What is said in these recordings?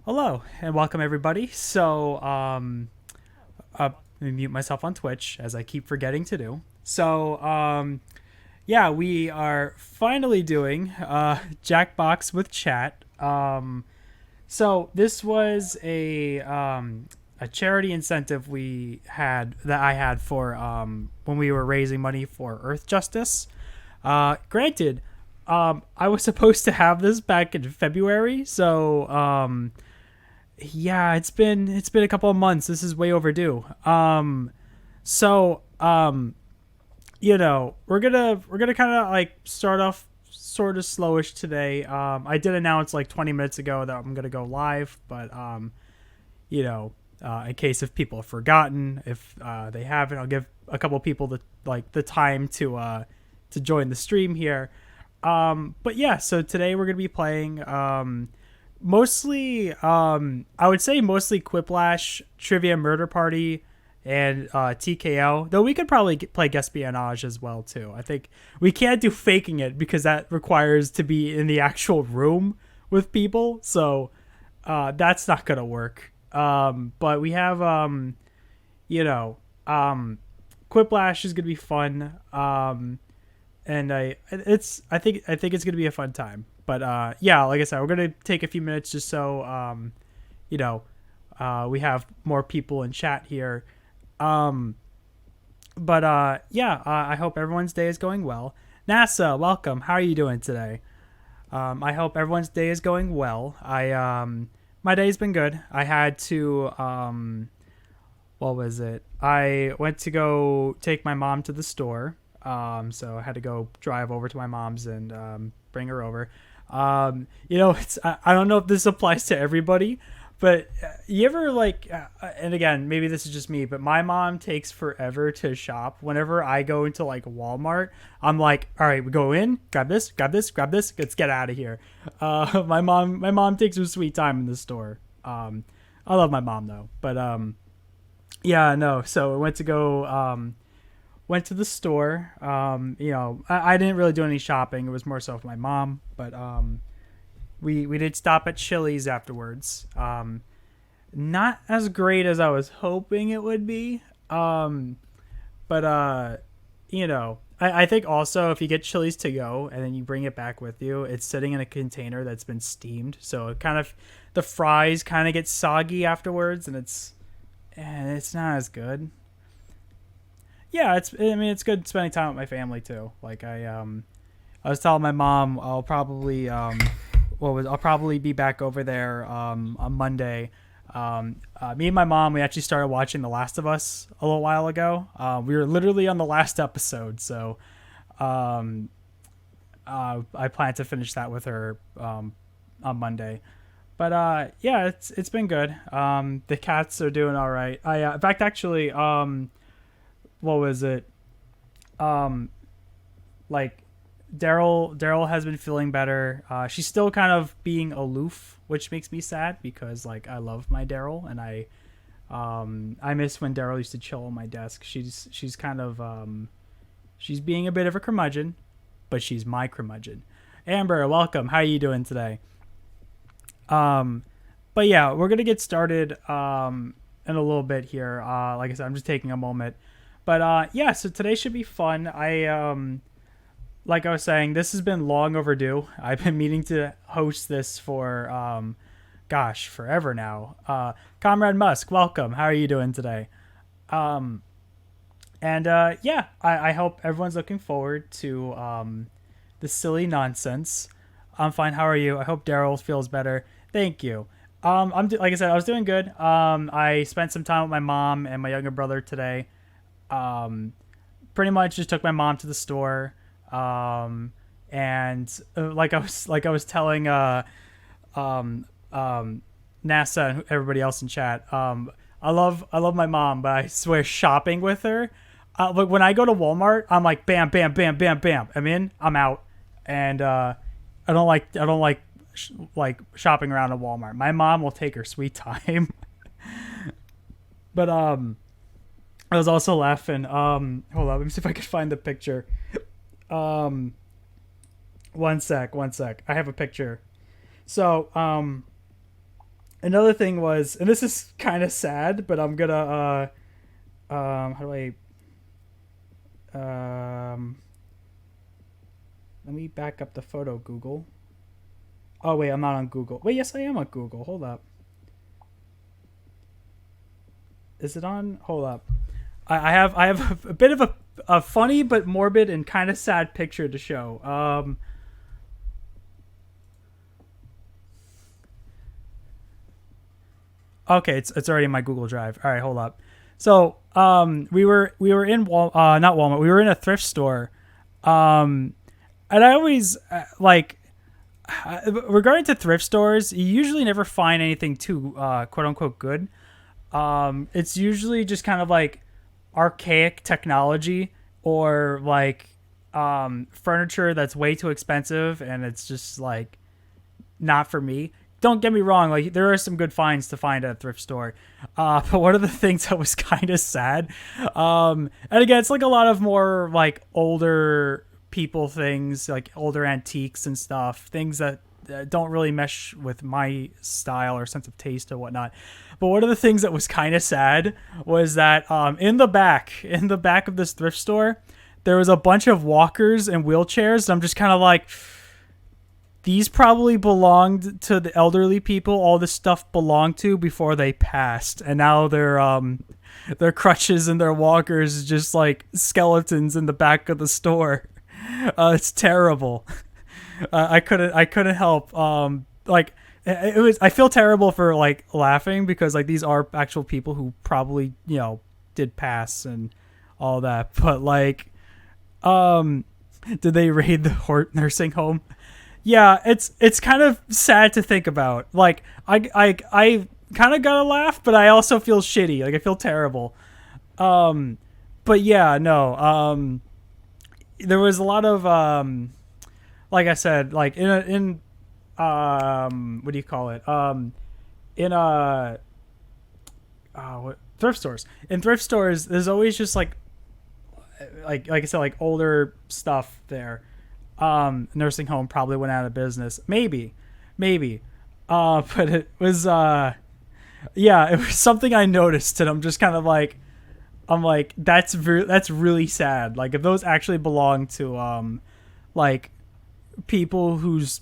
Hello and welcome everybody. Let me mute myself on Twitch as I keep forgetting to do. Yeah, we are finally doing Jackbox with chat. So this was a charity incentive I had for when we were raising money for Earth Justice. Granted, I was supposed to have this back in February, so yeah, it's been a couple of months. This is way overdue. So we're gonna kind of like start off sort of slowish today. I did announce like 20 minutes ago that I'm gonna go live, but in case if people have forgotten, if they haven't, I'll give a couple people the time to join the stream here. But yeah, so today we're gonna be playing mostly I would say mostly Quiplash, Trivia Murder Party, and TKO. Though we could probably play Espionage as well too. I think we can't do faking it because that requires to be in the actual room with people. So that's not gonna work. But we have you know Quiplash is gonna be fun. And I think it's gonna be a fun time. But yeah, like I said, we're gonna take a few minutes just so you know we have more people in chat here. Um, but yeah, I hope everyone's day is going well. NASA, welcome. How are you doing today? I hope everyone's day is going well. My day's been good. I had to what was it? I went to go take my mom to the store. So I had to go drive over to my mom's and bring her over. I don't know if this applies to everybody, but you ever and again, maybe this is just me, but my mom takes forever to shop. Whenever I go into like Walmart, I'm like, all right, we go in, grab this, grab this, grab this, let's get out of here. My mom takes her sweet time in the store. I love my mom though, but yeah, no. So I went to the store. I didn't really do any shopping. It was more so for my mom, but we did stop at Chili's afterwards. Not as great as I was hoping it would be. But I think also if you get Chili's to go and then you bring it back with you, it's sitting in a container that's been steamed, so it kind of the fries kind of get soggy afterwards, and it's not as good. Yeah, it's good spending time with my family too. Like I was telling my mom I'll probably be back over there on Monday. Me and my mom, we actually started watching The Last of Us a little while ago. We were literally on the last episode, so um, I plan to finish that with her on Monday. But yeah, it's been good. The cats are doing all right. In fact, actually, what was it? Um, like Daryl has been feeling better. She's still kind of being aloof, which makes me sad because like I love my Daryl, and I miss when Daryl used to chill on my desk. She's kind of she's being a bit of a curmudgeon, but she's my curmudgeon. Amber, welcome. How are you doing today? Um, but yeah, we're gonna get started in a little bit here. Like I said, I'm just taking a moment. But yeah, so today should be fun. Like I was saying, this has been long overdue. I've been meaning to host this for gosh, forever now. Comrade Musk, welcome. How are you doing today? Um, and yeah, I hope everyone's looking forward to the silly nonsense. I'm fine. How are you? I hope Daryl feels better. Thank you. Like I said, I was doing good. I spent some time with my mom and my younger brother today. Um, Pretty much just took my mom to the store. Um, and like I was telling um, um, NASA and everybody else in chat. I love my mom, but I swear shopping with her. Like when I go to Walmart, I'm like bam, bam, bam, bam, bam. I'm in, I'm out, and I don't like shopping around at Walmart. My mom will take her sweet time, but I was also laughing. Hold on, let me see if I can find the picture. Um, one sec. I have a picture. So Another thing was, and this is kind of sad, but I'm gonna how do let me back up the photo, Google. Oh wait, I'm not on Google. Wait, yes I am on Google. Hold up. Is it on? Hold up. I have a bit of a funny but morbid and kind of sad picture to show. Okay, it's already in my Google Drive. All right, hold up. So we were in not Walmart. We were in a thrift store. Um, and I always regarding to thrift stores, you usually never find anything too quote unquote good. It's usually just kind of like archaic technology or like furniture that's way too expensive, and it's just like not for me. Don't get me wrong, like there are some good finds to find at a thrift store. But one of the things that was kind of sad, and again, it's like a lot of more like older people things, like older antiques and stuff, things that don't really mesh with my style or sense of taste or whatnot. But one of the things that was kind of sad was that in the back of this thrift store, there was a bunch of walkers and wheelchairs. And I'm just kind of like, these probably belonged to the elderly people all this stuff belonged to before they passed, and now their crutches and their walkers just like skeletons in the back of the store. It's terrible. I couldn't help like it was. I feel terrible for like laughing because like these are actual people who probably did pass and all that, but like did they raid the nursing home? Yeah, it's kind of sad to think about. Like I kind of gotta laugh, but I also feel shitty. Like I feel terrible. But yeah, no. There was a lot of like I said, like in what do you call it? In thrift stores. In thrift stores, there's always just like I said, like older stuff there. Nursing home probably went out of business. Maybe. But it was, yeah, it was something I noticed, and I'm just kind of like, that's really sad. Like if those actually belong to, like people whose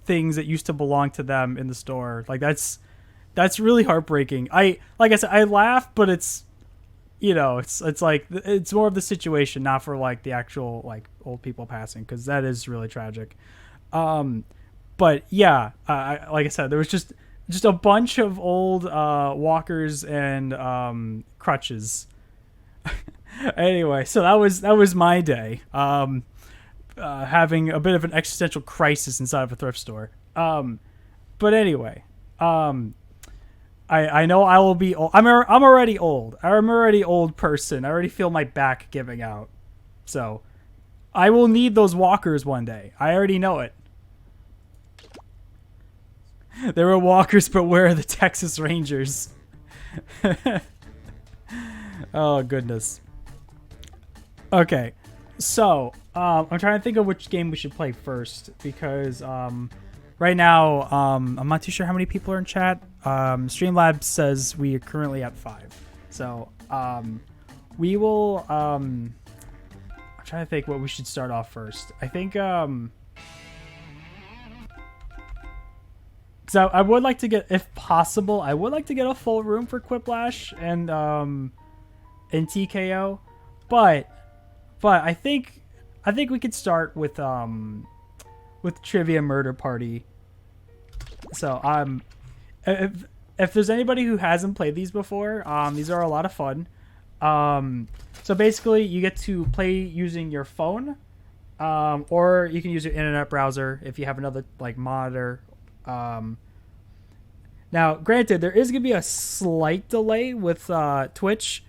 things that used to belong to them in the store, like that's really heartbreaking. Like I said, I laugh, but it's like it's more of the situation, not for like the actual like old people passing, because that is really tragic. But yeah, like I said, there was just a bunch of old walkers and crutches. Anyway, so that was my day, having a bit of an existential crisis inside of a thrift store. But anyway, I know I will be old. I'm already old. I'm already old person. I already feel my back giving out. So I will need those walkers one day. I already know it. There were walkers, but where are the Texas Rangers? Oh, goodness. Okay. So I'm trying to think of which game we should play first, because right now, I'm not too sure how many people are in chat. Streamlabs says we are currently at 5. So, we will, I'm trying to think what we should start off first. I think, because I would like to get, if possible, I would like to get a full room for Quiplash and TKO, but I think we could start with Trivia Murder Party. So if there's anybody who hasn't played these before, these are a lot of fun. So basically you get to play using your phone, or you can use your internet browser if you have another like monitor. Now granted, there is gonna be a slight delay with Twitch,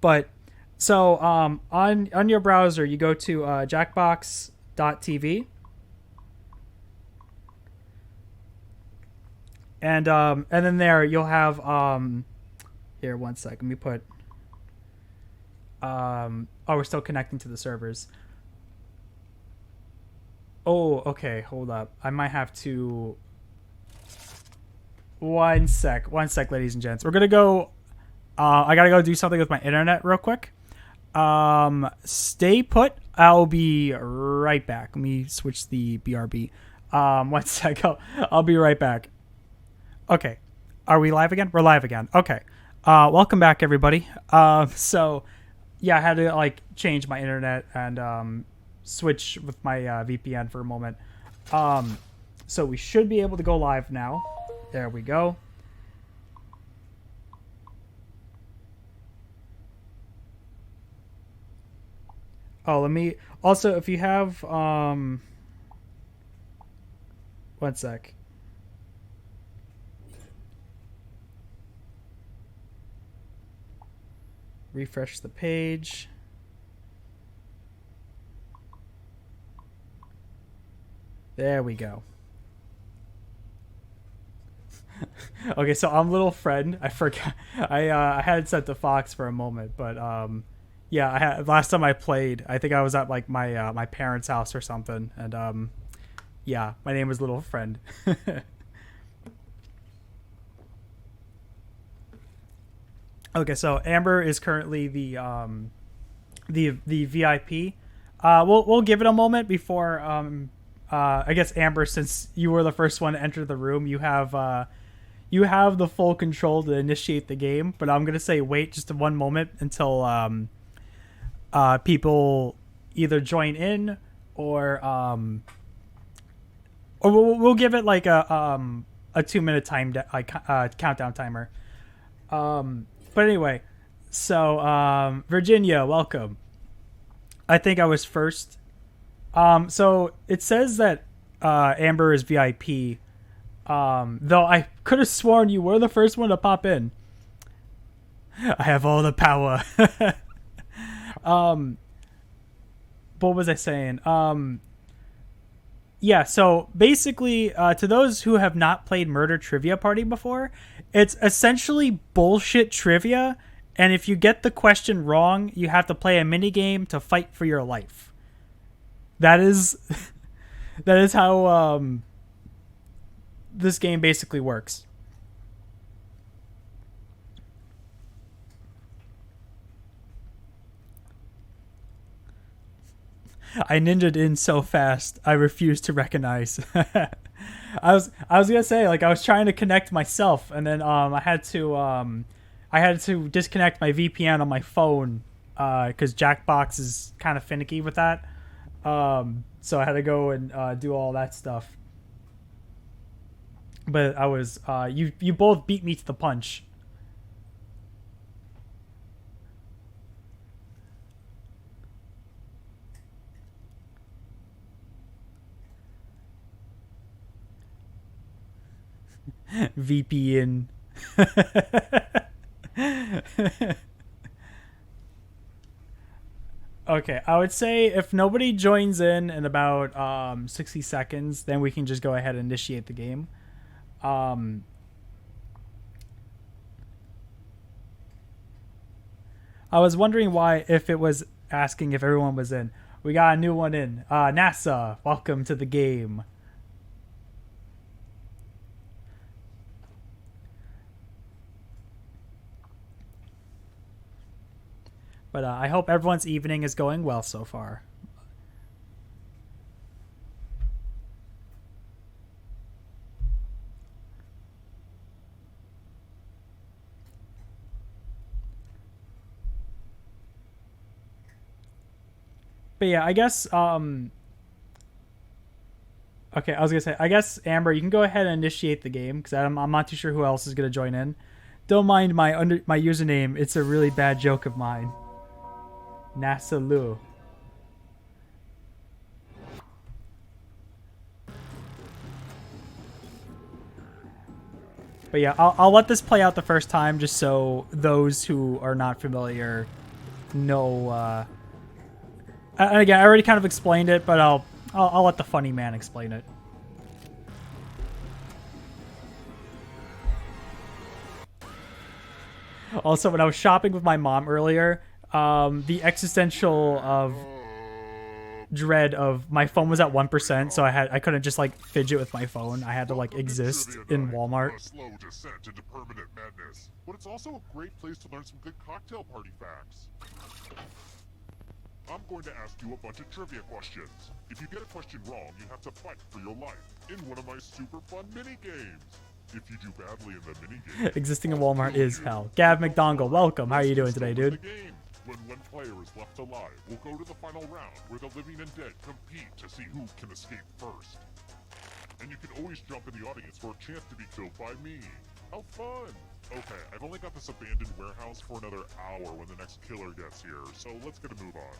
but so on your browser you go to jackbox.tv. And then there you'll have here, one sec. Let me put oh, we're still connecting to the servers. Oh, okay, hold up. I might have to One sec, ladies and gents. We're gonna go. I gotta go do something with my internet real quick. Stay put. I'll be right back. Let me switch the BRB. One sec. I'll be right back. Okay. Are we live again? We're live again. Okay. Welcome back, everybody. So, yeah, I had to like change my internet and switch with my VPN for a moment. So we should be able to go live now. There we go. Oh, let me also, if you have one sec. Refresh the page. There we go. Okay, so I'm little friend. I forgot. I had set to Fox for a moment, but yeah, I had last time I played. I think I was at like my my parents' house or something, and yeah, my name was Little Friend. Okay, so Amber is currently the VIP. We'll give it a moment before I guess Amber, since you were the first one to enter the room, you have the full control to initiate the game. But I'm gonna say wait just one moment until people either join in or we'll give it like a 2 minute countdown timer. But anyway, so Virginia, welcome. I think I was first. So it says that Amber is VIP. Though I could have sworn you were the first one to pop in. I have all the power. What was I saying? Yeah, so basically, to those who have not played Murder Trivia Party before, it's essentially bullshit trivia, and if you get the question wrong, you have to play a mini game to fight for your life. That is that is how this game basically works. I ninja'd in so fast, I refuse to recognize. I was gonna say, like, I was trying to connect myself, and then I had to disconnect my VPN on my phone because Jackbox is kind of finicky with that. So I had to go and do all that stuff. But I was you both beat me to the punch. VPN. Okay, I would say if nobody joins in about 60 seconds, then we can just go ahead and initiate the game. Um, I was wondering why, if it was asking if everyone was in. We got a new one in. NASA, welcome to the game. But I hope everyone's evening is going well so far. But yeah, I guess okay, I was gonna say, I guess Amber, you can go ahead and initiate the game because I'm not too sure who else is gonna join in. Don't mind my username; it's a really bad joke of mine. NASA Lu. But yeah, I'll let this play out the first time just so those who are not familiar know. And again, I already kind of explained it, but I'll let the funny man explain it. Also, when I was shopping with my mom earlier, the dread of my phone was at 1%, so I couldn't just like fidget with my phone. I had to like exist in Walmart. A slow descent into permanent madness, but it's also a great place to learn some good cocktail party facts. I'm going to ask you a bunch of trivia questions. If you get a question wrong, you have to fight for your life in one of my super fun mini games. If you do badly in the mini game, Existing in Walmart is hell. Gav McDongle, welcome. How are you doing today, dude? When one player is left alive, we'll go to the final round where the living and dead compete to see who can escape first. And you can always jump in the audience for a chance to be killed by me. How fun! Okay, I've only got this abandoned warehouse for another hour when the next killer gets here, so let's get a move on.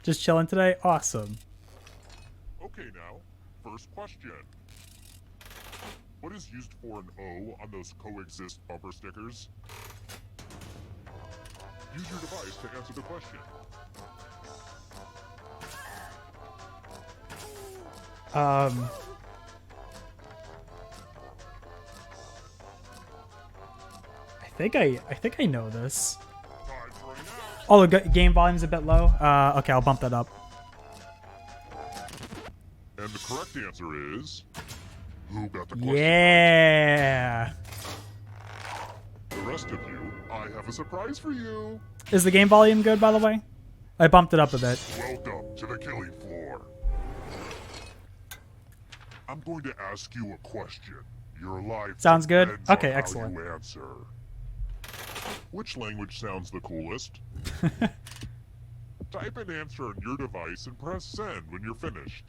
Just chilling today? Awesome. Okay now, first question. What is used for an O on those coexist bumper stickers? Use your device to answer the question. I think I know this. Oh, the game volume's a bit low. Okay, I'll bump that up. And the correct answer is... Who got the question? Yeah. The rest of you, I have a surprise for you. Is the game volume good, by the way? I bumped it up a bit. Welcome to the killing floor. I'm going to ask you a question. Your life sounds good. depends Okay, on excellent. how you answer. Which language sounds the coolest? Type an answer on your device and press send when you're finished.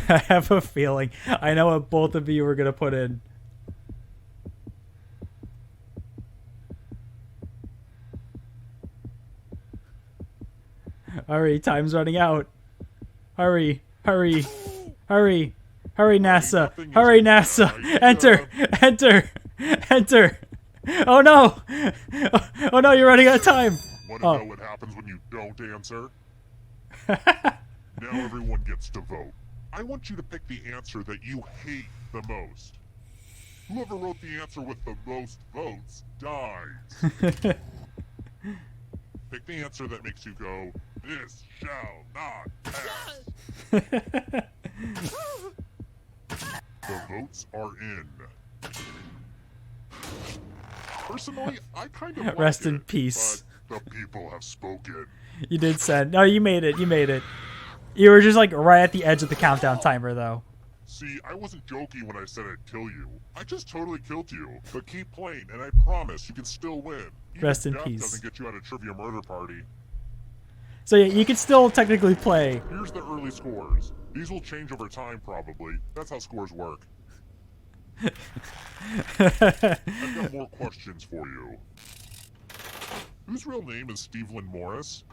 I have a feeling I know what both of you are going to put in. Hurry, time's running out. Hurry, hurry, hurry, hurry, NASA. Hurry, NASA. Enter, enter, enter. Oh no! Oh no, you're running out of time. Want to know what happens when you don't answer? Now everyone gets to vote. I want you to pick the answer that you hate the most. Whoever wrote the answer with the most votes dies. Pick the answer that makes you go, this shall not pass. The votes are in. Personally, I kind of Rest like in it, peace. but the people have spoken. You did send. No, you made it. You made it. You were just like right at the edge of the countdown timer, though. See, I wasn't joking when I said I'd kill you. I just totally killed you. But keep playing, and I promise you can still win. Even Rest in death peace. Doesn't get you out of trivia murder party. So yeah, you can still technically play. Here's the early scores. These will change over time, probably. That's how scores work. I've got more questions for you. Whose real name is Stephen Morris?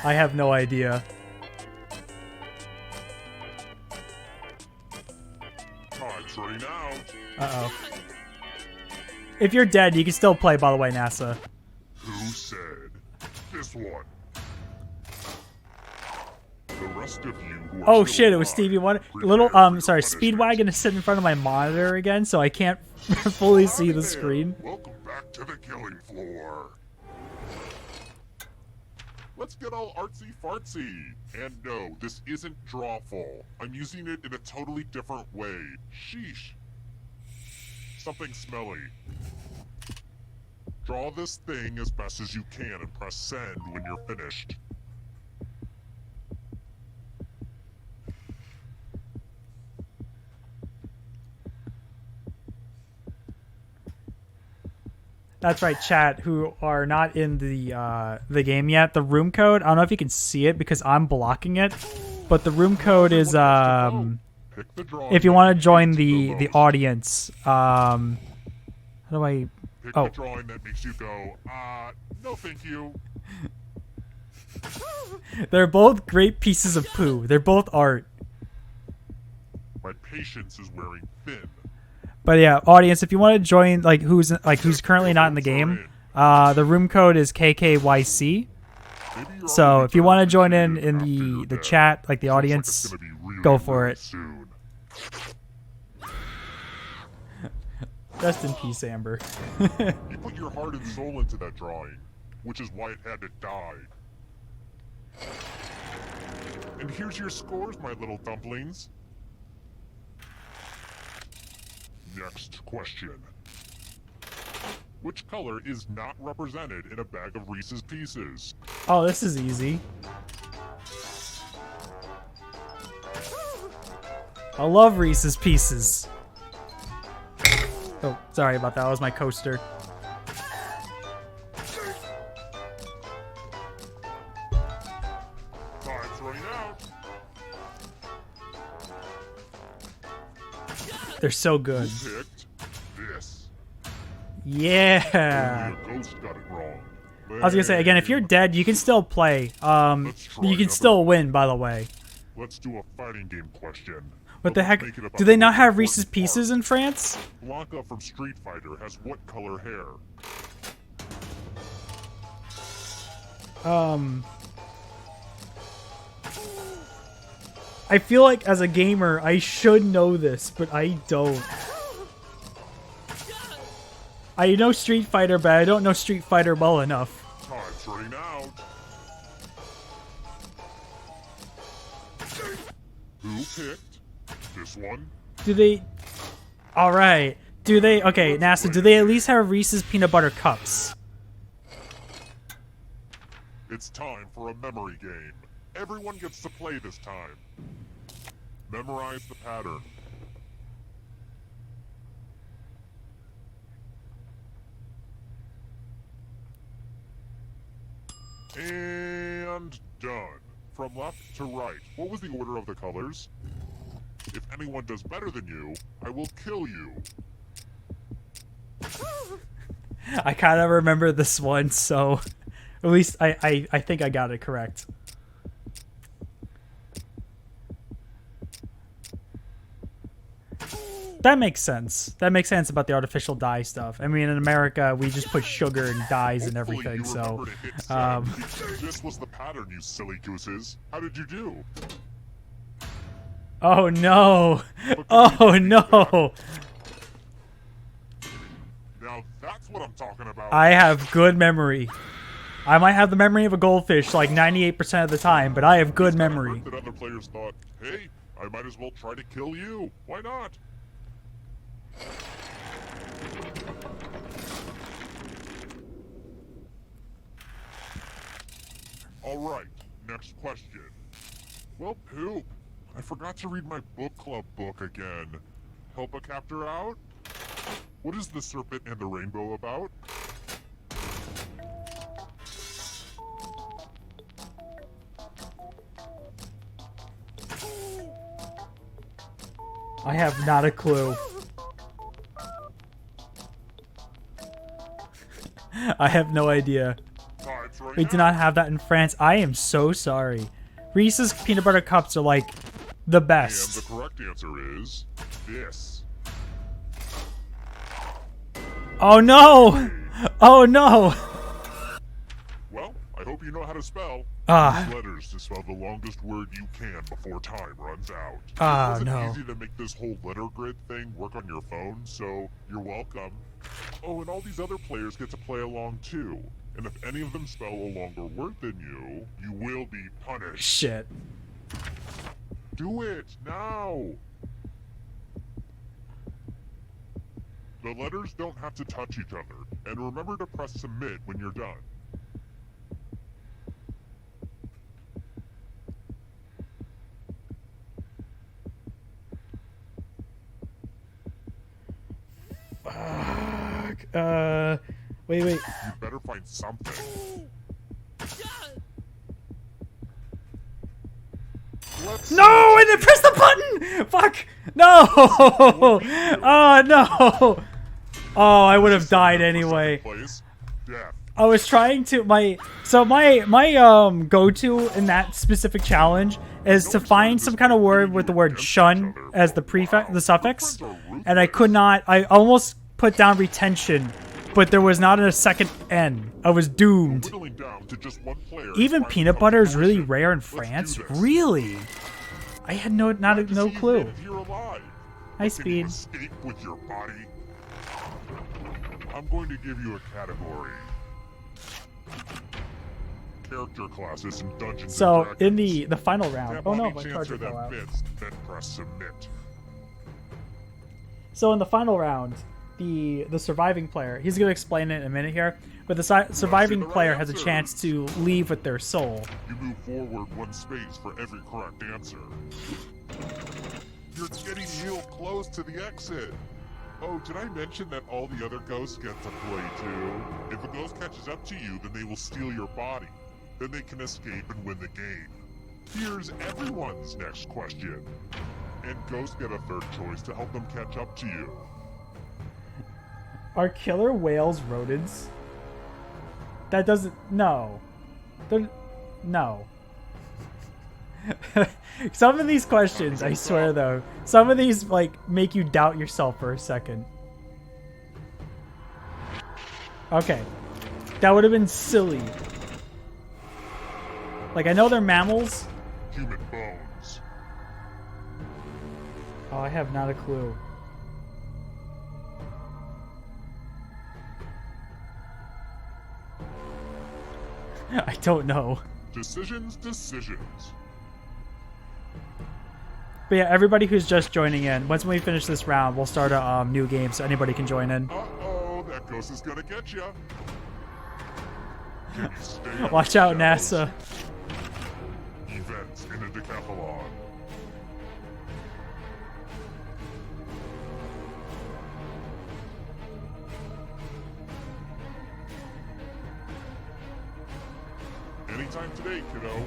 I have no idea. Time's running out. Uh-oh. If you're dead, you can still play, by the way, NASA. Who said this one? The rest of you who are Oh still shit, it was alive, Stevie Wonder. prepare Little, for your sorry, punishment. Speedwagon is sitting in front of my monitor again, so I can't fully see the Howdy there. screen. Welcome back to the killing floor. Let's get all artsy-fartsy. And no, this isn't drawful. I'm using it in a totally different way. Sheesh. Something smelly. Draw this thing as best as you can and press send when you're finished. That's right, chat, who are not in the game yet. The room code, I don't know if you can see it because I'm blocking it, but the room code is Pick the drawing if you want that to join makes you the most. audience. How do I? Pick Oh. the drawing that makes you go, no thank you. They're both great pieces of poo. They're both art. My patience is wearing thin. But yeah, audience, if you want to join, who's currently not in the game, the room code is KKYC. Maybe you're So already if you want to done join with in after the you're dead. chat, like the Looks like audience, it's gonna be really, go for really it. soon. Rest in peace, Amber. You put your heart and soul into that drawing, which is why it had to die. And here's your scores, my little dumplings. Next question. Which color is not represented in a bag of Reese's Pieces? Oh, this is easy. I love Reese's Pieces. Oh, sorry about that. That was my coaster. Time's running out. They're so good. Who picked this? Yeah. Only a ghost got it wrong. I was gonna say, again, if you're dead, you can still play. You can still win, by the way. Let's do a fighting game question. What the But heck? make it about Do they not which have one Reese's part. Pieces in France? Blanca from Street Fighter has what color hair? I feel like as a gamer, I should know this, but I don't. I know Street Fighter, but I don't know Street Fighter well enough. Time's running out. Who picked this one? Do they... Alright. Do they... Okay, NASA, do they at least have Reese's Peanut Butter Cups? It's time for a memory game. Everyone gets to play this time. Memorize the pattern. And done. From left to right. What was the order of the colors? If anyone does better than you, I will kill you. I kind of remember this one, so... At least I think I got it correct. That makes sense. That makes sense about the artificial dye stuff. I mean, in America, we just put sugar and dyes and Hopefully everything, you so... remember to hit send. This was the pattern, you silly gooses. How did you do? Oh, no! Oh, no! Now that's what I'm talking about. I have good memory. I might have the memory of a goldfish like 98% of the time, but I have good memory. That other players thought, hey, I might as well try to kill you. Why not? Alright, next question. Well, poop. I forgot to read my book club book again. Help a captor out? What is the serpent and the rainbow about? I have not a clue. I have no idea. Time's running We do out. not have that in France. I am so sorry. Reese's Peanut Butter Cups are like the And the best. correct answer is this. Oh no! Oh no! Well, I hope you know how to spell. Ah. Use letters to spell the longest word you can before time runs out. Ah, It wasn't no. easy to make this whole letter grid thing work on your phone, so you're welcome. Oh, and all these other players get to play along too. And if any of them spell a longer word than you, you will be punished. Shit. Do it now! The letters don't have to touch each other, and remember to press submit when you're done. Fuck. Wait. You better find something. Let's No! I didn't press the button! Fuck! No! Oh no! Oh, I would have died anyway. Place. Death. I was trying to my go-to in that specific challenge is to find some kind of word with the word shun as the suffix, and I could not. I almost put down retention, but there was not a second N. I was doomed. Whittling down to just one player. Even is peanut finally butter is really completion. rare in Let's do France. this. Really? I had no See you clue. made it here alive. Hi, Can you Speed. escape with your body? I'm going to give you a category. Character classes and Dungeons So and in Dragons. the final round. Tap Oh on no, each my answer charger that fell out. fits, then press submit. So in the final round, the surviving player, he's going to explain it in a minute here, but the surviving the right player has a answers. chance to leave with their soul. You move forward 1 space for every correct answer. You're getting real close to the exit. Oh, did I mention that all the other ghosts get to play too? If a ghost catches up to you, then they will steal your body. Then they can escape and win the game. Here's everyone's next question. And ghosts get a third choice to help them catch up to you. Are killer whales rodents? That doesn't... No. No. Some of these questions, I swear though, some of these like make you doubt yourself for a second. Okay. That would have been silly. Like, I know they're mammals. Human bones. Oh, I have not a clue. I don't know. Decisions. But yeah, everybody who's just joining in, once we finish this round, we'll start a new game so anybody can join in. Uh-oh, that ghost is gonna get ya. Can you stay out of Watch the out, shadows? NASA. Events in a decathlon. Anytime today, kiddo.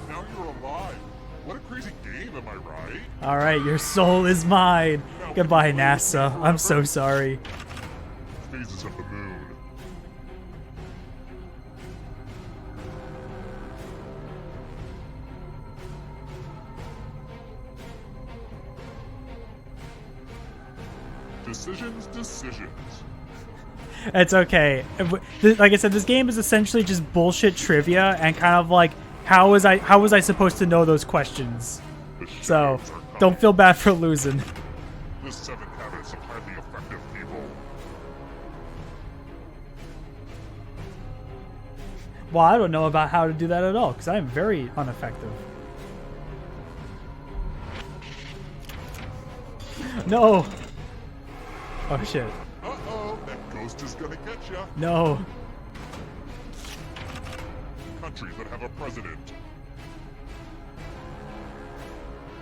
Now you're alive. What a crazy game, am I right? Alright, your soul is mine. Goodbye, NASA. I'm so sorry. Phases of the moon. Decisions. It's okay. Like I said, this game is essentially just bullshit trivia and kind of like, how was I supposed to know those questions? The So, shadows are coming. don't feel bad for losing. The 7 habits of highly effective people. Well, I don't know about how to do that at all, because I am very ineffective. No! Oh shit. Uh-oh, that ghost is gonna get ya. No. Countries that have a president.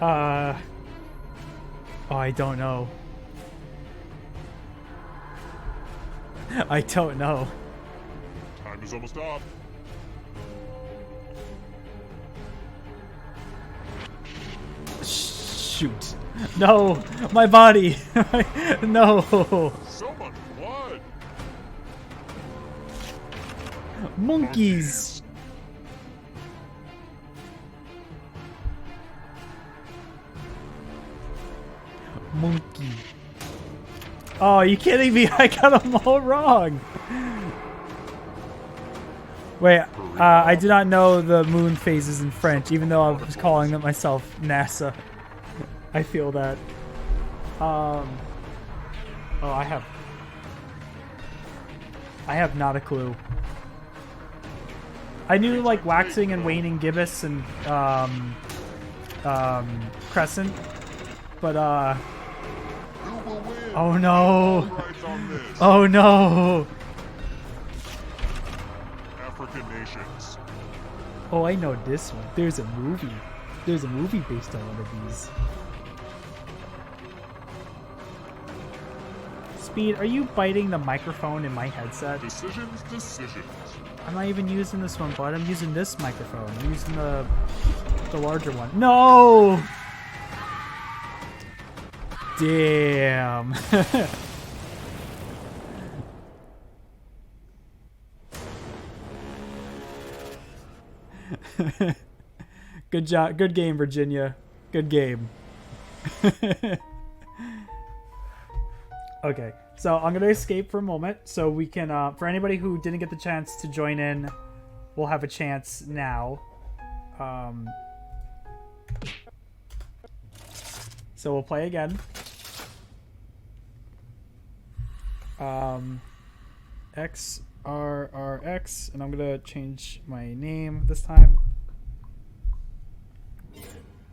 Oh, I don't know. I don't know. Time is almost up. Shoot. No, my body. No. So much blood. Monkeys. Monkey. Oh, are you kidding me? I got them all wrong. Wait, I did not know the moon phases in French, even though I was calling it myself NASA. I feel that. Oh, I have not a clue. I knew like waxing and waning gibbous and crescent, but Who will win? oh no, All rights on this. oh no. African nations. Oh, I know this one. There's a movie. There's a movie based on one of these. Speed, are you biting the microphone in my headset? Decisions. I'm not even using this one, bud. I'm using this microphone. I'm using the larger one. No! Damn. Good job. Good game, Virginia. Good game. Okay, So I'm gonna escape for a moment, so we can. For anybody who didn't get the chance to join in, we'll have a chance now. So we'll play again. XRRX, and I'm gonna change my name this time.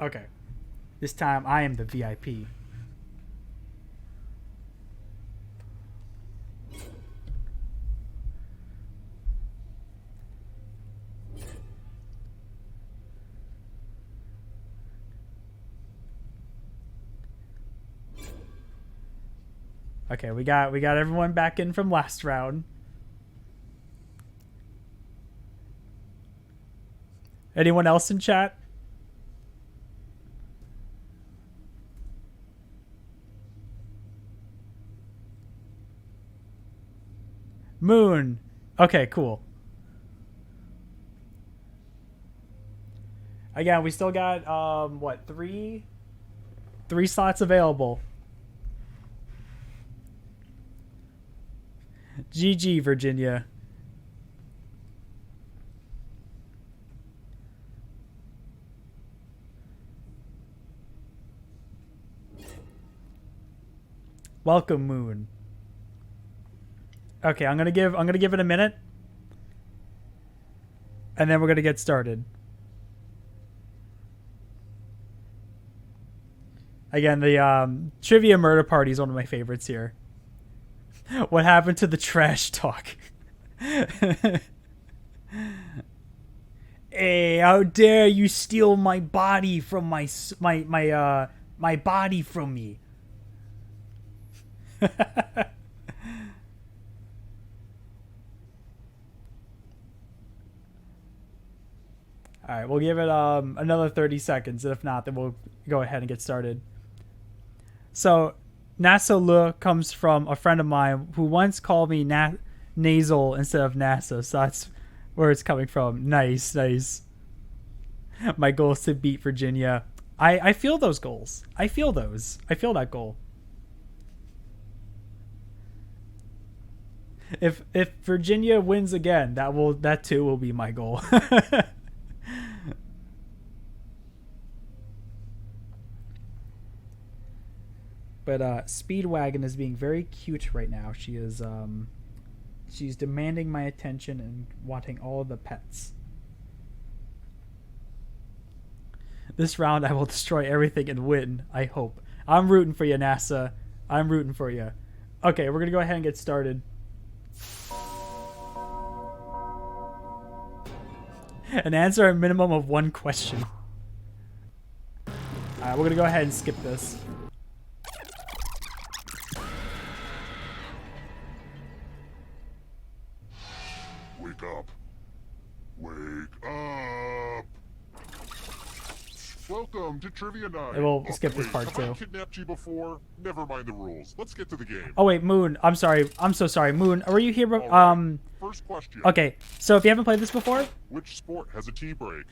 Okay, this time I am the VIP. Okay, we got everyone back in from last round. Anyone else in chat? Moon. Okay, cool. Again, we still got what, three slots available. GG, Virginia. Welcome, Moon. Okay, I'm gonna give it a minute, and then we're gonna get started. Again, the trivia murder party is one of my favorites here. What happened to the trash talk? Hey, how dare you steal my body from my body from me? All right, we'll give it another 30 seconds, and if not, then we'll go ahead and get started. So, NASA Le comes from a friend of mine who once called me nasal instead of NASA, so that's where it's coming from. Nice, nice. My goal is to beat Virginia. I feel those goals. I feel those. I feel that goal. If Virginia wins again, that too will be my goal. But Speedwagon is being very cute right now. She is she's demanding my attention and wanting all of the pets. This round I will destroy everything and win, I hope. I'm rooting for you, NASA. I'm rooting for you. Okay, we're going to go ahead and get started. And answer a minimum of one question. Alright, we're going to go ahead and skip this. Wake up. Wake up. Welcome to Trivia Night. And we'll skip this part have I too. kidnapped you before? Never mind the rules. Let's get to the game. Oh wait, Moon. I'm sorry. I'm so sorry. Moon, were you here? Right. First question. Okay, so if you haven't played this before, Which sport has a tea break?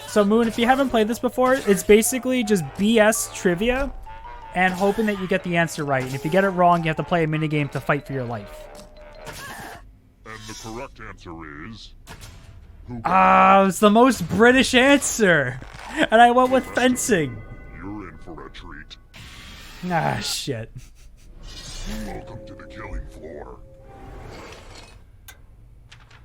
So Moon, if you haven't played this before, it's basically just BS trivia and hoping that you get the answer right. And if you get it wrong, you have to play a minigame to fight for your life. And the correct answer is... It's the most British answer. And I went with fencing. You're in for a treat. Ah, shit. Welcome to the killing floor.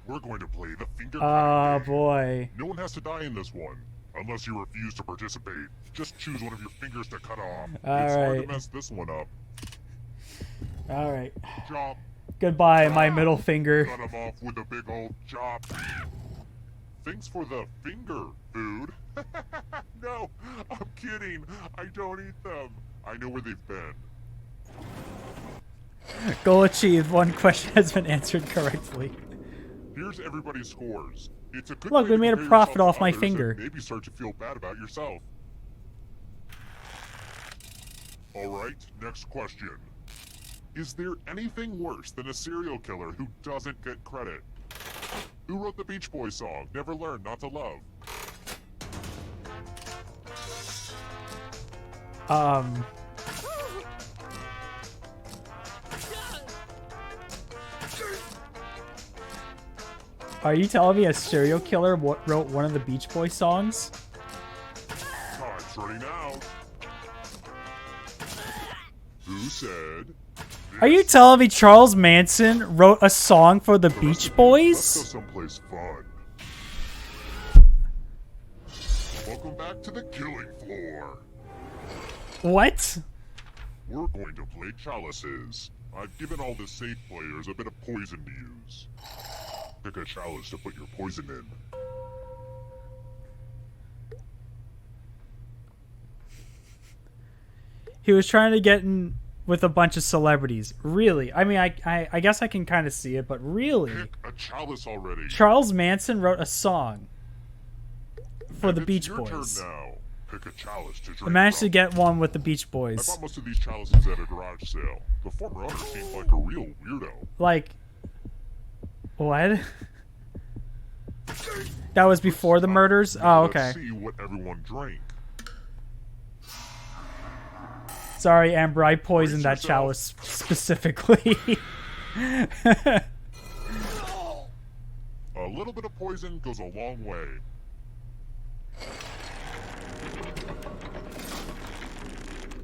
We're going to play the finger Oh, game. boy. No one has to die in this one. Unless you refuse to participate. Just choose one of your fingers to cut off. It's hard to mess this one up. Alright. Chop. Goodbye, my middle finger. Cut him off with a big old chop. Thanks for the finger, food. No, I'm kidding. I don't eat them. I know where they've been. Goal achieved. One question has been answered correctly. Here's everybody's scores. It's a good Look, way we to made a compare profit yourself off to my others finger. and maybe start to feel bad about yourself. Alright, next question. Is there anything worse than a serial killer who doesn't get credit? Who wrote the Beach Boys song, Never Learn Not to Love? Um. Are you telling me a serial killer wrote one of the Beach Boys songs? Time's running out. Who said? Are you telling me Charles Manson wrote a song for the Beach Let's go Boys? someplace fun. Welcome back to the killing floor. What? We're going to play chalices. I've given all the safe players a bit of poison to use. Pick a chalice to put your poison in. He was trying to get in with a bunch of celebrities. Really? I mean, I guess I can kind of see it, but really? Pick a chalice already. Charles Manson wrote a song for And the it's Beach your Boys. Turn now. Pick a chalice to drink I managed to from. get one with the Beach I Boys. bought most of these chalices at a garage sale. The former owner seemed like a real weirdo. Like, what? That was before the murders? Now Oh, okay. Let's see what everyone drank. Sorry, Amber, I poisoned that Brace chalice specifically. A little bit of poison goes a long way.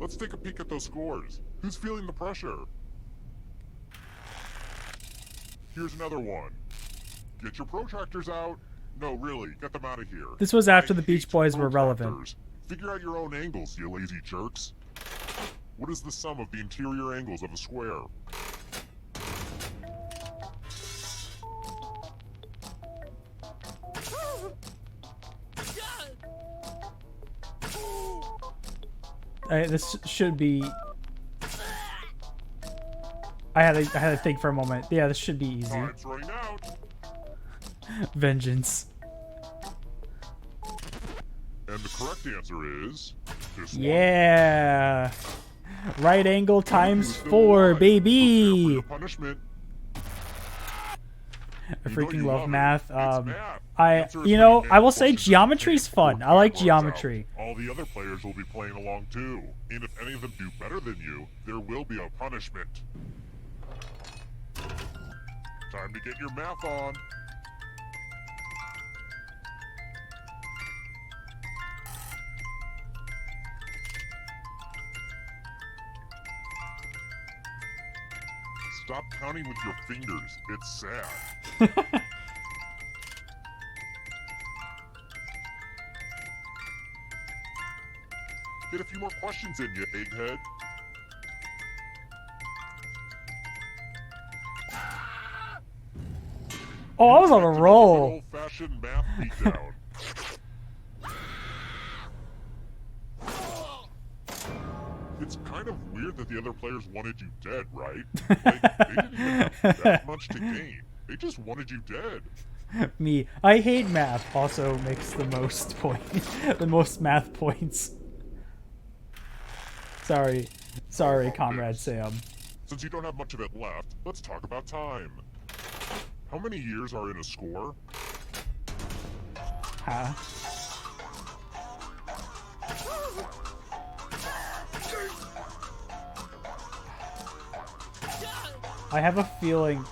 Let's take a peek at those scores. Who's feeling the pressure? Here's another one. Get your protractors out. No, really, get them out of here. This was after I the Beach hate Boys were relevant. protractors. Figure out your own angles, you lazy jerks. What is the sum of the interior angles of a square? This should be... I had to think for a moment. Yeah, this should be easy. Time's running out. Vengeance. And the correct answer is this one. Yeah. Right angle times Who's still 4, alive? Prepare for baby. your punishment. I You know freaking you love love it. math. It's math. I Answer is you know, pretty I will say close to geometry's the fun. I like words out. geometry. All the other players will be playing along too. And if any of them do better than you, there will be a punishment. Time to get your math on. Stop counting with your fingers. It's sad. Get a few more questions in, you egghead. Oh, I was on a roll. Old-fashioned math beatdown. It's kind of weird that the other players wanted you dead, right? Like, they didn't even have that much to gain. They just wanted you dead. Me. I hate math. Also makes the most the most math points. Sorry, Comrade Sam. Since you don't have much of it left, let's talk about time. How many years are in a score? Huh? I have a feeling.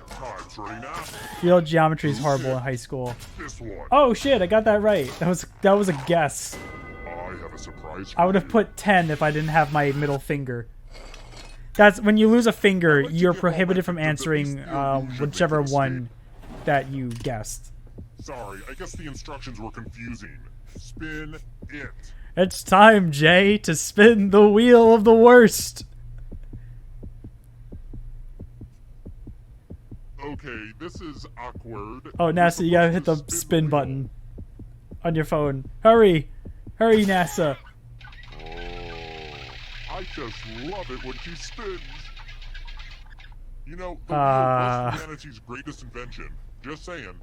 Time's running out. Real geometry is horrible in high school. This one. Oh shit! I got that right. That was a guess. I have a surprise for I would have you. put 10 if I didn't have my middle finger. That's when you lose a finger, let you you're get prohibited from momentum to at least answering the illusion whichever we can one that you guessed. Sorry, I guess the instructions were confusing. Spin it. It's time, Jay, to spin the wheel of the worst. Okay, this is awkward. Oh, You're NASA, you gotta hit supposed the to spin wheel. button on your phone. Hurry! Hurry, NASA. Oh, I just love it when she spins. You know, the wheel was humanity's greatest invention. Just saying.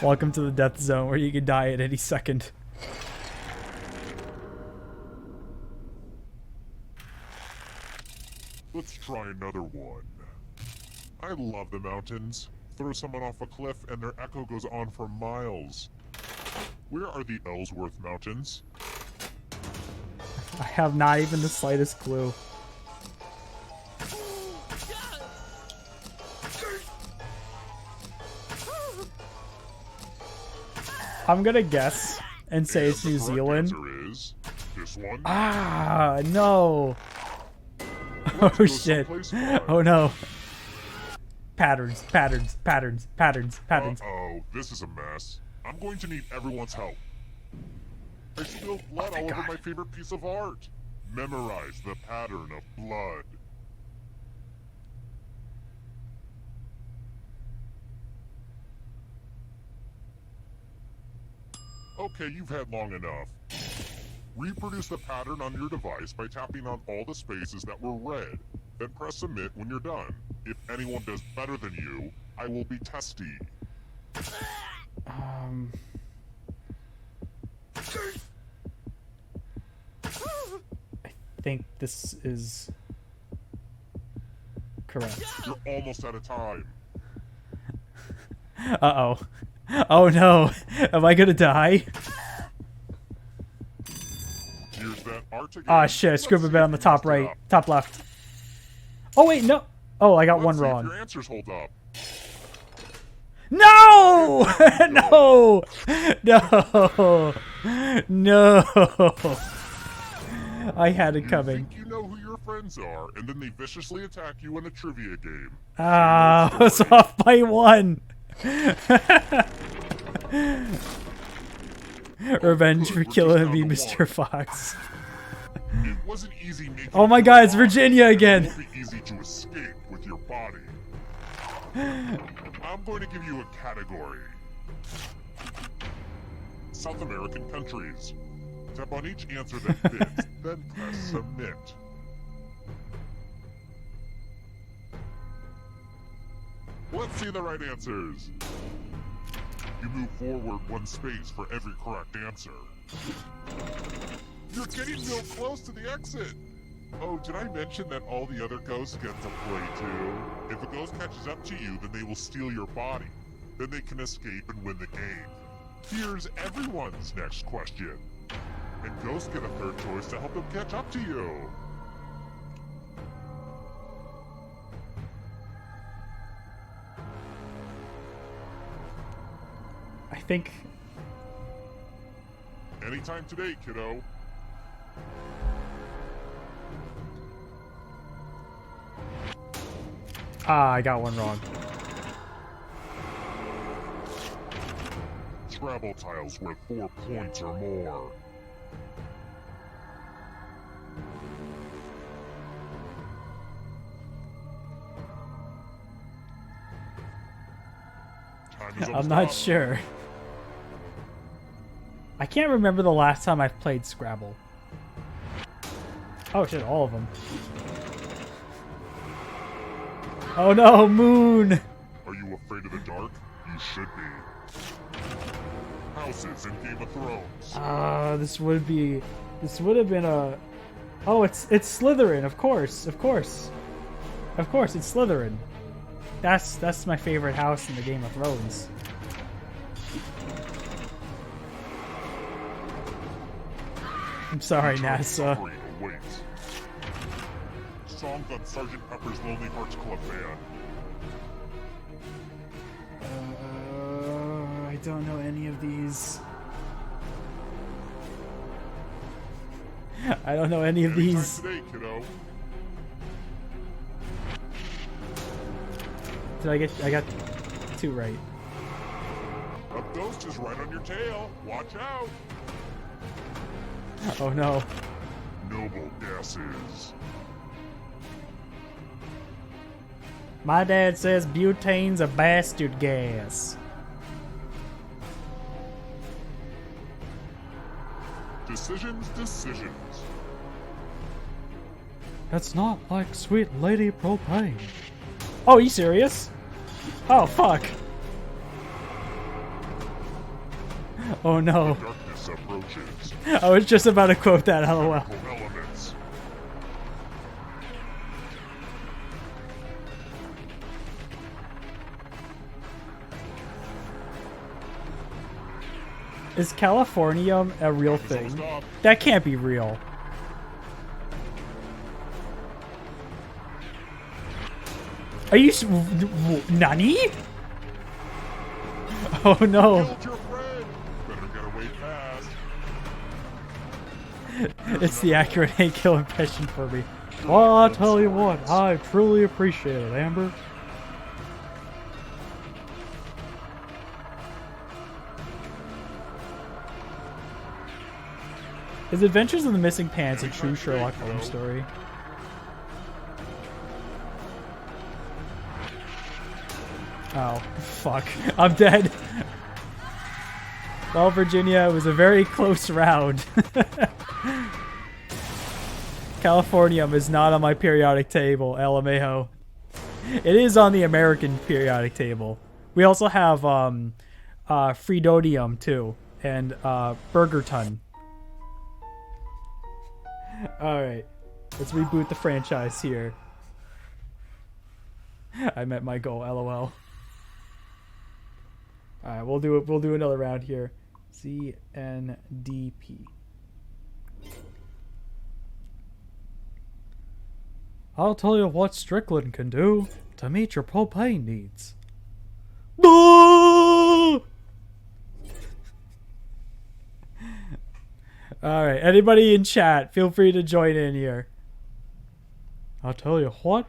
Welcome to the death zone where you can die at any second. Let's try another one. I love the mountains. throw someone off a cliff and their echo goes on for miles. Where are the Ellsworth Mountains? I have not even the slightest clue. I'm gonna guess and say it's New Zealand. Answer is this one. Ah, no. Let's Oh go shit. someplace fun. Oh no. Patterns, patterns, patterns, patterns, patterns. Uh-oh, this is a mess. I'm going to need everyone's help. I spilled blood all over my favorite piece of art. Memorize the pattern of blood. Okay, you've had long enough. Reproduce the pattern on your device by tapping on all the spaces that were red. Then press submit when you're done. If anyone does better than you, I will be testy. I think this is correct. You're almost out of time. Uh-oh. Oh no. Am I gonna die? Here's that art again. Ah shit, I Let's scribbled see it if on the you top messed it right. up. Top left. Oh wait, no. Oh, I got Let's one see if wrong. your answers hold up. No! No! No! No! I had it You coming. think you know who your friends are, and then they viciously attack you in a trivia game. Ah, I was off by one. Revenge for Good, we're killing just me, down to Mr. one. Fox. It wasn't easy making Oh my you god, it's alive, Virginia and again. It won't be easy to escape with your body. I'm going to give you a category. South American countries. Tap on each answer that fits, then press submit. Let's see the right answers. You move forward one space for every correct answer. You're getting real close to the exit. Oh, did I mention that all the other ghosts get to play too? If a ghost catches up to you, then they will steal your body. Then they can escape and win the game. Here's everyone's next question. And ghosts get a third choice to help them catch up to you. I think Anytime today, kiddo. I got one wrong. Travel tiles worth 4 points or more. Time is I'm almost not up. sure. I can't remember the last time I've played Scrabble. Oh shit, all of them. Oh no, Moon! Are you afraid of the dark? You should be. Houses in Game of Thrones. This would have been a... Oh, it's Slytherin, of course, of course. Of course, it's Slytherin. That's my favorite house in the Game of Thrones. I'm sorry, Eternal NASA. suffering awaits. Songs on Sgt. Pepper's Lonely Hearts Club Band. I don't know any of these. I don't know any of Anytime these. today, kiddo. I got two right. A ghost is right on your tail. Watch out. Oh no. Noble gases. My dad says butane's a bastard gas. Decisions. That's not like Sweet Lady Propane. Oh, are you serious? Oh, fuck. Oh no. Darkness approaches. I was just about to quote that, lol. Chemical elements. Is Californium a real thing? That can't be real. Are you Nani? Oh no. Killed your friend. Better get away fast. It's the accurate Hank Hill impression for me. Well, I'll tell you what, I truly appreciate it, Amber. Is Adventures of the Missing Pants a true Sherlock Holmes story? Oh, fuck. I'm dead. Well, Virginia, it was a very close round. Californium is not on my periodic table, LMAO. It is on the American periodic table. We also have Freedodium, too, and Burgerton. Alright, let's reboot the franchise here. I met my goal, LOL. Alright, we'll do another round here. CNDP. I'll tell you what Strickland can do to meet your propane needs. Alright, anybody in chat, feel free to join in here. I'll tell you what.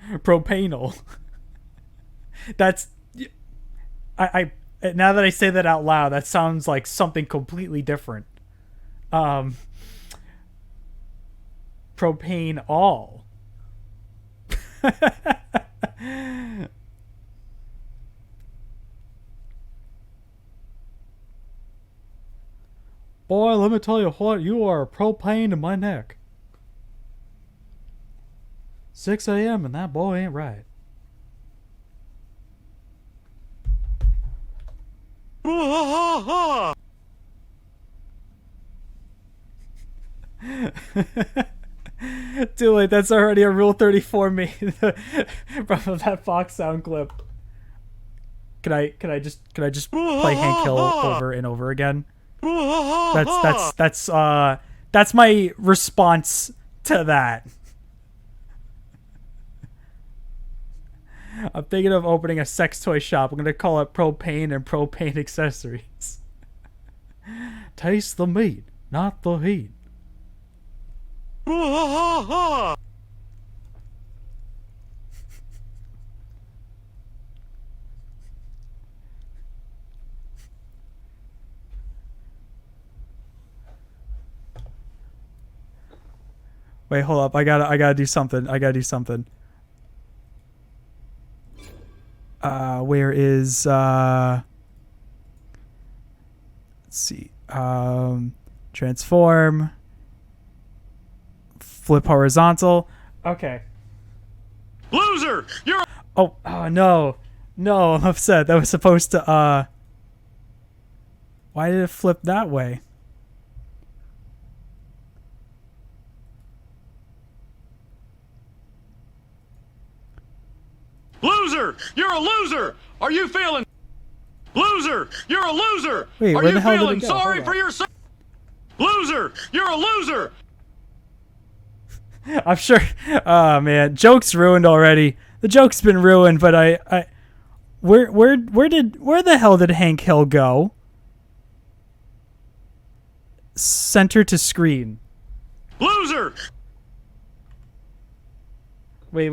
Propanol. That's... I now that I say that out loud, that sounds like something completely different. Propane all. Boy, let me tell you what, you are propane in my neck. 6 a.m. and that boy ain't right. Too late, that's already a Rule 34 made from that Fox sound clip. Can I just play Hank Hill over and over again? That's my response to that. I'm thinking of opening a sex toy shop. I'm gonna call it Propane and Propane Accessories. Taste the meat, not the heat. Wait, hold up. I gotta do something. Where is let's see. Transform. Flip horizontal. Okay. Loser! You're Oh, no. No, I'm upset. That was supposed to why did it flip that way? Loser! You're a loser! Are you feeling? Loser! You're a loser! Wait, Are where you the hell did feeling it go? sorry Hold for on. yourself? Loser! You're a loser! I'm sure. Oh man, joke's ruined already. The joke's been ruined, but where the hell did Hank Hill go? Center to screen. Loser! Wait.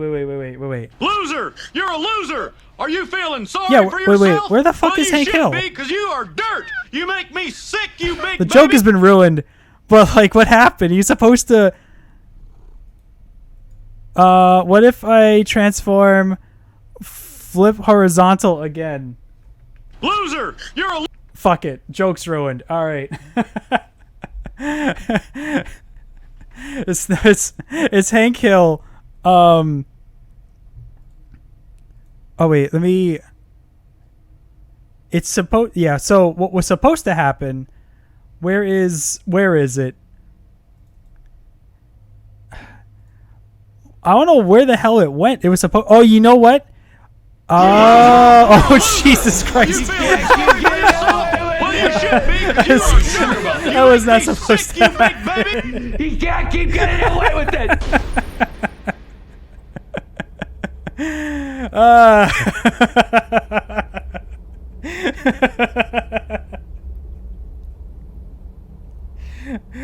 Loser! You're a loser! Are you feeling sorry Yeah, for wait, yourself? where the fuck is Hank Hill? Because you are dirt! You make me sick, you big The baby! joke has been ruined, but like, what happened? He's supposed to. What if I transform, flip horizontal again? Loser! You're a Fuck it, joke's ruined. All right. It's Hank Hill. Oh wait, let me. It's supposed. Yeah. So what was supposed to happen? Where is it? I don't know where the hell it went. It was supposed. Oh, you know what? Oh, oh Jesus You Christ. feel it? Well, you should be, 'cause you are sure about it. That was not supposed to You big baby. He can't keep getting away with it.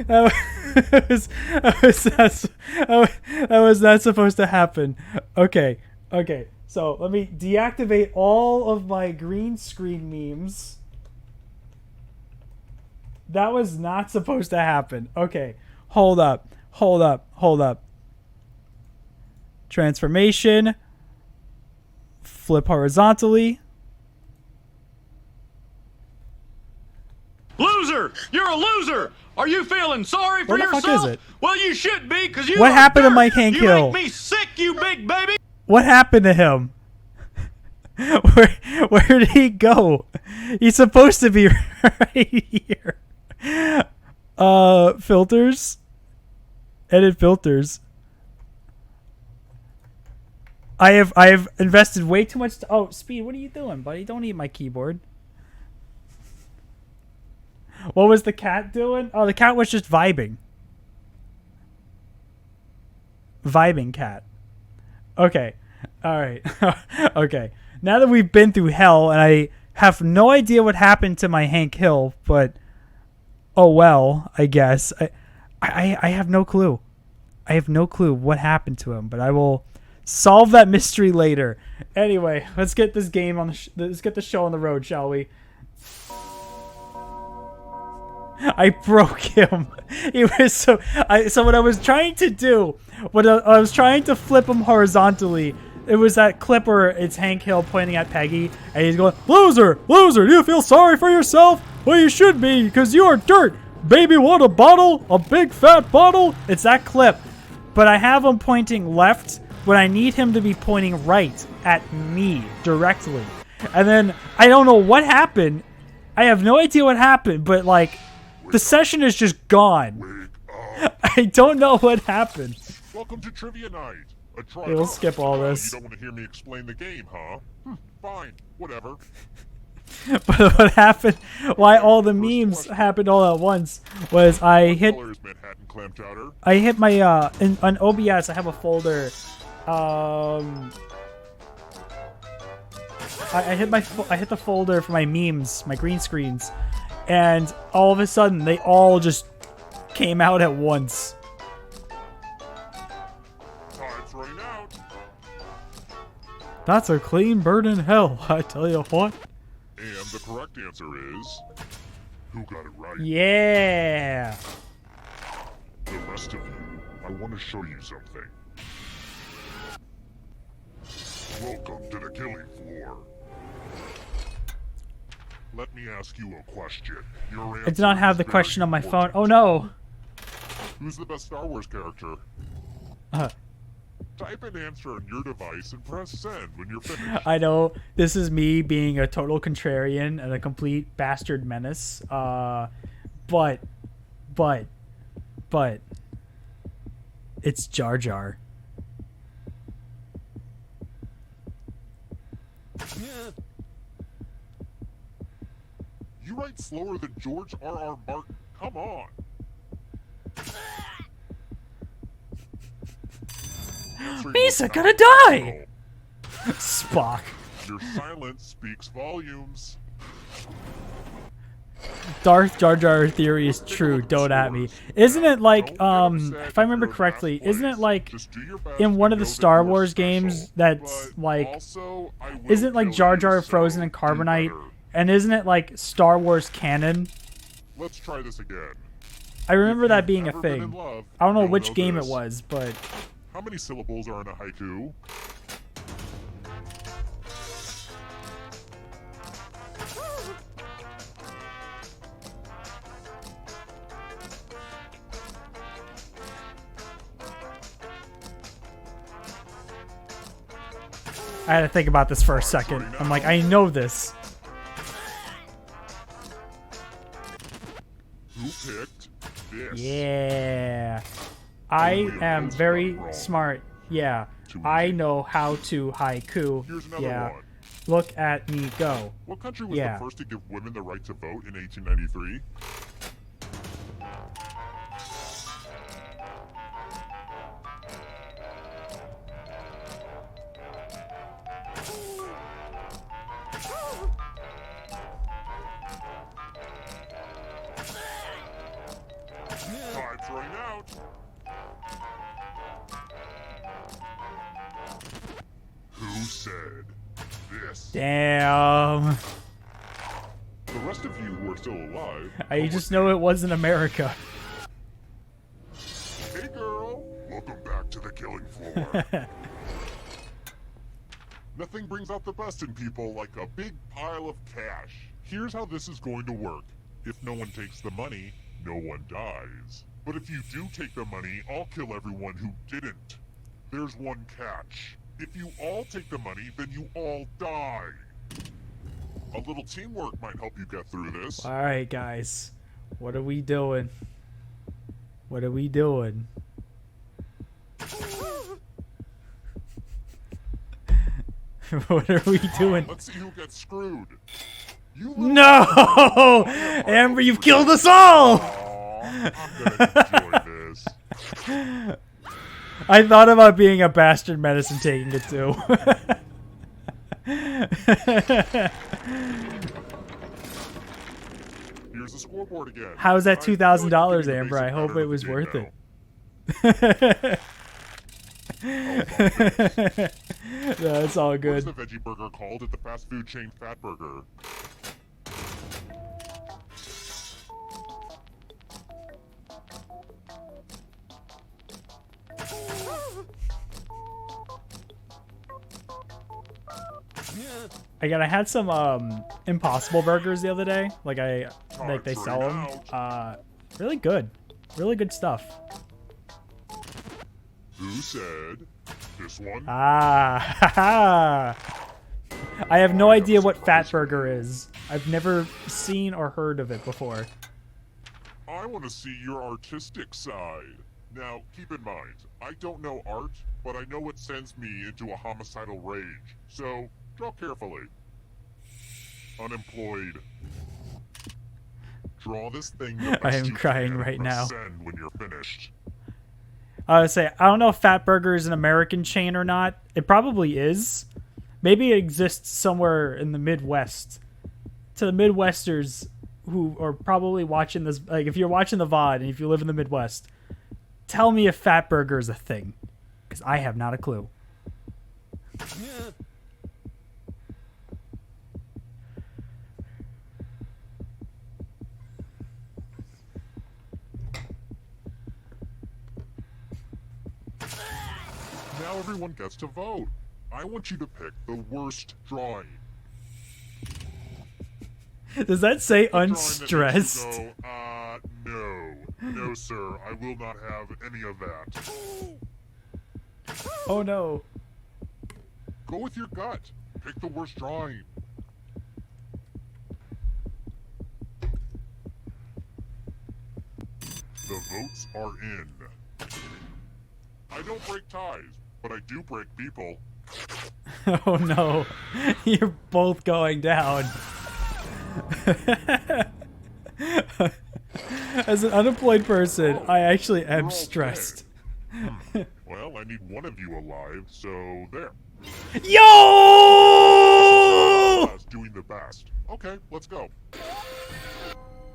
That was not supposed to happen. Okay, okay. So let me deactivate all of my green screen memes. That was not supposed to happen. Okay, hold up, hold up, hold up. Transformation. Flip horizontally. Loser! You're a loser! Are you feeling sorry for Where the fuck yourself? is it? Well, you should be, because you What are happened to dirt. Mike Hank You Hill? make me sick, you big baby! What happened to him? Where did he go? He's supposed to be right here. Filters. Edit filters. I have invested way too much. Oh, Speed, what are you doing, buddy? Don't eat my keyboard. What was the cat doing? Oh, the cat was just vibing. Vibing cat. Okay. All right. Okay. Now that we've been through hell, and I have no idea what happened to my Hank Hill, but oh well, I guess. I have no clue. I have no clue what happened to him, but I will solve that mystery later. Anyway, let's get this game on the let's get the show on the road, shall we? I broke him. He was so what I was trying to do, what I was trying to flip him horizontally. It was that clip where it's Hank Hill pointing at Peggy, and he's going, "Loser, loser, do you feel sorry for yourself? Well, you should be, because you are dirt. Baby, want a bottle? A big fat bottle?" It's that clip. But I have him pointing left when I need him to be pointing right at me directly. And then I don't know what happened. I have no idea what happened, but like the session is just gone. I don't know what happened. Welcome to Trivia Night. A try. We'll skip all this. You don't want to hear me explain the game, huh? Fine, whatever. But what happened, why all the memes happened all at once, was I hit Color is Manhattan clam chowder. my on OBS I have a folder. I hit the folder for my memes, my green screens, and all of a sudden they all just came out at once. Time's running out. That's a clean bird in hell, I tell you what. And the correct answer is... Who got it right? Yeah. The rest of you, I want to show you something. Welcome to the killing floor. Let me ask you a question. Your I do not have the question on my phone. Oh no. Who's the best Star Wars character? Type an answer on your device and press send when you're finished. I know this is me being a total contrarian and a complete bastard menace. But it's Jar Jar. You write slower than George R.R. Martin. Come on. Misa gonna die! Spock. Your silence speaks volumes. Darth Jar Jar theory is true, don't at me. Isn't it like, if I remember correctly, isn't it like in one of the Star Wars games that's like, isn't it like Jar Jar frozen in carbonite? And isn't it like Star Wars canon? Let's try this again. I remember that being a Ever been in thing. love, I don't know you'll which know game this. it was, but How many syllables are in a haiku? I had to think about this for a second. I'm like, I know this. Who picked this? Yeah. I am very smart. Yeah. I know how to haiku. Here's another Yeah. one. Look at me go. What country was Yeah. the first to give women the right to vote in 1893? Time's running out. Who said this? Damn. The rest of you who are still alive. I just know it wasn't America. Hey girl, welcome back to the killing floor. Nothing brings out the best in people like a big pile of cash. Here's how this is going to work. If no one takes the money, no one dies. But if you do take the money, I'll kill everyone who didn't. There's one catch. If you all take the money, then you all die. A little teamwork might help you get through this. All right, guys. What are we doing? What are we doing? What are we doing? Let's see who gets screwed. You No! Amber, you've killed us all! Aw, I'm gonna enjoy this. I thought about being a bastard menace and taking it too. Here's the scoreboard again. How's that I feel like $2,000, getting the Amber? I basic hope pattern it of was the game worth now. it. Oh, No, it's all What's good. the veggie burger called at the fast food chain Fat Burger? Again, I had some Impossible Burgers the other day. Like they sell them. Really good stuff. Who said this one? Ah, I have no idea what Fat Burger is. I've never seen or heard of it before. I want to see your artistic side. Now, keep in mind, I don't know art, but I know it sends me into a homicidal rage. So, draw carefully. Unemployed. Draw this thing the I best am you crying can, right press now. Send when you're finished. I would say I don't know if Fat Burger is an American chain or not. It probably is. Maybe it exists somewhere in the Midwest. To the Midwesters who are probably watching this, like if you're watching the VOD and if you live in the Midwest, tell me if Fat Burger is a thing, because I have not a clue. Now everyone gets to vote. I want you to pick the worst drawing. Does that say The drawing that makes you unstressed? go, no. No, sir, I will not have any of that. Oh no. Go with your gut. Pick the worst drawing. The votes are in. I don't break ties, but I do break people. Oh no. You're both going down. As an unemployed person, I actually You're am all stressed. dead. Well, I need one of you alive, so there. Yo! Us doing the best. Okay, let's go.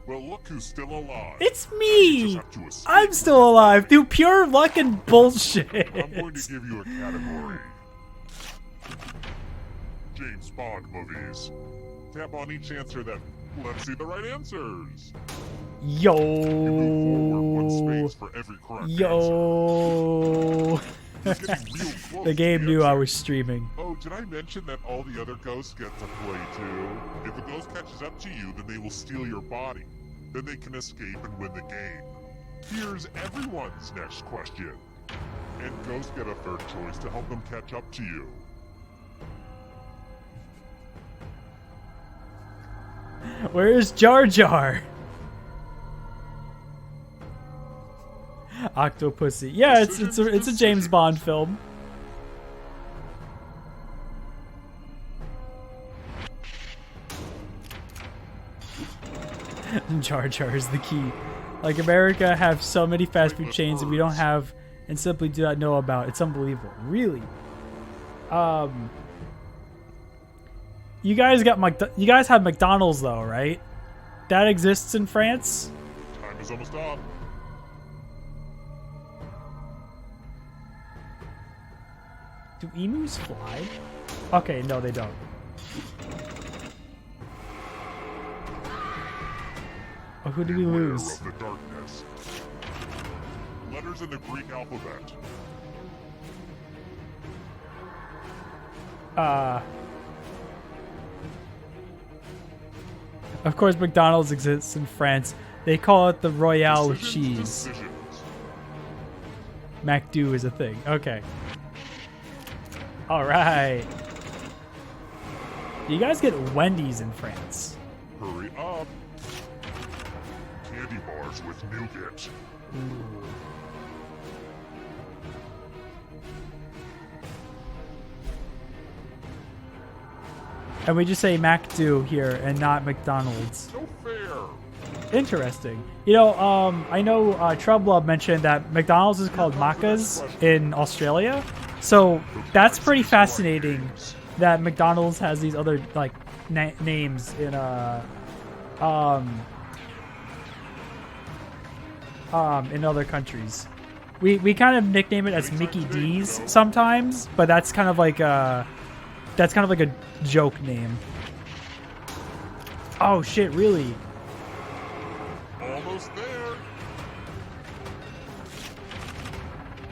Well, look who's still alive. It's You me! just have to escape. I'm still alive through pure luck and bullshit. I'm going to give you a category. James Bond movies. Tap on each answer that let's see the right answers. You move forward one Yo. space for every correct Yo. answer. You're getting real close The to game knew I answer. was streaming. Oh, did I mention that all the other ghosts get to play too? If a ghost catches up to you, then they will steal your body. Then they can escape and win the game. Here's everyone's next question. And ghosts get a third choice to help them catch up to you. Where's Jar Jar? Octopussy. Yeah, it's a James Bond film. Jar Jar is the key. Like, America have so many fast food chains that we don't have and simply do not know about. It's unbelievable. Really. You guys have McDonald's though, right? That exists in France? Time is almost up. Do emus fly? Okay, no, they don't. Oh, who did we lose? Of the darkness. Letters in the Greek alphabet. Of course, McDonald's exists in France. They call it the Royale with cheese. Decisions. MacDo is a thing. Okay. All right. You guys get Wendy's in France. Hurry up. Candy bars with nougat. And we just say MacDo here and not McDonald's. So fair. Interesting. You know, I know Trublub mentioned that McDonald's is called Macca's in Australia. So that's pretty fascinating that McDonald's has these other like names in other countries. We kind of nickname it as Mickey D's sometimes, but that's kind of like a joke name. Oh shit, really? Almost there.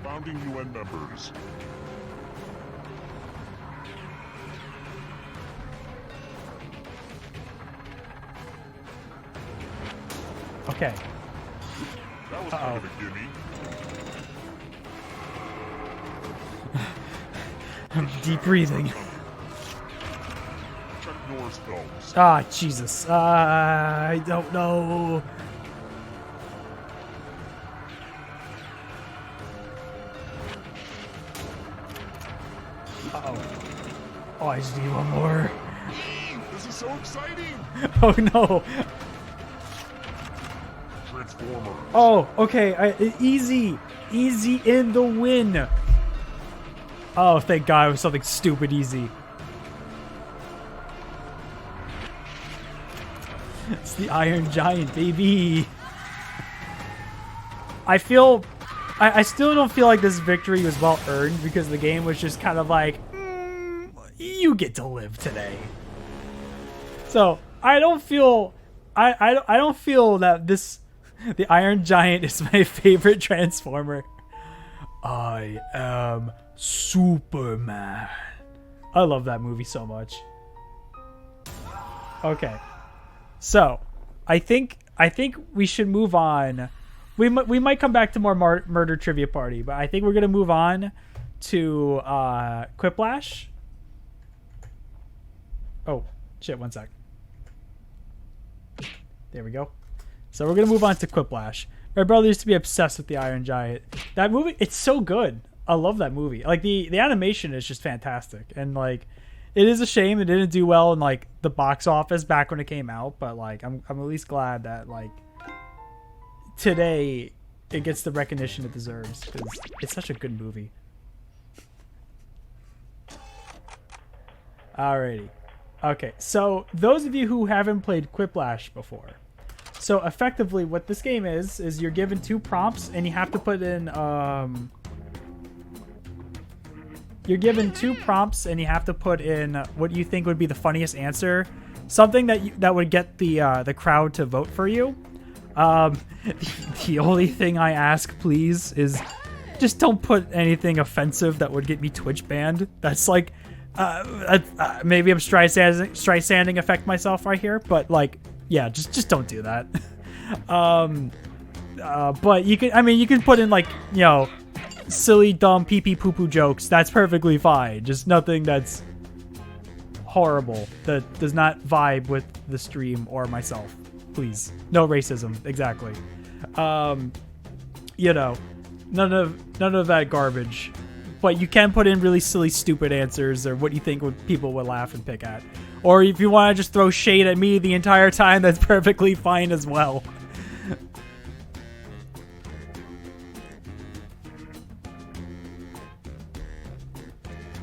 Founding UN members. Okay. That was kind of a gimme. Deep breathing. Check Norris films. Ah, Jesus. I don't know. Uh-oh. Oh, I just need one more. This is so exciting. Oh, no. Transformers. Oh, okay. Easy. Easy in the win. Oh, thank God. It was something stupid easy. It's the Iron Giant, baby. I still don't feel like this victory was well earned because the game was just kind of like, you get to live today. So I don't feel that the Iron Giant is my favorite Transformer. I am Superman. I love that movie so much. Okay. So, I think we should move on. We might come back to more murder trivia party, but I think we're gonna move on to Quiplash. Oh shit! 1 sec. There we go. So we're gonna move on to Quiplash. My brother used to be obsessed with the Iron Giant. That movie, it's so good. I love that movie. Like the animation is just fantastic, and like. It is a shame it didn't do well in like the box office back when it came out, but like I'm at least glad that like today it gets the recognition it deserves because it's such a good movie. Alrighty. Okay, so those of you who haven't played Quiplash before, so effectively what this game is you're given 2 prompts and you have to put in You're given 2 prompts and you have to put in what you think would be the funniest answer, something that would get the crowd to vote for you. The only thing I ask, please, is just don't put anything offensive that would get me Twitch banned. That's like maybe I'm Streisanding affect myself right here, but like yeah, just don't do that. But you can put in like, you know, silly, dumb, pee-pee, poo-poo jokes. That's perfectly fine. Just nothing that's horrible, that does not vibe with the stream or myself. Please. No racism. Exactly. You know, none of that garbage. But you can put in really silly, stupid answers or what you think people would laugh and pick at. Or if you want to just throw shade at me the entire time, that's perfectly fine as well.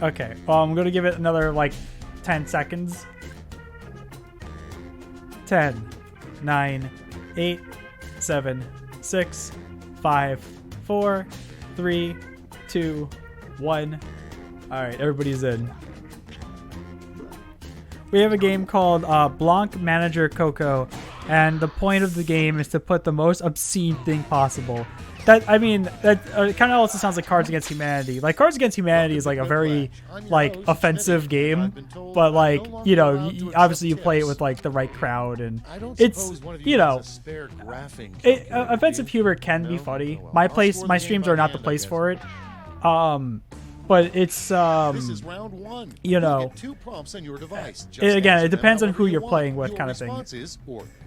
Okay, well, I'm gonna give it another, like, 10 seconds. 10, 9, 8, 7, 6, 5, 4, 3, 2, 1. Alright, everybody's in. We have a game called Blanc Manager Coco, and the point of the game is to put the most obscene thing possible. That kind of also sounds like Cards Against Humanity. Like, Cards Against Humanity is like a very, like, offensive game, but, like, you know, obviously you play it with, like, the right crowd, and it's, you know, offensive humor can be funny. My streams are not the place for it. But it's this is round 1. You know, get 2 prompts on your device. Again, it depends on who you're playing with, kind of thing.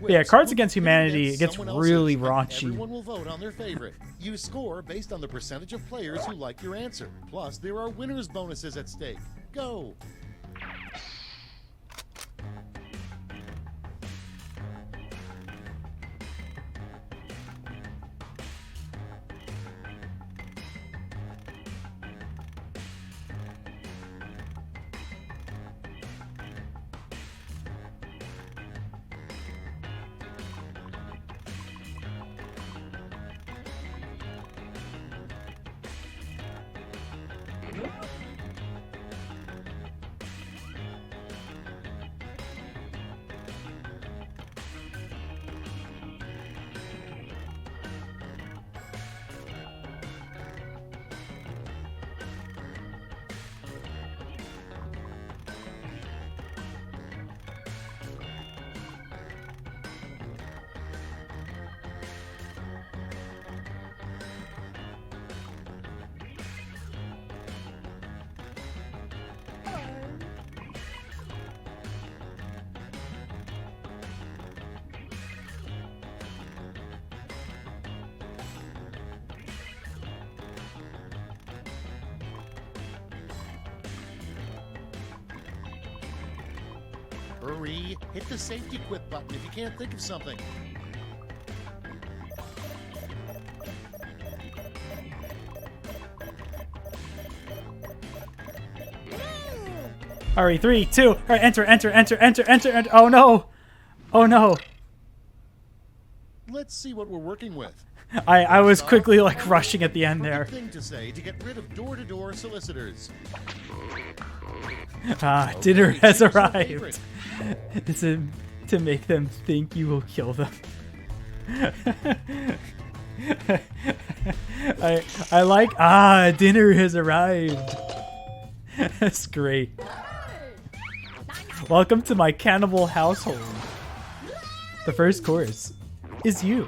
Yeah, Cards Against Humanity, it gets really raunchy. Everyone will vote on their favorite. You score based on the percentage of players who like your answer. Plus, there are winners bonuses at stake. Go. Hurry, hit the safety quit button if you can't think of something. Alright, 3, 2, alright, enter. Oh no! Oh no! Let's see what we're working with. I was quickly, like, rushing at the end there. Thing to say to get rid of door-to-door solicitors. Dinner has choose your arrived. favorite. Is it to make them think you will kill them? I like, dinner has arrived. That's great. Welcome to my cannibal household. The first course is you.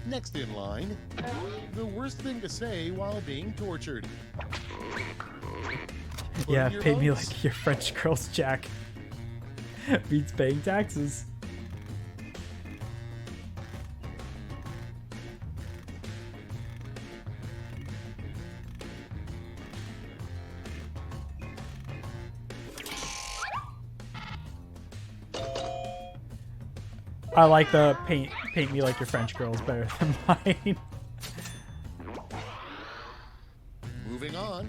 Next in line, the worst thing to say while being tortured. Put Yeah, in your pay me votes. like your French girls, Jack. Beats paying taxes. I like the paint me like your French girls better than mine. Moving on.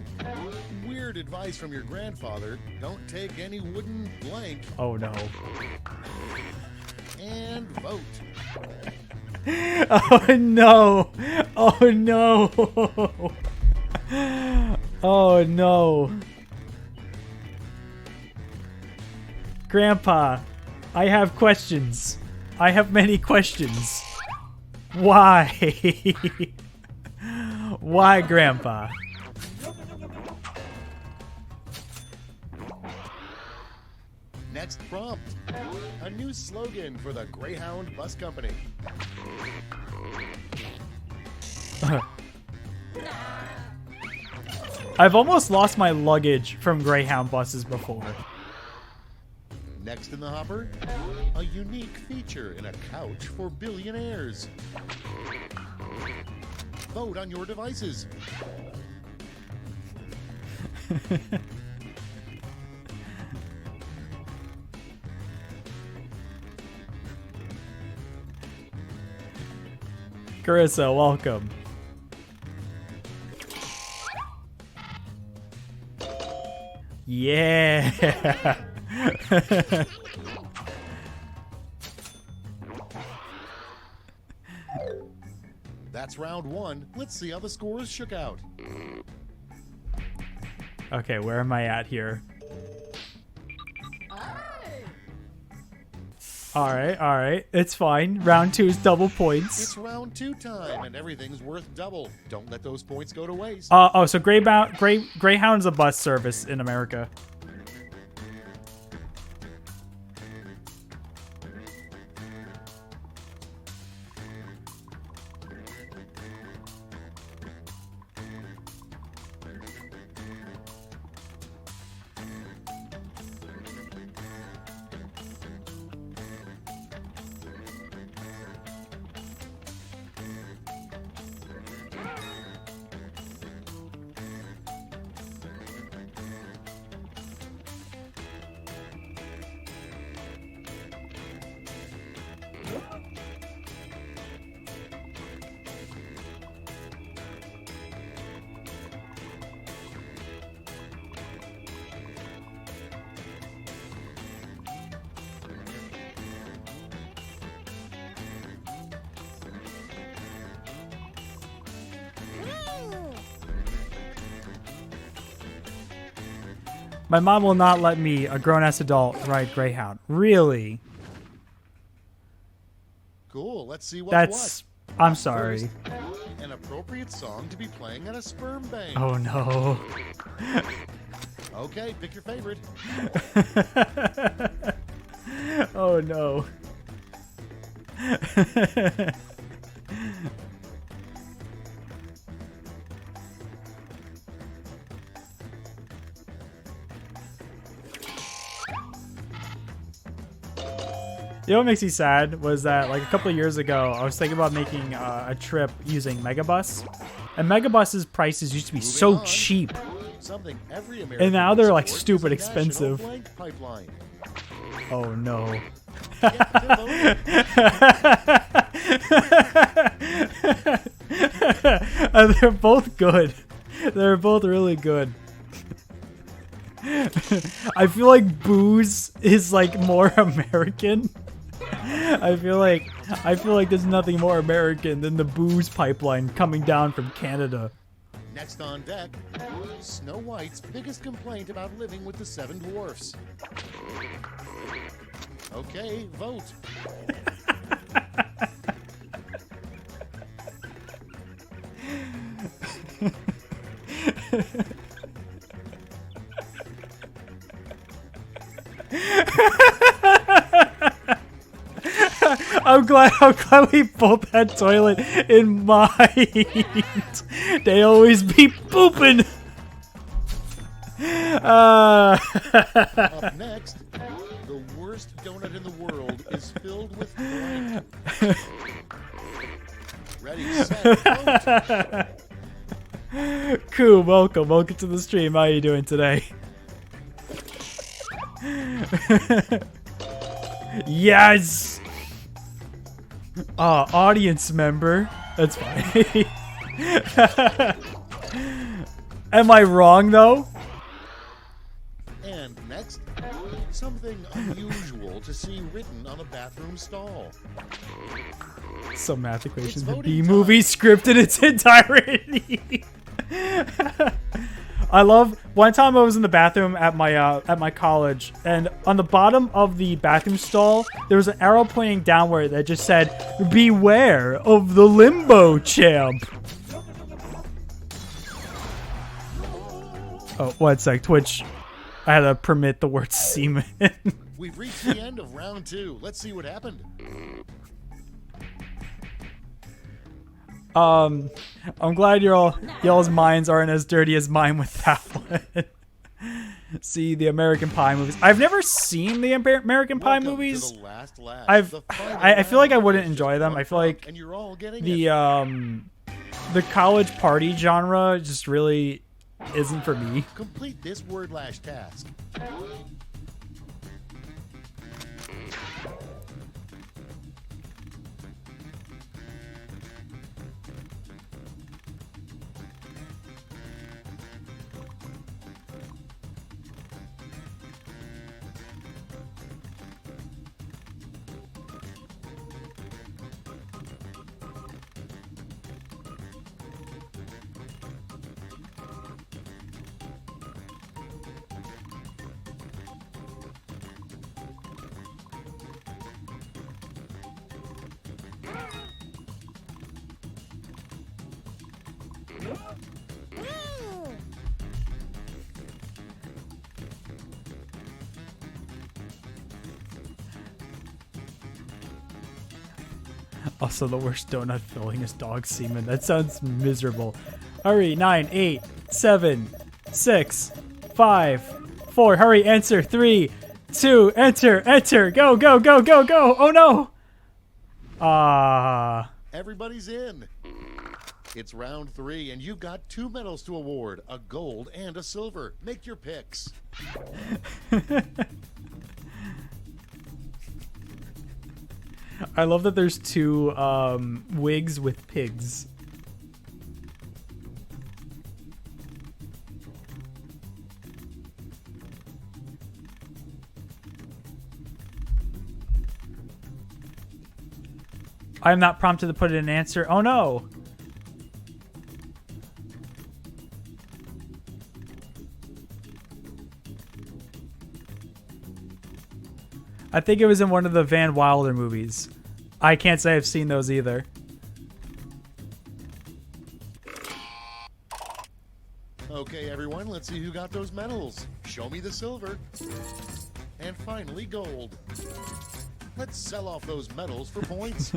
Weird advice from your grandfather. Don't take any wooden blank. Oh no. And vote. Oh no. Oh no. Oh no. Grandpa, I have questions. I have many questions. Why? Why, Grandpa? Next prompt. A new slogan for the Greyhound Bus Company. I've almost lost my luggage from Greyhound buses before. Next in the hopper, a unique feature in a couch for billionaires. Vote on your devices. Carissa, welcome. Yeah. That's round one. Let's see how the scores shook out. Okay, where am I at here? All right. It's fine. Round 2 is double points. It's round 2 time, and everything's worth double. Don't let those points go to waste. So Greyhound's a bus service in America. My mom will not let me, a grown-ass adult, ride Greyhound. Really? Cool. Let's see what's That's... what. I'm sorry. First, an appropriate song to be playing at a sperm bank. Oh, no. Okay, pick your favorite. Oh, no. You know what makes me sad was that like a couple of years ago, I was thinking about making a trip using Megabus. And Megabus's prices used to be so on. cheap. Something every American And now they're like supports stupid is a national expensive. blank pipeline. Oh no. They're both good. They're both really good. I feel like booze is like more American. I feel like there's nothing more American than the booze pipeline coming down from Canada. Next on deck, Snow White's biggest complaint about living with the 7 dwarfs. Okay, vote. I'm glad we both had toilet in mind. They always be pooping. Up next, the worst donut in the world is filled with blank. Ready, set, vote. Cool, welcome to the stream. How are you doing today? Yes. Audience member. That's fine. Am I wrong though? And next, something unusual to see written on a bathroom stall. Some math equations It's for voting B-movie script in its entirety. I love. One time I was in the bathroom at my college, and on the bottom of the bathroom stall, there was an arrow pointing downward that just said, "Beware of the limbo champ." Oh, one sec, Twitch. I had to permit the word semen. We've reached the end of round 2. Let's see what happened. I'm glad y'all's minds aren't as dirty as mine with that one. See the American Pie movies. I've never seen the American Pie Welcome to movies. the last laugh, I the final I feel like I round. wouldn't enjoy them. I feel like And you're all getting the it. the college party genre just really isn't for me. Complete this word lash task. Also, the worst donut filling is dog semen. That sounds miserable. Hurry, 9, 8, 7, 6, 5, 4. Hurry, answer. 3, 2, enter, enter. Go, go, go, go, go. Oh no. Everybody's in. It's round 3, and you've got 2 medals to award, a gold and a silver. Make your picks. I love that there's 2 wigs with pigs. I am not prompted to put in an answer. Oh no! I think it was in one of the Van Wilder movies. I can't say I've seen those either. Okay, everyone, let's see who got those medals. Show me the silver. And finally, gold. Let's sell off those medals for points.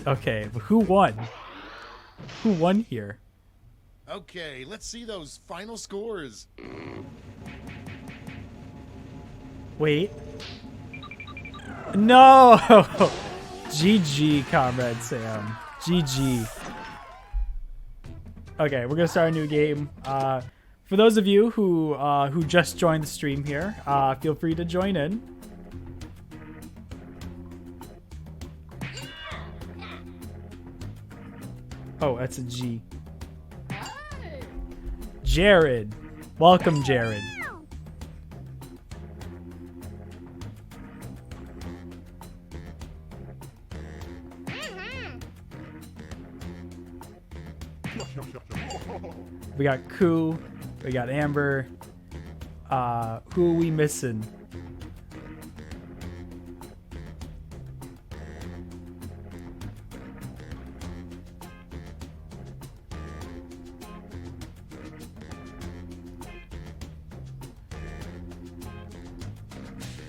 Okay, but who won? Who won here? Okay, let's see those final scores. Wait. No! GG, Comrade Sam. GG. Okay, we're gonna start a new game. For those of you who just joined the stream here, feel free to join in. Oh, that's a G. Jared. Welcome, Jared. We got Koo. We got Amber. Who are we missing?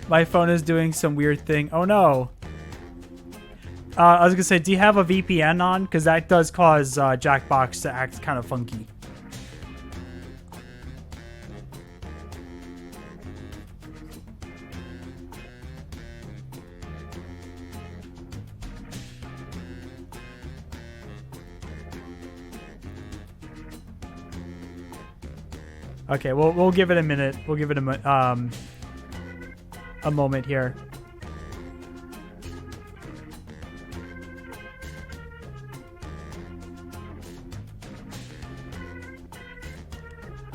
My phone is doing some weird thing. Oh no. I was gonna say, do you have a VPN on? Because that does cause Jackbox to act kind of funky. Okay, we'll give it a minute. We'll give it a moment here.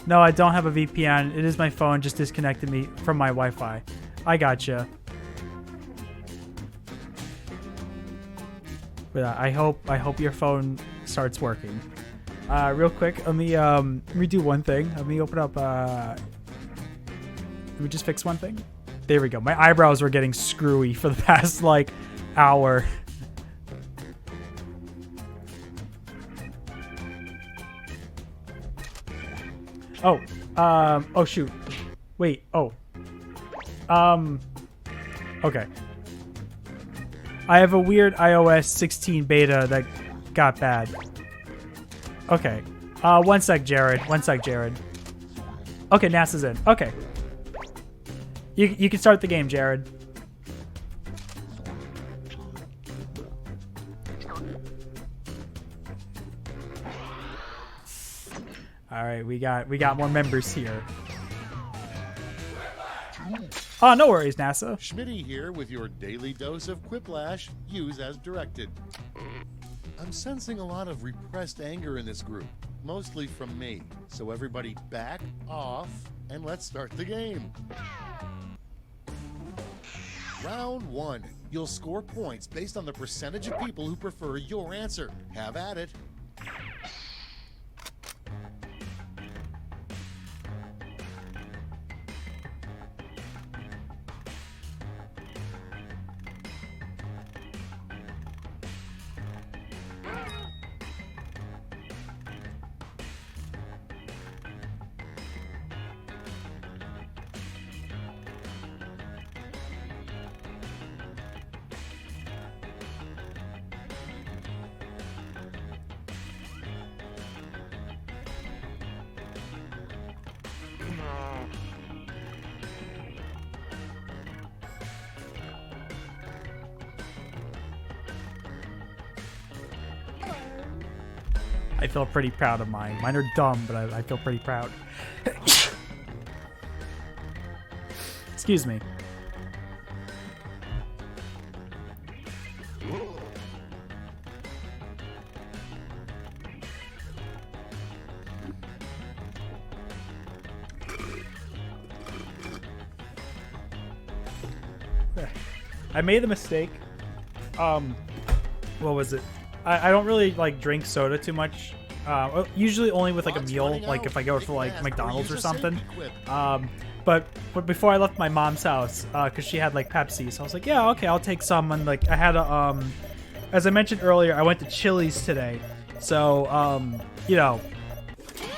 No, I don't have a VPN. It is my phone just disconnected me from my Wi-Fi. I gotcha. But I hope your phone starts working. Real quick, let me do one thing. Let me open up. Let me just fix one thing. There we go. My eyebrows were getting screwy for the past like hour. Oh, oh shoot. Wait, oh. Okay. I have a weird iOS 16 beta that got bad. Okay. One sec, Jared. One sec, Jared. Okay, NASA's in. Okay. You can start the game, Jared. All right, we got more members here. Oh, no worries, NASA. Schmitty here with your daily dose of Quiplash. Use as directed. I'm sensing a lot of repressed anger in this group, mostly from me. So everybody back off and let's start the game. Round 1. You'll score points based on the percentage of people who prefer your answer. Have at it. I feel pretty proud of mine. Mine are dumb, but I feel pretty proud. Excuse me. I made the mistake. What was it? I don't really like drink soda too much. Usually only with like a meal, like if I go for like McDonald's or something. But before I left my mom's house, because she had like Pepsi, so I was like, yeah, okay, I'll take some. And like I had a, as I mentioned earlier, I went to Chili's today. So you know,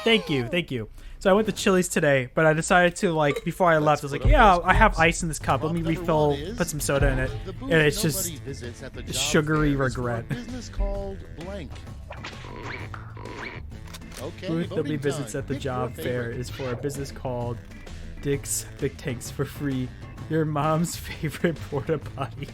thank you. So I went to Chili's today, but I decided to, like, before I left, I was like, yeah, I have ice in this cup. Let me refill, put some soda in it. And it's just sugary regret. Business called blank. Okay, Booth nobody voting visits time. at the Pick job your fair favorite. is for a business called Dick's Big Tanks for free. Your mom's favorite porta potty.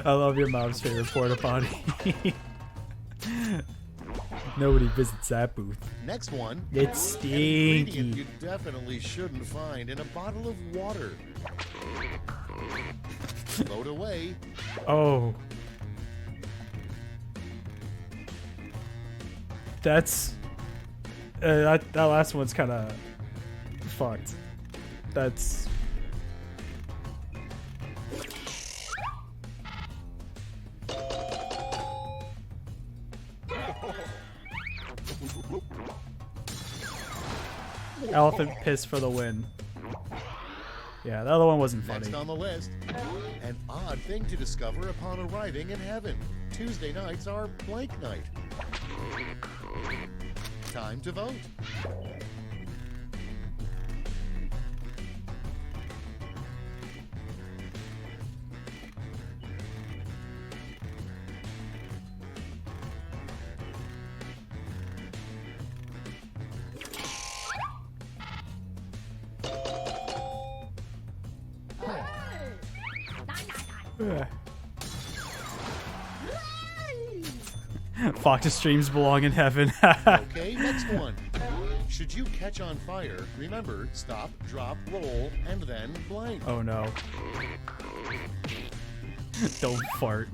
I love your mom's favorite porta potty. Nobody visits that booth. Next one. It's An ingredient stinky. you definitely shouldn't find in a bottle of water. Vote away. Oh. That's that last one's kind of fucked. That's elephant piss for the win. Yeah, the other one wasn't funny. Next on the list. An odd thing to discover upon arriving in heaven. Tuesday nights are blank night. Time to vote. Fox's streams belong in heaven. Okay, next one. Should you catch on fire, remember, stop, drop, roll, and then blank. Oh no. Don't fart.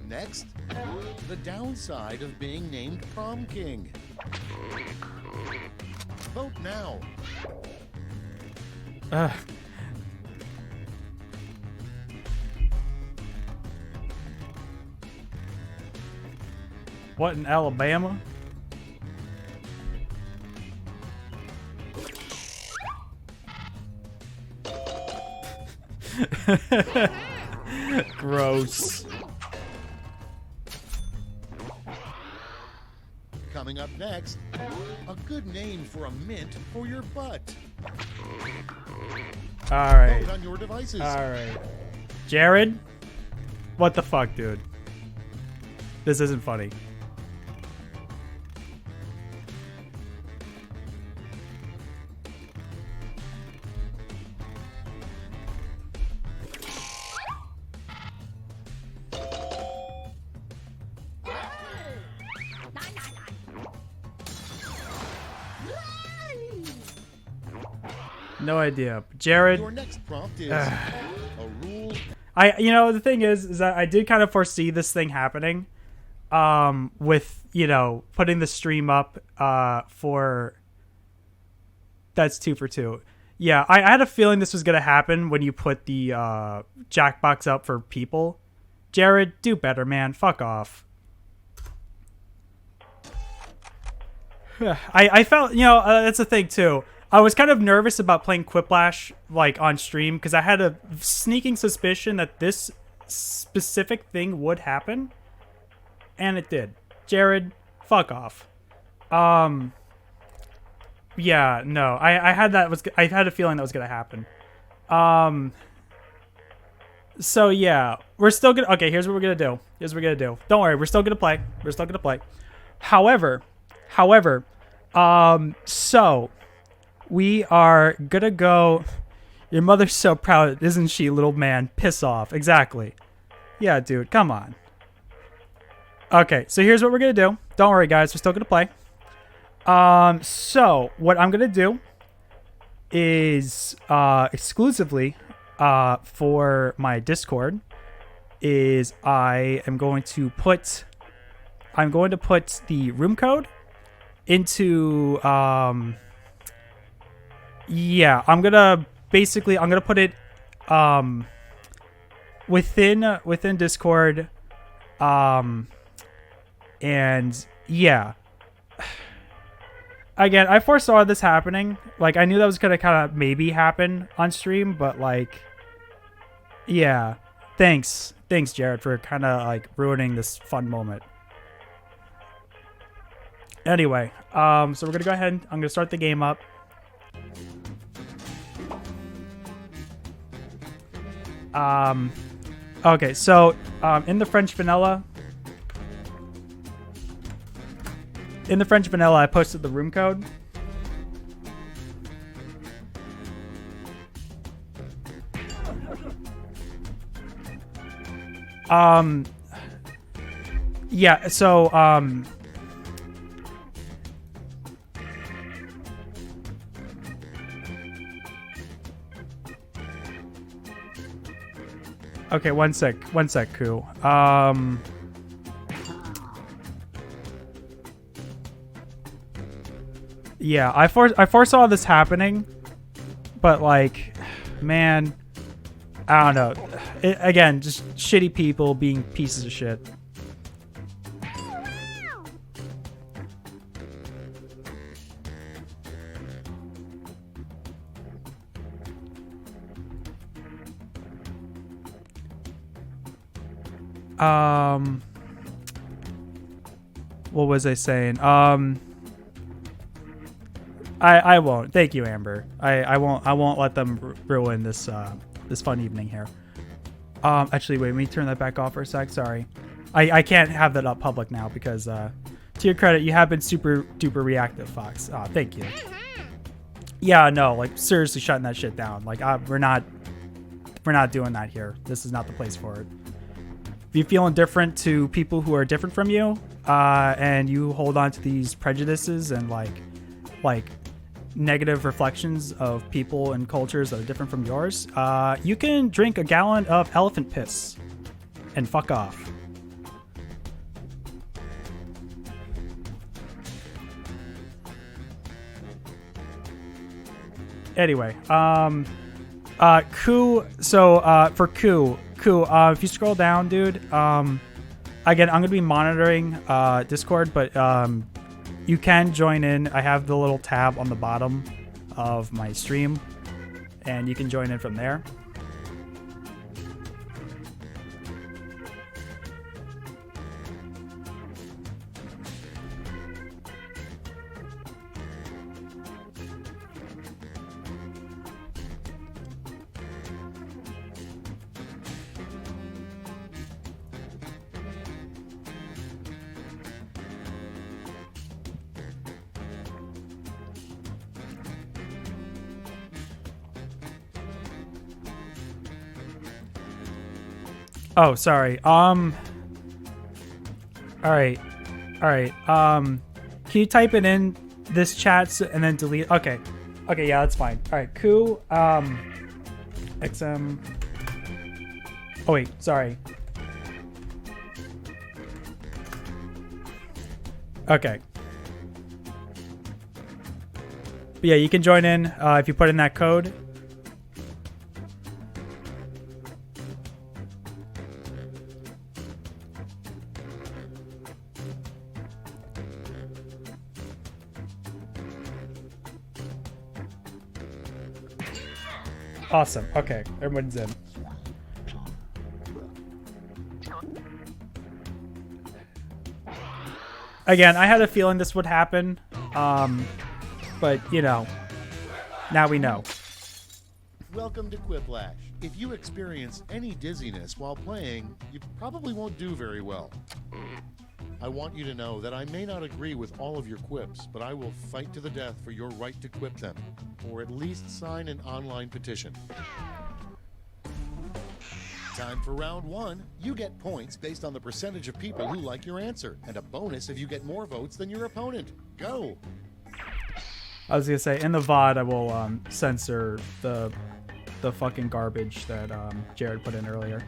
Next, the downside of being named prom king. Vote now. What, in Alabama? Gross. Coming up next, a good name for a mint for your butt. Alright. Vote on your devices. Alright. Jared? What the fuck, dude? This isn't funny. No idea. Jared, Your next prompt is a rule. the thing is that I did kind of foresee this thing happening, with, putting the stream up, for, that's 2 for 2. Yeah, I had a feeling this was going to happen when you put the, Jackbox up for people. Jared, do better, man. Fuck off. I felt, that's the thing too. I was kind of nervous about playing Quiplash like on stream because I had a sneaking suspicion that this specific thing would happen, and it did. Jared, fuck off. Yeah, no, I had a feeling that was gonna happen. So yeah, we're still gonna. Okay, here's what we're gonna do. Here's what we're gonna do. Don't worry, we're still gonna play. We're still gonna play. However, so we are gonna go. Your mother's so proud, isn't she, little man? Piss off. Exactly. Yeah, dude, come on. Okay, so here's what we're gonna do. Don't worry, guys, we're still gonna play. So what I'm gonna do is exclusively for my Discord is I'm going to put the room code into yeah, I'm gonna put it within Discord, and yeah, again, I foresaw this happening. Like, I knew that was gonna kind of maybe happen on stream, but like, yeah, thanks Jared, for kind of like ruining this fun moment. Anyway, so we're gonna go ahead, I'm gonna start the game up. Okay, so in the French vanilla, I posted the room code. Yeah, so okay, one sec, Koo. Yeah, I foresaw this happening, but like, man, I don't know. Again, just shitty people being pieces of shit. What was I saying? I won't. Thank you, Amber. I won't let them ruin this this fun evening here. Actually, wait, let me turn that back off for a sec. Sorry. I can't have that up public now because to your credit, you have been super duper reactive, Fox. Thank you. Yeah, no, like seriously shutting that shit down. Like we're not doing that here. This is not the place for it. If you feel indifferent to people who are different from you, and you hold on to these prejudices and like negative reflections of people and cultures that are different from yours, you can drink a gallon of elephant piss and fuck off. Anyway, Koo, so for Koo, if you scroll down, dude, again, I'm gonna be monitoring Discord, but you can join in. I have the little tab on the bottom of my stream, and you can join in from there. Oh, sorry. All right. Can you type it in this chat and then delete? Okay. Okay, yeah, that's fine. All right, Koo, XM. Oh wait, sorry. Okay. But yeah, you can join in if you put in that code. Awesome. Okay, everyone's in. Again, I had a feeling this would happen, but you know, now we know. Welcome to Quiplash. If you experience any dizziness while playing, you probably won't do very well. I want you to know that I may not agree with all of your quips, but I will fight to the death for your right to quip them, or at least sign an online petition. Time for round one. You get points based on the percentage of people who like your answer, and a bonus if you get more votes than your opponent. Go! I was gonna say, in the VOD, I will censor the fucking garbage that Jared put in earlier.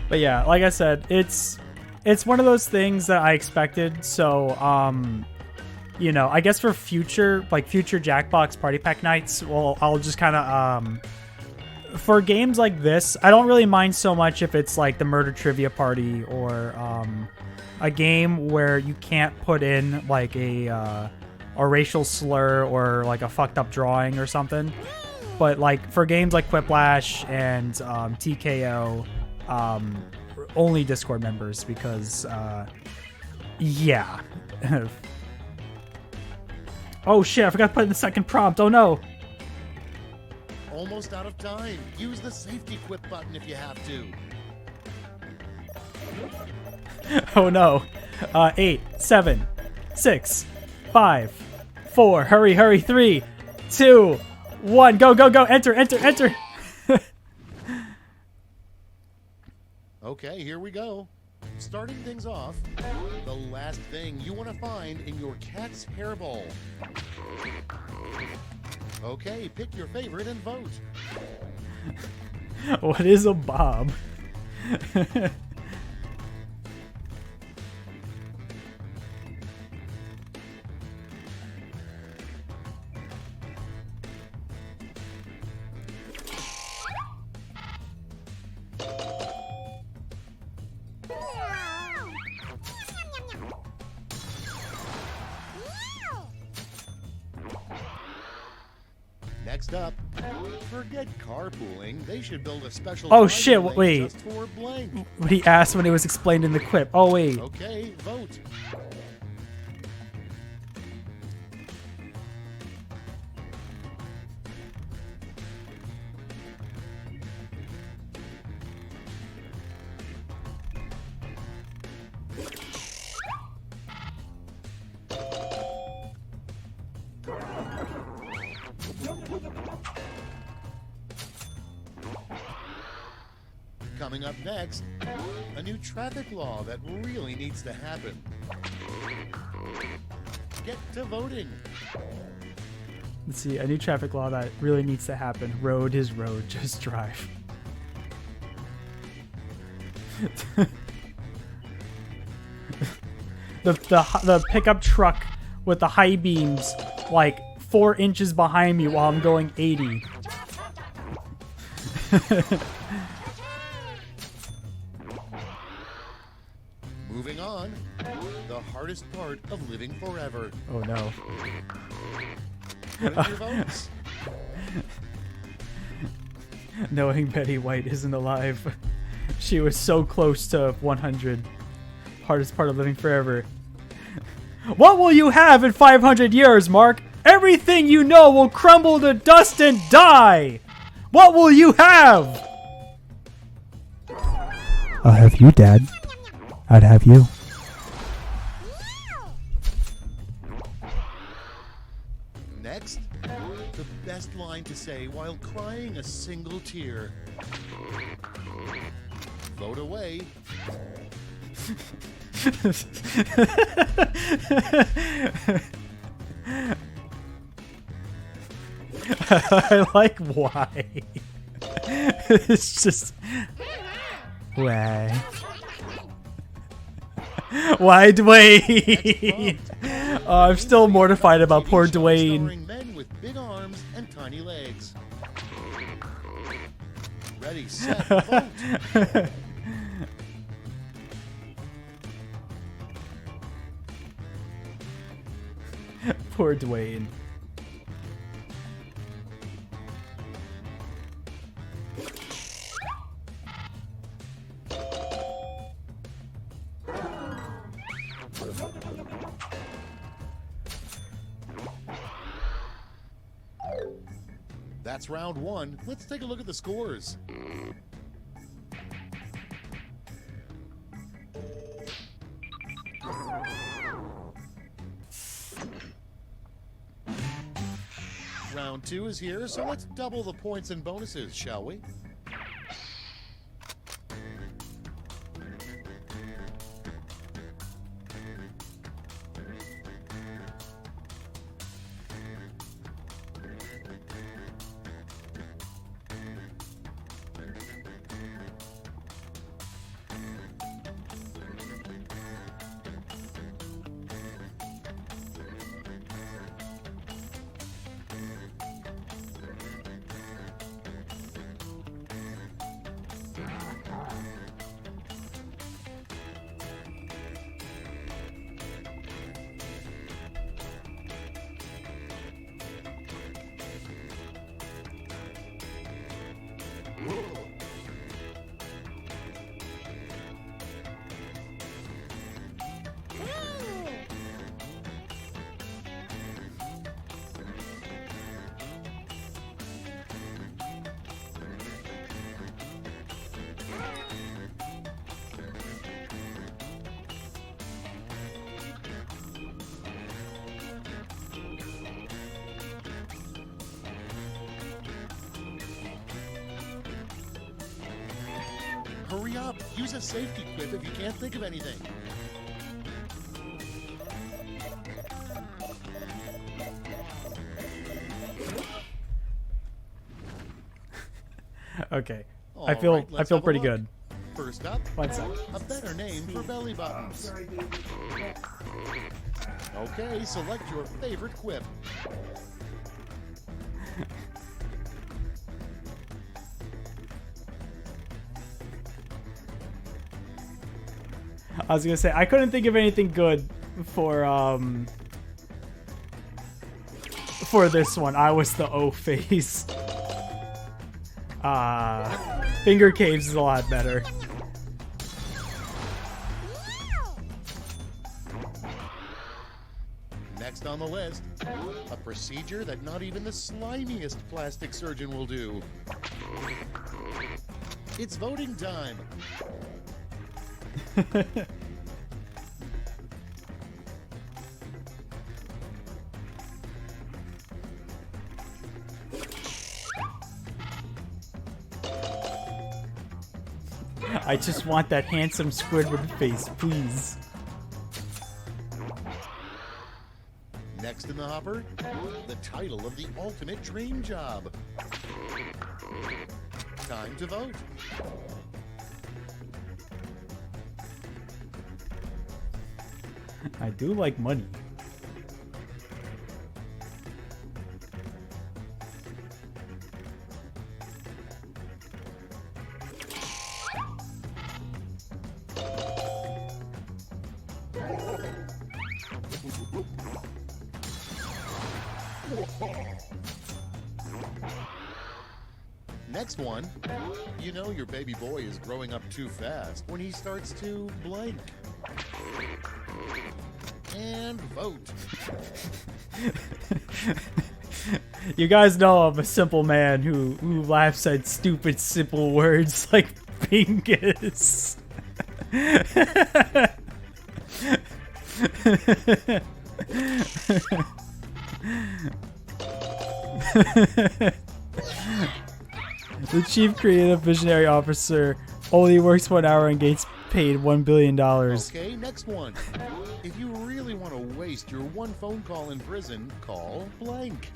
But yeah, like I said, it's one of those things that I expected. So, you know, I guess for future Jackbox party pack nights, well, I'll just kind of for games like this, I don't really mind so much if it's like the murder trivia party or a game where you can't put in like a racial slur or like a fucked up drawing or something. But like for games like Quiplash and TKO, only Discord members, because yeah. Oh shit, I forgot to put in the second prompt. Oh no. Almost out of time. Use the safety quip button if you have to. Oh no. 8, 7, 6, 5, 4. Hurry. 3, 2, 1. Go. Enter. Okay, here we go. Starting things off, the last thing you want to find in your cat's hairball. Okay, pick your favorite and vote. What is a bob? Next up, forget carpooling. They should build a special. Oh shit! driving lane Wait. Just for blank. What he asked when it was explained in the quip. Oh wait. Okay, vote. Coming up next, a new traffic law that really needs to happen. Get to voting. Let's see, a new traffic law that really needs to happen. Road is road, just drive. the pickup truck with the high beams like 4 inches behind me while I'm going 80. Moving on, the hardest part of living forever. Oh no. Put in your votes. Knowing Betty White isn't alive. She was so close to 100. Hardest part of living forever. What will you have in 500 years, Mark? Everything you know will crumble to dust and die. What will you have? I'll have you, Dad. I'd have you. Next, the best line to say while crying a single tear. Vote away. I like why. It's just why. Why Dwayne? I'm still mortified about poor Dwayne. Starring men with big arms and tiny legs. Ready, set, vote. Poor Dwayne. That's round one. Let's take a look at the scores. Round two is here, so let's double the points and bonuses, shall we? Hurry up! Use a safety quip if you can't think of anything. Okay. All I feel right, let's have a pretty look. good. First up, One sec. a better name for belly buttons. Okay, select your favorite quip. I was gonna say I couldn't think of anything good for this one. I was the O phase. Finger caves is a lot better. Next on the list, a procedure that not even the slimiest plastic surgeon will do. It's voting time. I just want that handsome Squidward face, please. Next in the hopper, the title of the ultimate dream job. Time to vote. I do like money. Next one, you know your baby boy is growing up too fast when he starts to blank. And vote. You guys know I'm a simple man who laughs at stupid simple words like Bingus. The chief creative visionary officer only works 1 hour and gets paid $1 billion. Okay, next one. If you really want to waste your one phone call in prison, call blank.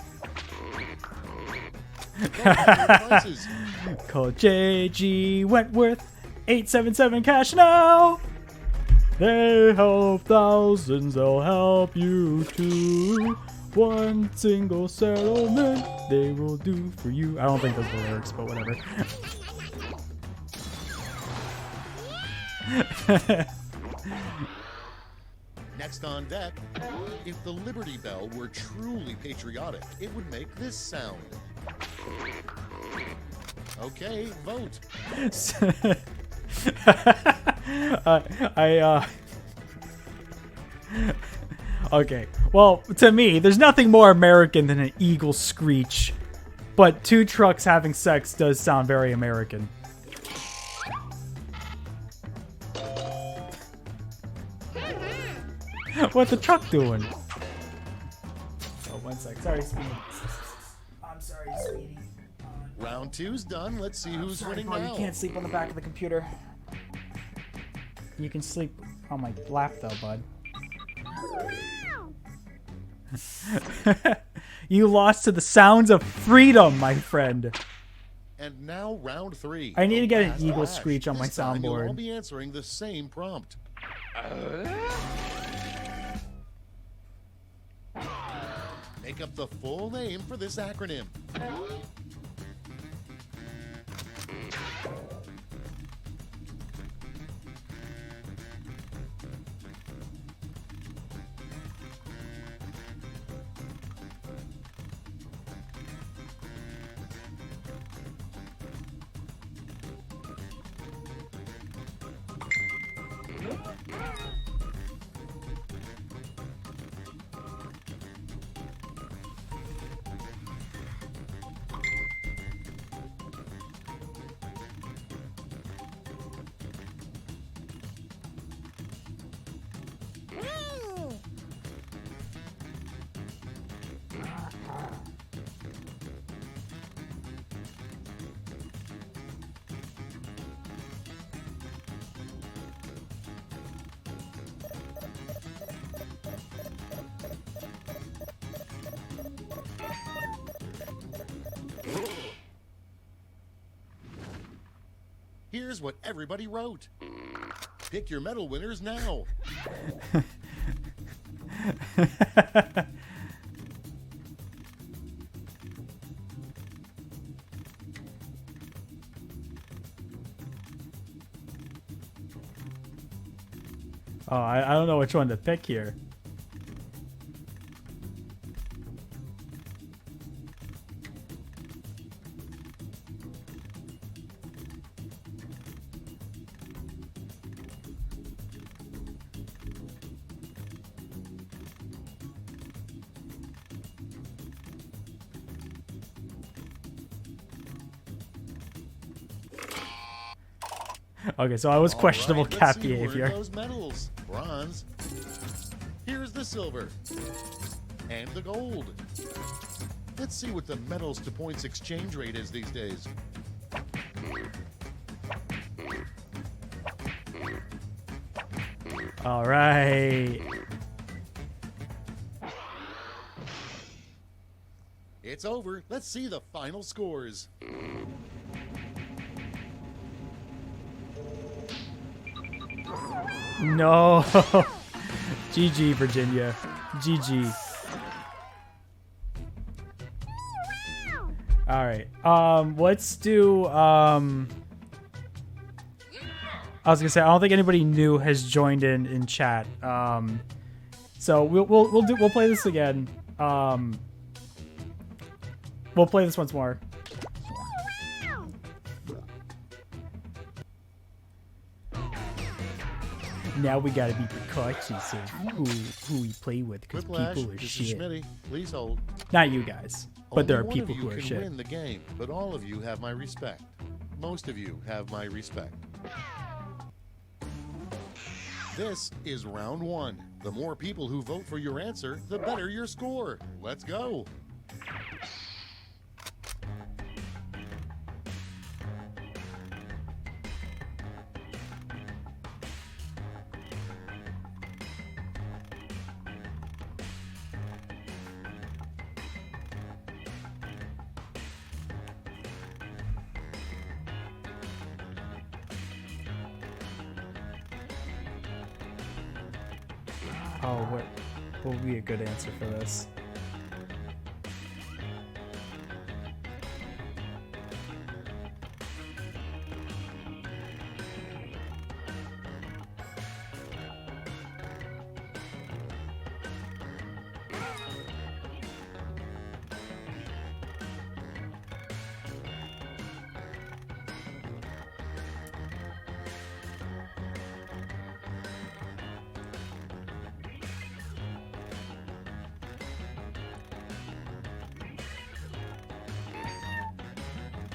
Call JG Wentworth 877 cash now. They help thousands, they'll help you too. One single settlement they will do for you. I don't think those are the lyrics, but whatever. Next on deck, if the Liberty Bell were truly patriotic, it would make this sound. Okay, vote. Okay. Well, to me, there's nothing more American than an eagle screech. But two trucks having sex does sound very American. What's the truck doing? Oh, 1 sec. Sorry, Speedy. I'm sorry, Speedy. Round 2's done. Let's see who's Sorry, winning bud, now. you can't sleep on the back of the computer. You can sleep on my lap, though, bud. You lost to the sounds of freedom, my friend. And now round 3. I need to get an Last eagle flash. screech on my This time you'll all soundboard. be answering the same prompt. Make up the full name for this acronym. Here's what everybody wrote. Pick your medal winners now. Oh, I don't know which one to pick here. Okay, so I was All questionable right, cat let's see who earned behavior. those medals. Bronze. Here's the silver. And the gold. Let's see what the medals to points exchange rate is these days. All right. It's over. Let's see the final scores. No. GG, Virginia. GG. All right. Let's do. I was gonna say I don't think anybody new has joined in chat. So we'll play this again. We'll play this once more. Now we gotta be cautious of who we play with because Whiplash, people are this is shit. Schmitty. Please hold. Not you guys, but there are Only one people of you who are can shit. win the game, but all of you have my respect. Most of you have my respect. This is round 1. The more people who vote for your answer, the better your score. Let's go. Oh, what will be a good answer for this?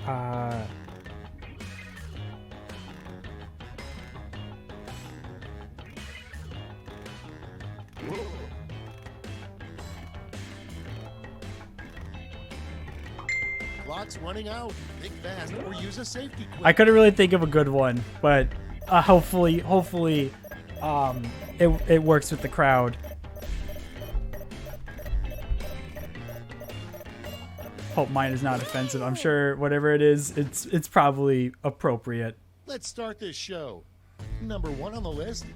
Uh, Clock's running out. Think fast or use a safety quit. I couldn't really think of a good one, but hopefully, it works with the crowd. Hope mine is not offensive. I'm sure whatever it is, it's probably appropriate. Let's start this show. Number 1 on the list,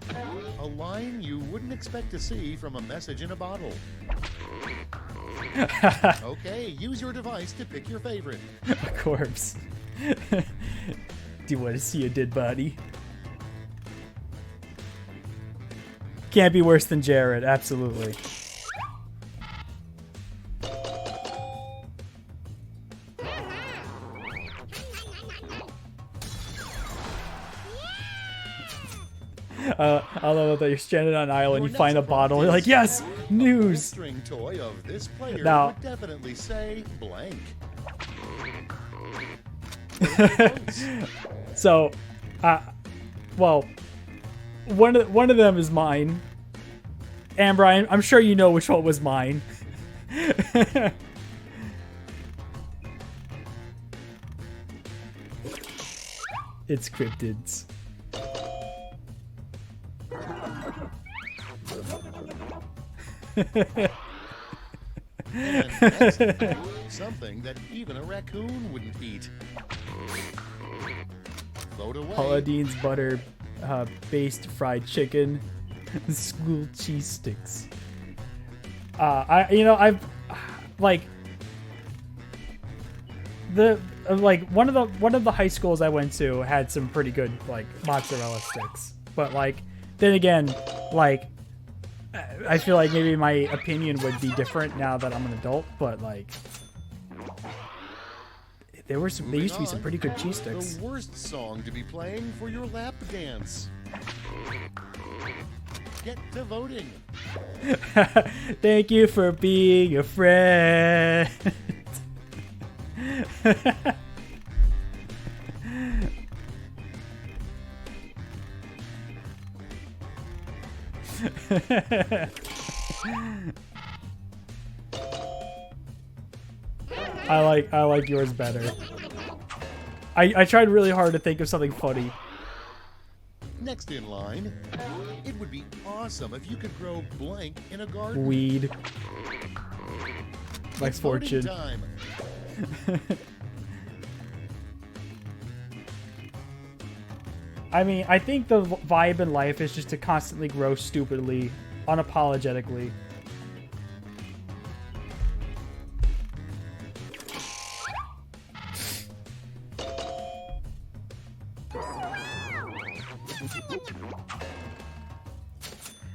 a line you wouldn't expect to see from a message in a bottle. Okay, use your device to pick your favorite. A corpse. Do you want to see a dead body? Can't be worse than Jared, absolutely. I love that you're stranded on an island, you find a bottle, you're like, yes, news. String toy of this player Now- would definitely say blank. So, well, one of them is mine. Amber, I'm sure you know which one was mine. It's cryptids. And that's something that even a raccoon wouldn't eat. Float away. Paula Deen's butter based fried chicken, school cheese sticks. I've like one of the high schools I went to had some pretty good like mozzarella sticks, but like then again, like I feel like maybe my opinion would be different now that I'm an adult, but like there used to be some pretty good cheese sticks. The worst song to be playing for your lap dance. Get to voting. Thank you for being a friend. I like yours better. I tried really hard to think of something funny. Next in line, it would be awesome if you could grow blank in a garden. Weed. My It's voting fortune. time. I mean, I think the vibe in life is just to constantly grow stupidly, unapologetically.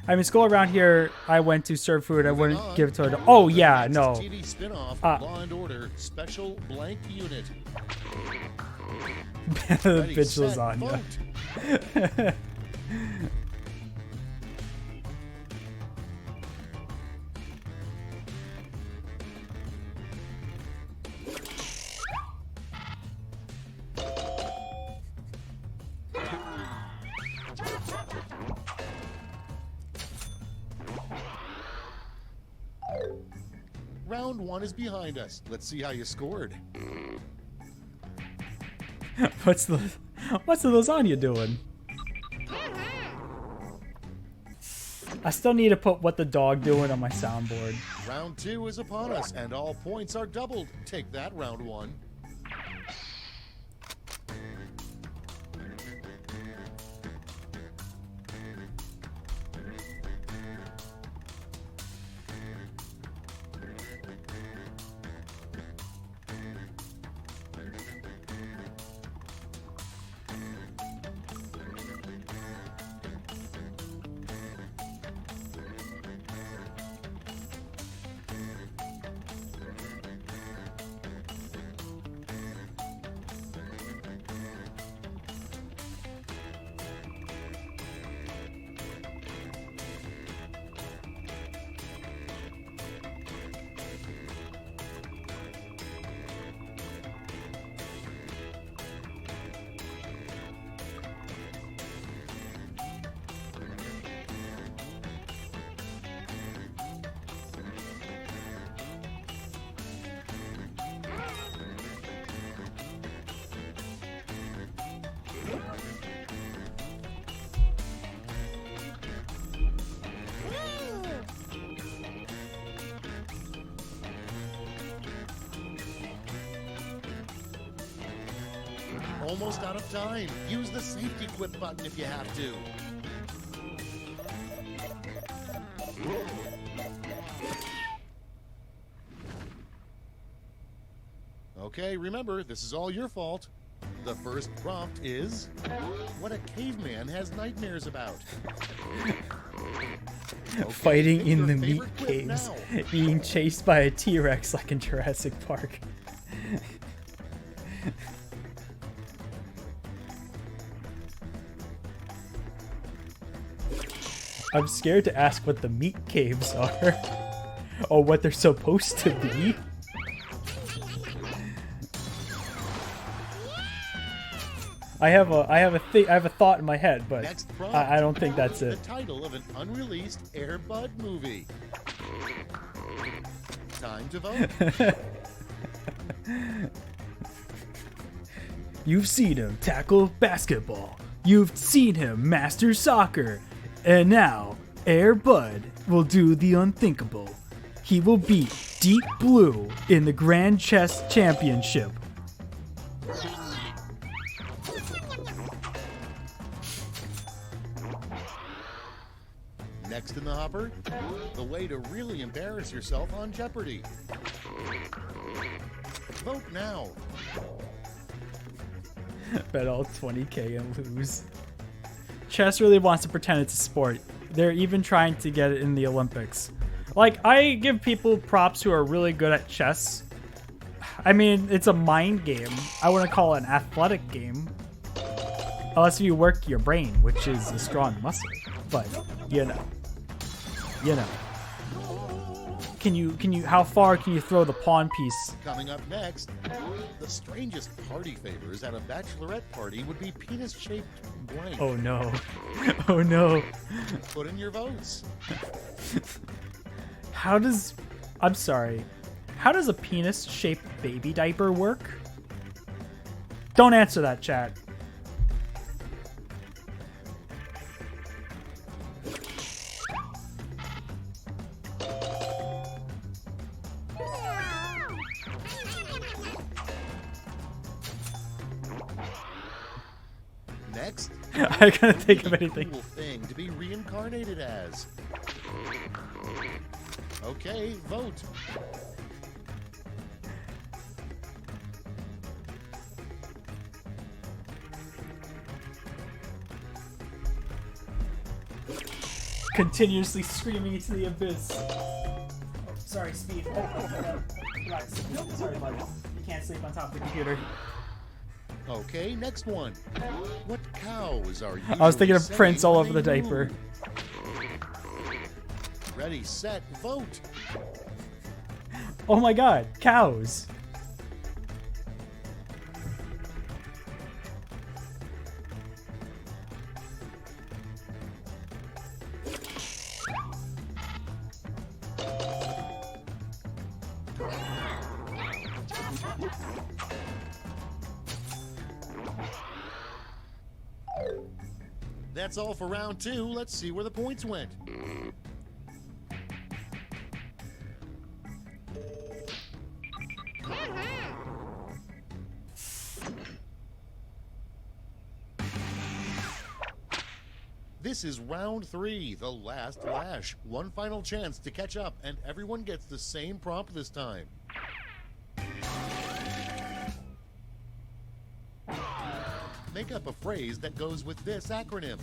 I mean, school around here, I went to serve food. I wouldn't give it to her. Oh, yeah, Next no. TV spin-off, Law and Order Special Blank Unit. Ready, Bitch set, lasagna. vote. Round 1 is behind us. Let's see how you scored. What's the lasagna doing? I still need to put what the dog doing on my soundboard. Round 2 is upon us, and all points are doubled. Take that, round 1. almost out of time. Use the safety quip button if you have to. Okay, remember, this is all your fault. The first prompt is what a caveman has nightmares about. Okay, Fighting pick in your the meat favorite quip caves, now. being chased by a T-Rex like in Jurassic Park. I'm scared to ask what the meat caves are, or what they're supposed to be. I have a thought in my head, but Next prompt. I don't think that's The it. title of an unreleased Air Bud movie. Time to vote. You've seen him tackle basketball. You've seen him master soccer. And now, Air Bud will do the unthinkable. He will beat Deep Blue in the Grand Chess Championship. Next in the hopper, the way to really embarrass yourself on Jeopardy. Vote now. Bet all 20K and lose. Chess really wants to pretend it's a sport. They're even trying to get it in the Olympics. Like, I give people props who are really good at chess. I mean, it's a mind game. I wouldn't call it an athletic game. Unless you work your brain, which is a strong muscle. But, you know. You know. How far can you throw the pawn piece? Coming up next, the strangest party favors at a bachelorette party would be penis-shaped blank. Oh no. Oh no. Put in your votes. I'm sorry. How does a penis-shaped baby diaper work? Don't answer that, chat. Next, I couldn't think of really anything. cool thing to be reincarnated as. Okay, vote. Continuously screaming into the abyss. Oh, sorry, Steve. Relax. Sorry, bud. You can't sleep on top of the computer. Okay, next one. What cow is our I was thinking of usually Prince saying all when over the they diaper. move? Ready, set, vote. Oh my god, cows. That's all for round two. Let's see where the points went. This is round three, the last lash. One final chance to catch up, and everyone gets the same prompt this time. Make up a phrase that goes with this acronym.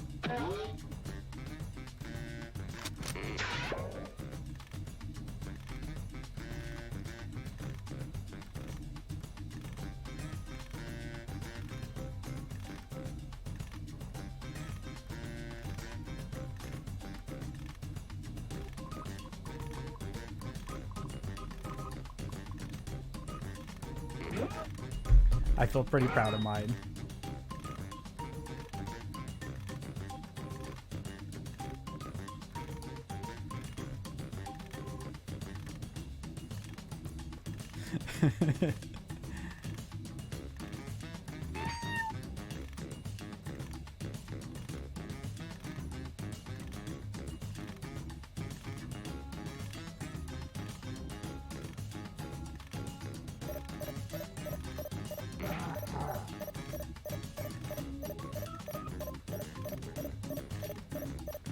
I feel pretty proud of mine.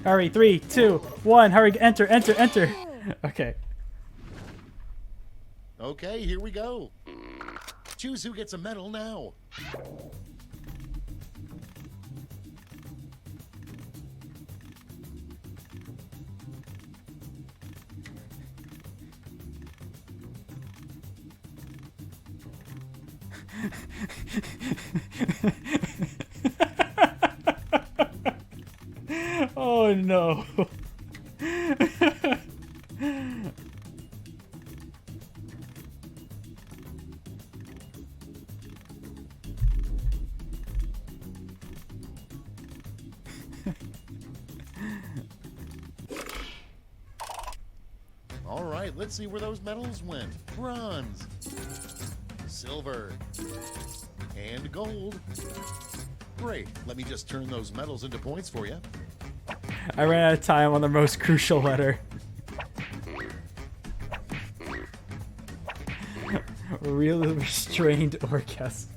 Hurry, 3, 2, 1. Hurry, enter, enter, enter. Okay. Okay, here we go. Choose who gets a medal now. Oh no. All right, let's see where those medals went. Bronze, silver, and gold. Great. Let me just turn those medals into points for you. I ran out of time on the most crucial letter. Really restrained orgasm.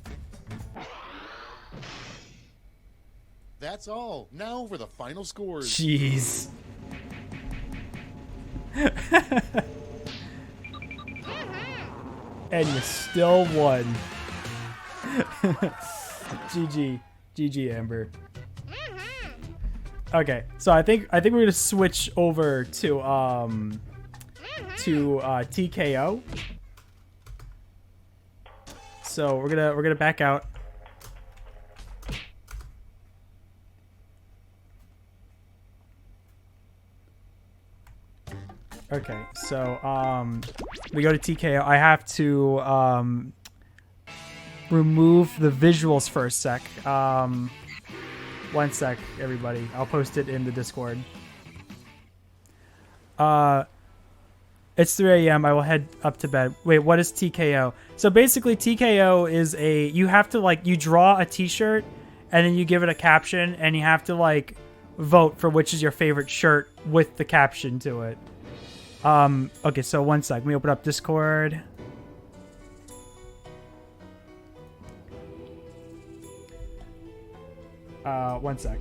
That's all. Now for the final scores. Jeez. And you still won. GG. GG, Amber. Okay, so I think we're gonna switch over to TKO. So we're gonna back out. Okay, so we go to TKO. I have to remove the visuals for a sec. 1 sec, everybody. I'll post it in the Discord. It's 3 a.m. I will head up to bed. Wait, what is TKO? So basically, TKO is you have to, like, you draw a t-shirt, and then you give it a caption, and you have to, like, vote for which is your favorite shirt with the caption to it. Okay, so 1 sec. Let me open up Discord. One sec.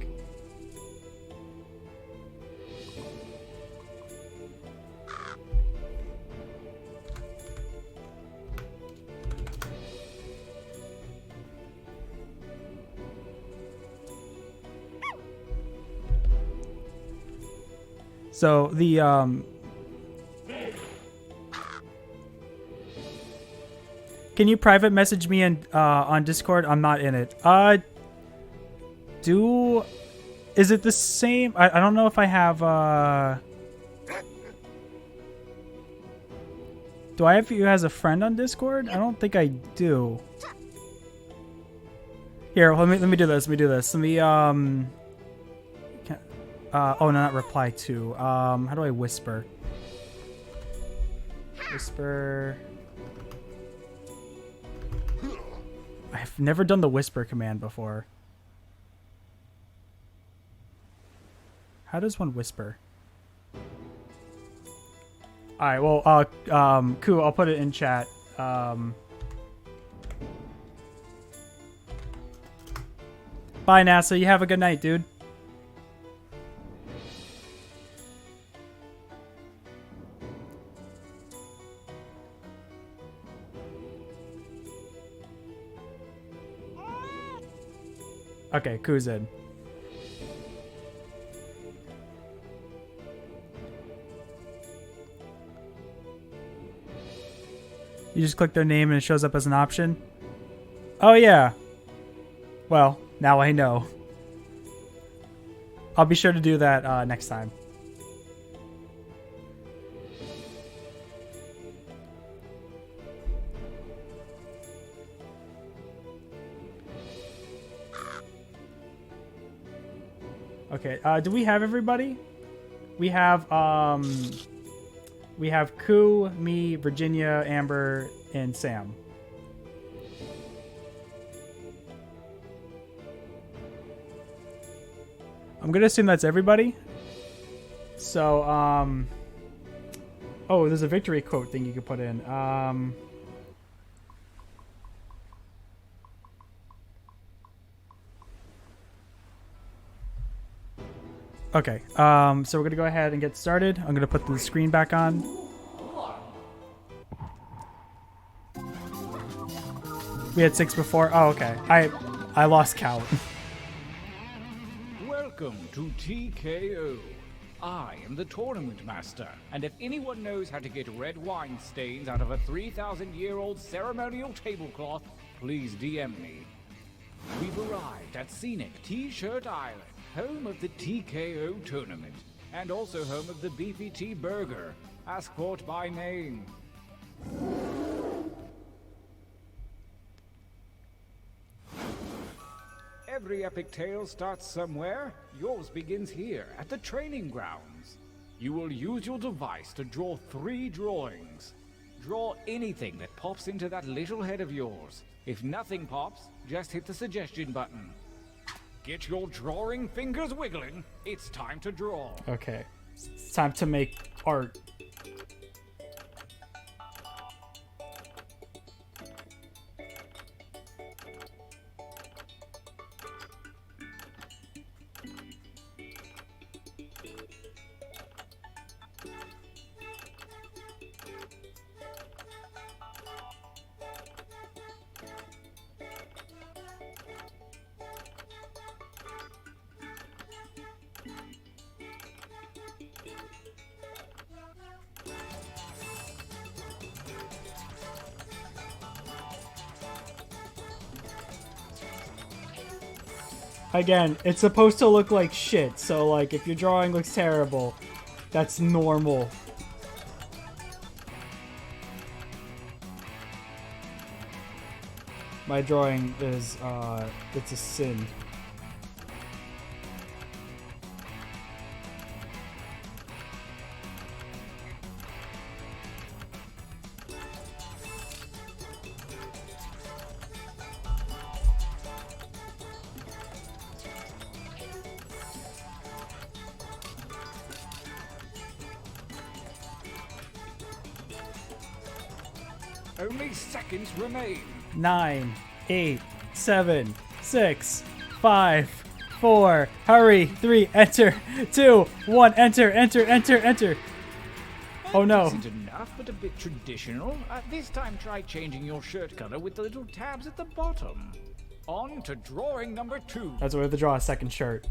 So the can you private message me on Discord? I'm not in it. Is it the same? I don't know if I have do I have you as a friend on Discord? I don't think I do. Here, let me do this. Let me do this. Let me oh no, not reply to. How do I whisper? Whisper. I've never done the whisper command before. How does one whisper? Alright, well, cool, I'll put it in chat. Bye, NASA. You have a good night, dude. Okay, Koo's in. You just click their name and it shows up as an option? Oh, yeah. Well, now I know. I'll be sure to do that next time. Okay, do we have everybody? We have Koo, me, Virginia, Amber, and Sam. I'm gonna assume that's everybody. So, oh, there's a victory quote thing you can put in. Okay. So we're gonna go ahead and get started. I'm gonna put the screen back on. We had 6 before. Oh, okay. I lost count. Welcome to TKO. I am the tournament master, and if anyone knows how to get red wine stains out of a 3,000-year-old ceremonial tablecloth, please DM me. We've arrived at scenic T-Shirt Island, home of the TKO tournament, and also home of the Beefy T Burger. Ask for it by name. Every epic tale starts somewhere. Yours begins here, at the training grounds. You will use your device to draw 3 drawings. Draw anything that pops into that little head of yours. If nothing pops, just hit the suggestion button. Get your drawing fingers wiggling. It's time to draw. Okay. It's time to make art. Again, it's supposed to look like shit, so like if your drawing looks terrible, that's normal. My drawing is it's a sin. Only seconds remain. 9, 8, 7, 6, 5, 4, hurry, 3, enter, 2, 1, enter, enter, enter, enter. Oh no. Isn't enough, but a bit traditional. This time try changing your shirt color with the little tabs at the bottom. On to drawing number 2. That's why we have to draw a second shirt.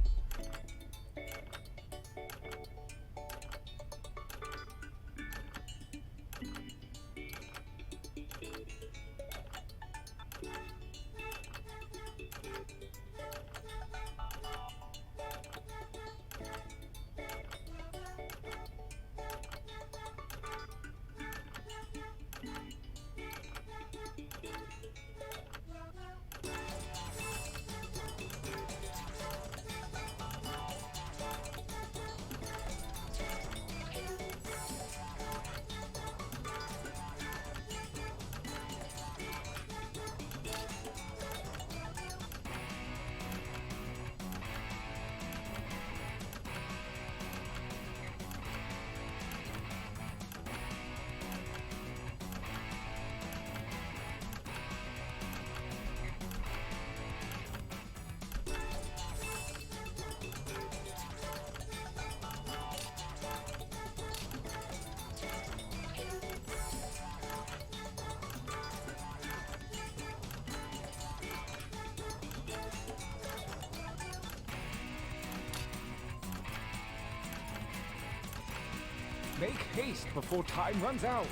Make haste before time runs out.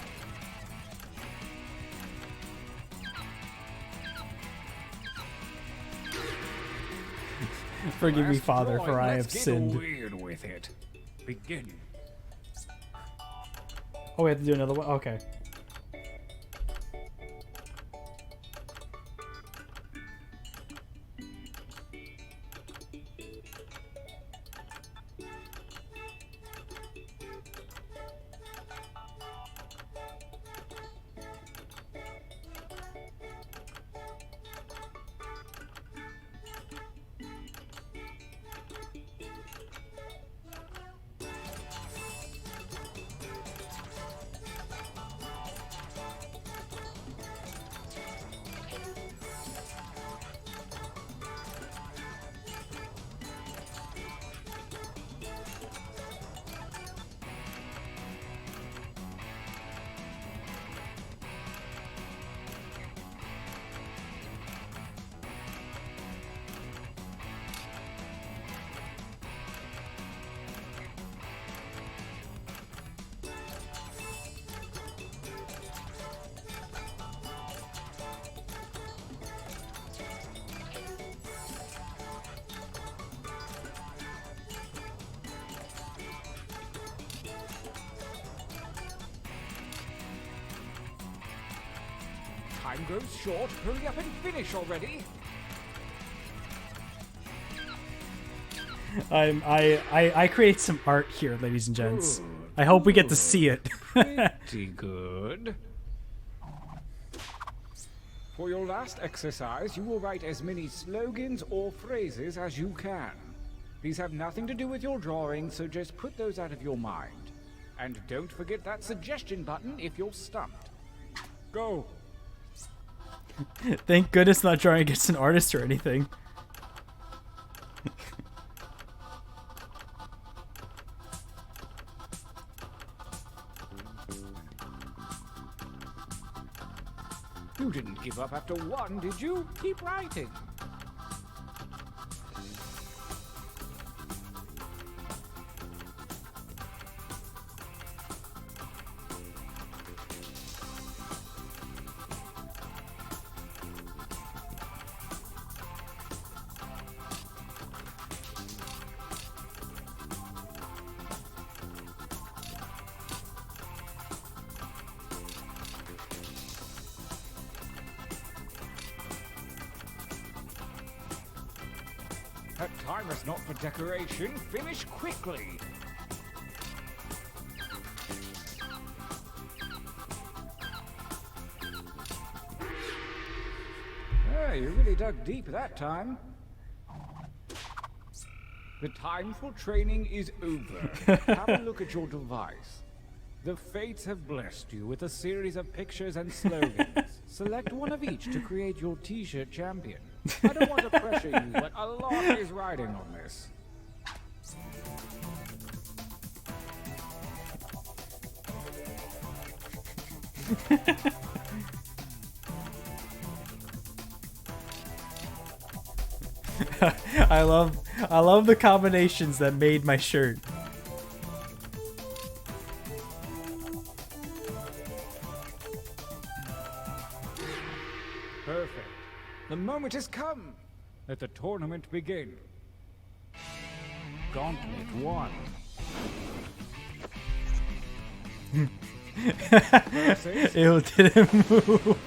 Forgive me, Last Father, drawing, for I let's have get sinned. Weird with it. Begin. Oh, we have to do another one? Okay. time grows short. Hurry up and finish already. I create some art here, ladies and gents. I hope we get to see it. Pretty good. For your last exercise, you will write as many slogans or phrases as you can. These have nothing to do with your drawing, so just put those out of your mind. And don't forget that suggestion button if you're stumped. Go. Thank goodness not drawing against an artist or anything. You didn't give up after one, did you? Keep writing. That time is not for decoration. Finish quickly. You really dug deep that time. The time for training is over. Have a look at your device. The fates have blessed you with a series of pictures and slogans. Select one of each to create your t-shirt champion. I don't want to pressure you, but a lot is riding on this. I love the combinations that made my shirt. Perfect. The moment has come. Let the tournament begin. Gauntlet 1. It didn't move.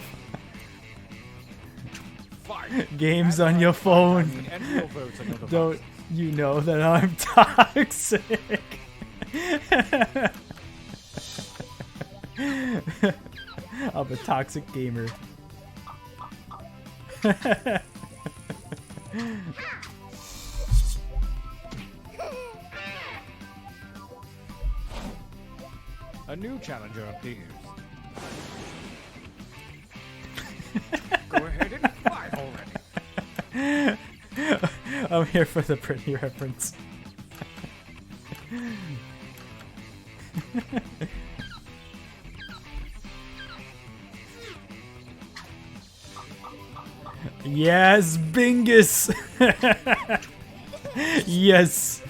Fight. Games And on your phone. and your votes on your device. Don't you know that I'm toxic? I'm a toxic gamer. A new challenger appears. Go ahead and fight already. I'm here for the pretty reference. Yes, Bingus! Yes!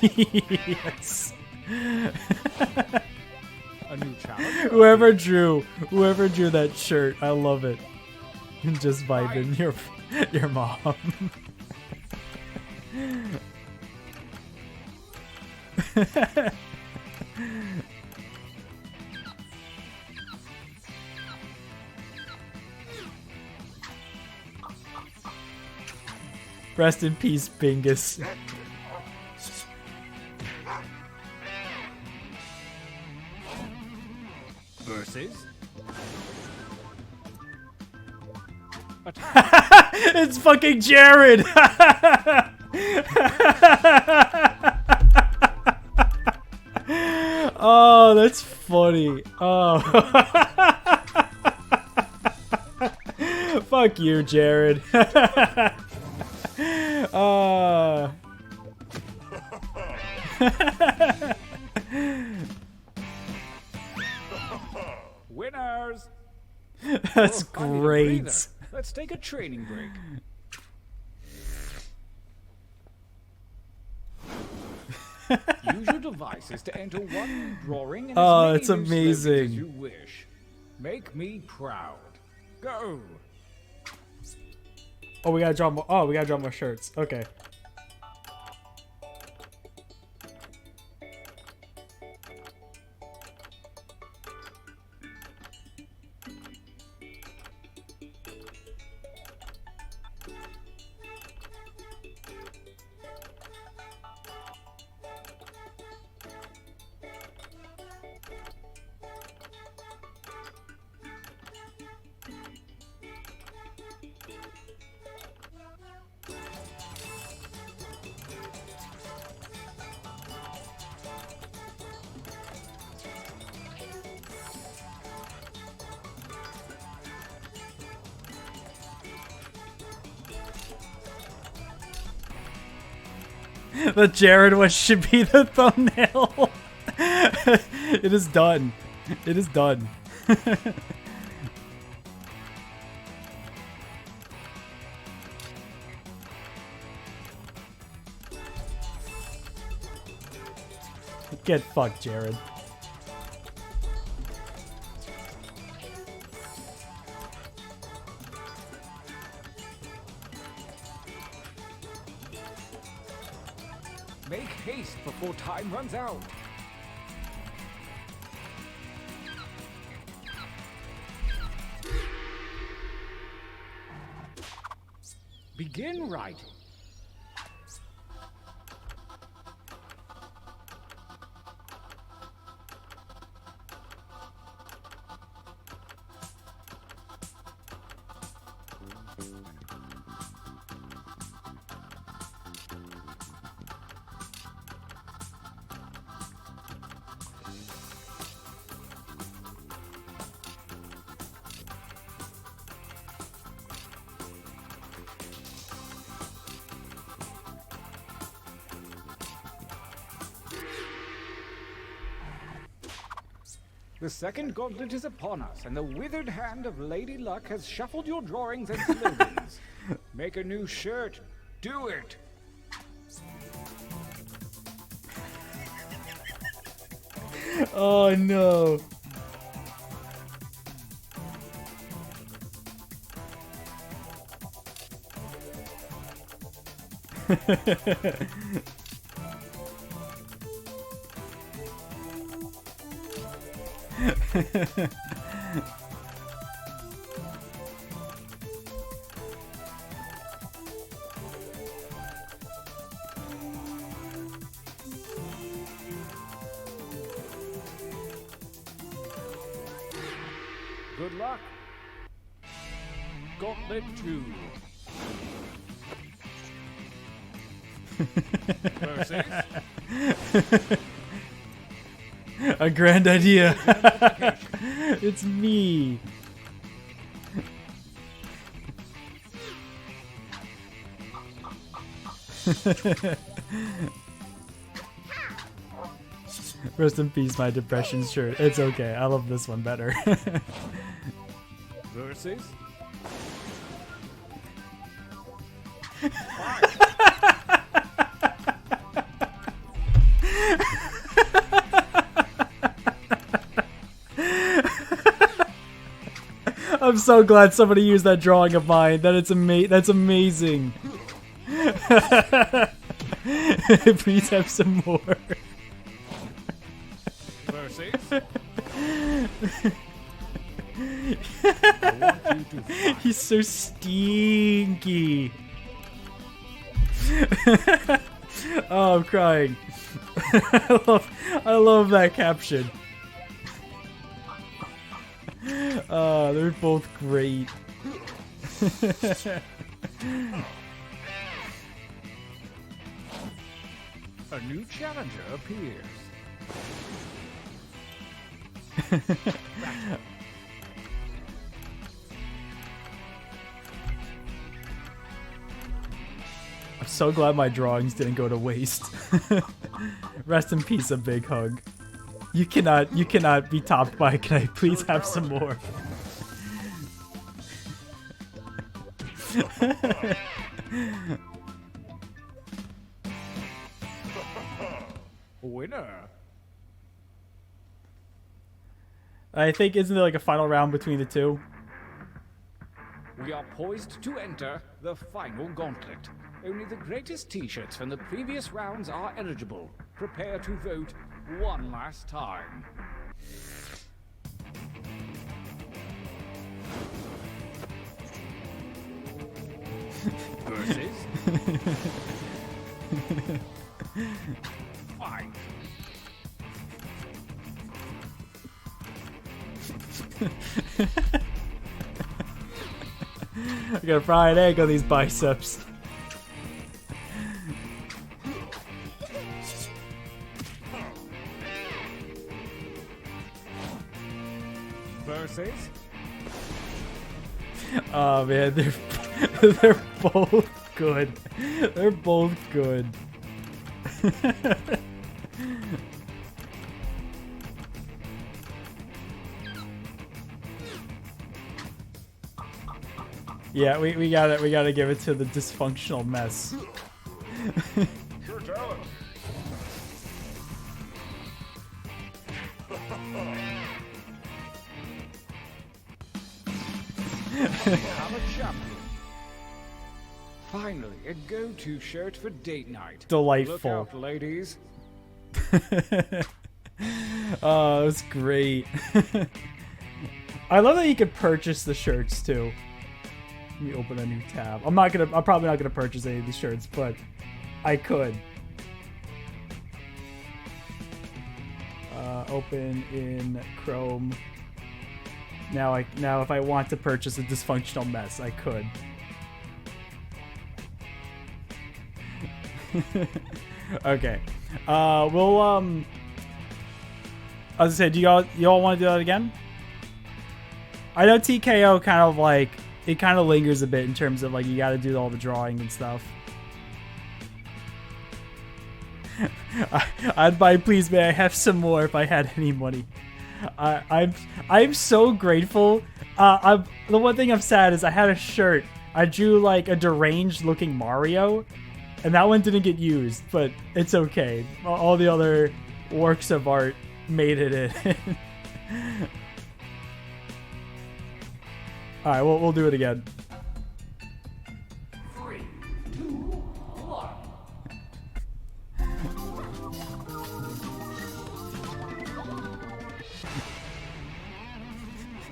Yes! A new challenger. Whoever drew that shirt, I love it. Just vibing your mom. Rest in peace, Bingus. Versus. It's fucking Jared! Oh, that's funny. Oh. Fuck you, Jared. Winners. That's Finally a great. breather. Let's take a training break. Use your devices to enter one drawing and Oh, as many it's new slogans amazing. as you wish. Make me proud. Go. Oh, we gotta draw more. Oh, we gotta draw more shirts. Okay. The Jared one should be the thumbnail. It is done. It is done. Get fucked, Jared. Make haste before time runs out. Begin writing. The second gauntlet is upon us, and the withered hand of Lady Luck has shuffled your drawings and slogans. Make a new shirt. Do it! Oh no. Good luck. Gauntlet 2. Versus A grand idea. It's me. Rest in peace, my depression shirt. It's okay. I love this one better. versus I'm so glad somebody used that drawing of mine. That's amazing. Please have some more. versus. I want you to fight. He's so stinky. Oh, I'm crying. I love that caption. They're both great. A new challenger appears. I'm so glad my drawings didn't go to waste. Rest in peace, a big hug. You cannot be topped by. Can I please have some more? Winner. I think, isn't there like a final round between the two? We are poised to enter the final gauntlet. Only the greatest t-shirts from the previous rounds are eligible. Prepare to vote one last time. Versus fight. I got a fried egg on these biceps. Versus Oh man, they're both good. They're both good. Yeah, we gotta give it to the dysfunctional mess. Sure talent. I'm a champion. Finally, a go-to shirt for date night. Delightful. Look out, ladies. Oh, it was great. I love that you could purchase the shirts too. Let me open a new tab. I'm probably not gonna purchase any of these shirts, but I could. Open in Chrome. Now if I want to purchase a dysfunctional mess, I could. Okay. We'll I was gonna say, do y'all want to do that again? I know TKO kind of like it kind of lingers a bit in terms of like you got to do all the drawing and stuff. I'd buy, please may I have some more if I had any money. I'm so grateful. The one thing I'm sad is I had a shirt. I drew like a deranged looking Mario, and that one didn't get used, but it's okay. All the other works of art made it in. All right, we'll do it again. 3, 2, 1.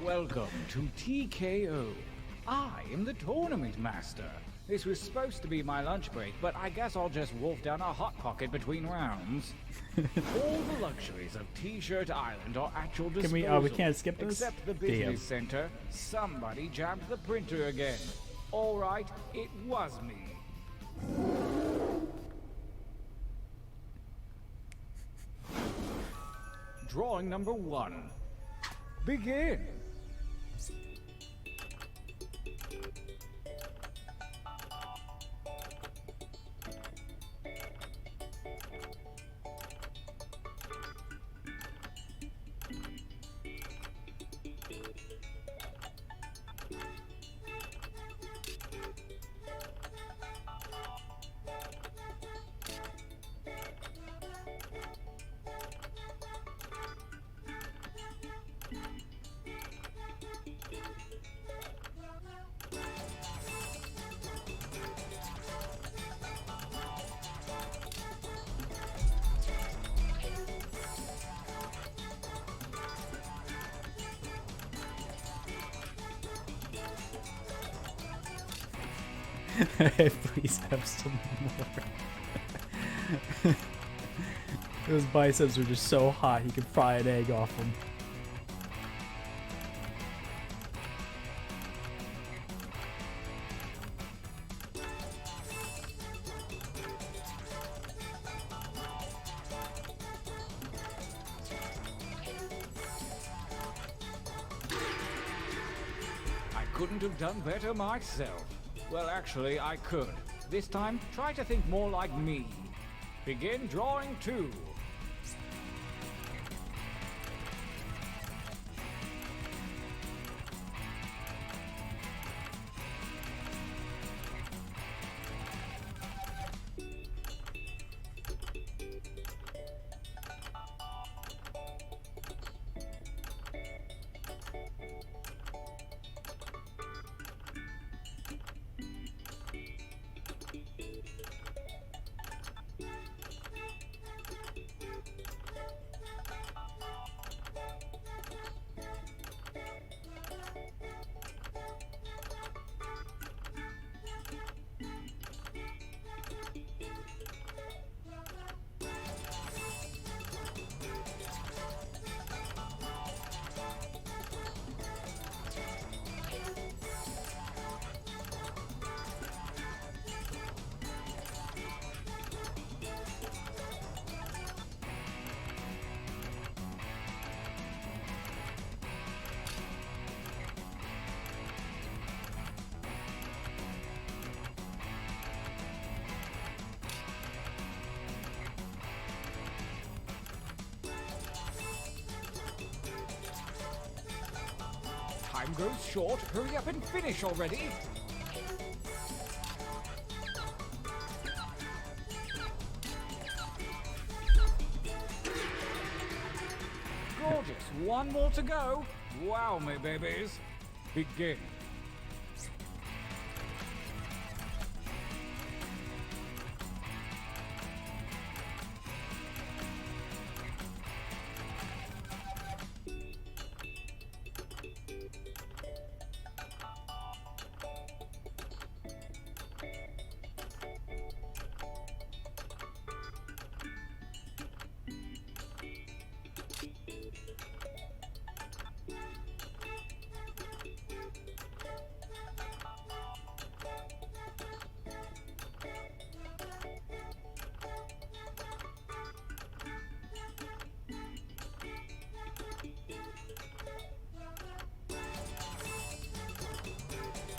Welcome to TKO. I am the tournament master. This was supposed to be my lunch break, but I guess I'll just wolf down a hot pocket between rounds. All the luxuries of T-Shirt Island are at your disposal. We can't skip this? Except the business center. Somebody jammed the printer again. All right, it was me. Drawing number 1. Begin. Please have some more. Those biceps are just so hot, he could fry an egg off them. I couldn't have done better myself. Well, actually, I could. This time, try to think more like me. Begin drawing 2. Time goes short. Hurry up and finish already. Gorgeous. One more to go. Wow, me babies. Begin.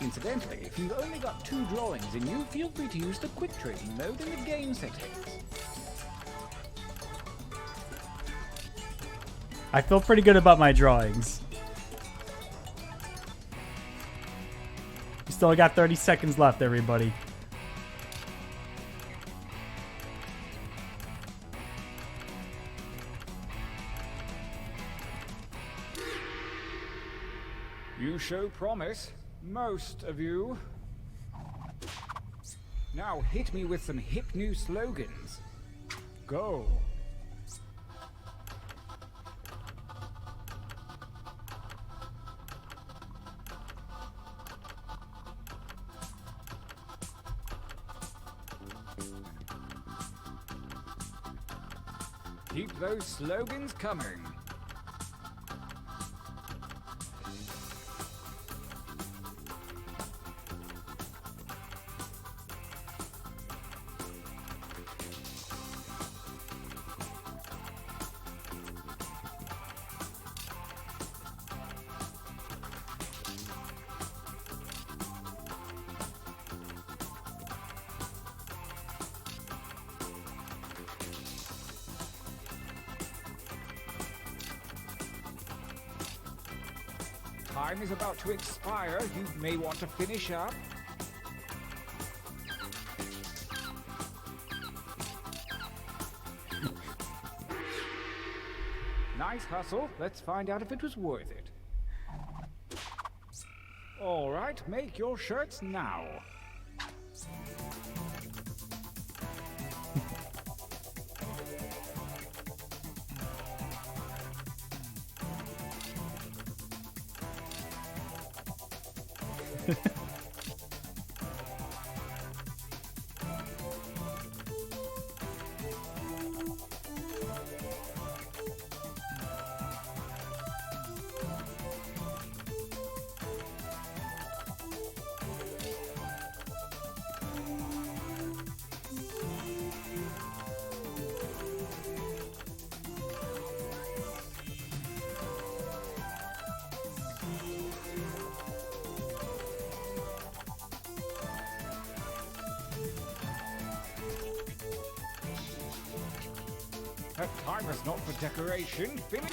Incidentally, if you've only got 2 drawings in you, feel free to use the quick trading mode in the game settings. I feel pretty good about my drawings. We still got 30 seconds left, everybody. You show promise, most of you. Now hit me with some hip new slogans. Go. Keep those slogans coming. Time is about to expire. You may want to finish up. Nice hustle. Let's find out if it was worth it. All right, make your shirts now. That timer's not for decoration. Finish.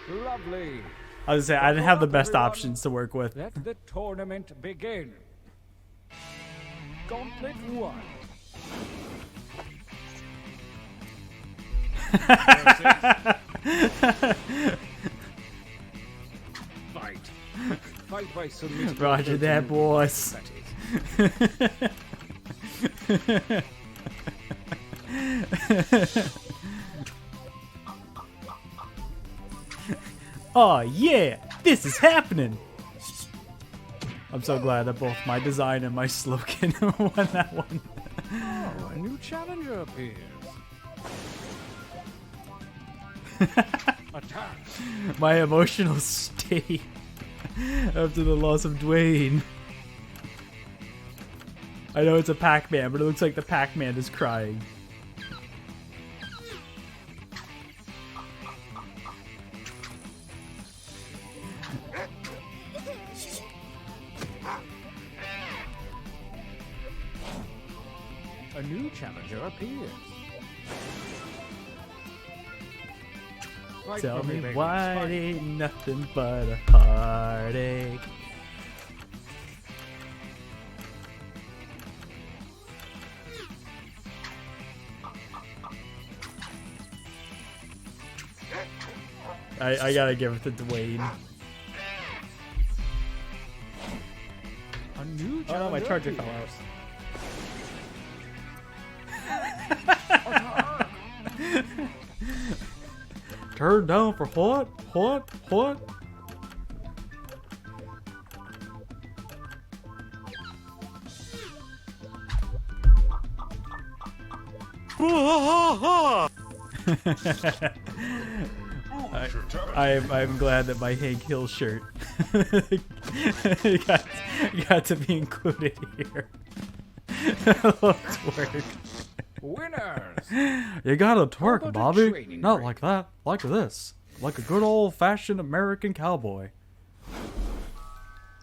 Lovely. I was gonna say I didn't have the best options to work with. Let the tournament begin. Gauntlet 1. Fight. Fight by submission. Roger that, boss. Oh yeah, this is happening. I'm so glad that both my design and my slogan won that one. Oh, a new challenger appears. Attack. My emotional state after the loss of Dwayne. I know it's a Pac-Man, but it looks like the Pac-Man is crying. A new challenger appears. Quite Tell from me your baby. why It's it fine. ain't nothing but a heartache. I gotta give it to Dwayne. A new Oh no, my challenger charger fell appears. out. Turn down for what? What? What? I'm glad that my Hank Hill shirt got to be included here. Let's work. Winners! You gotta How twerk, about a Bobby. training Not break? like that. Like this. Like a good old-fashioned American cowboy.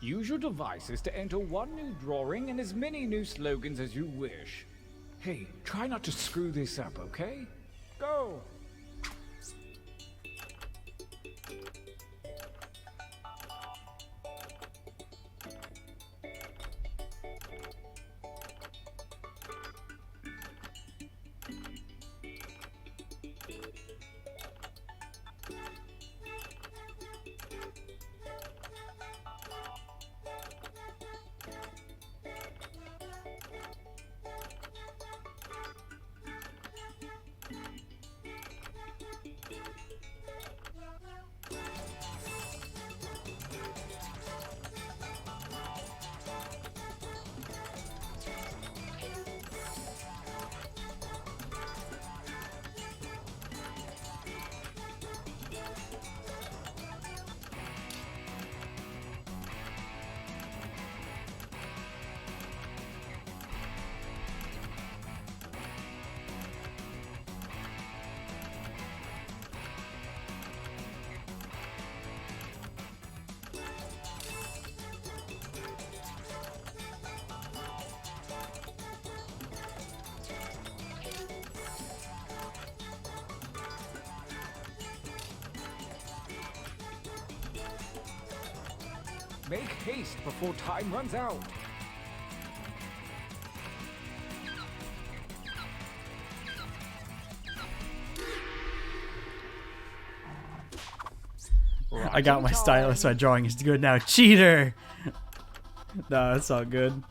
Use your devices to enter one new drawing and as many new slogans as you wish. Hey, try not to screw this up, okay? Go! Make haste before time runs out. I got my stylus. My drawing is good now. Cheater! No, that's all good.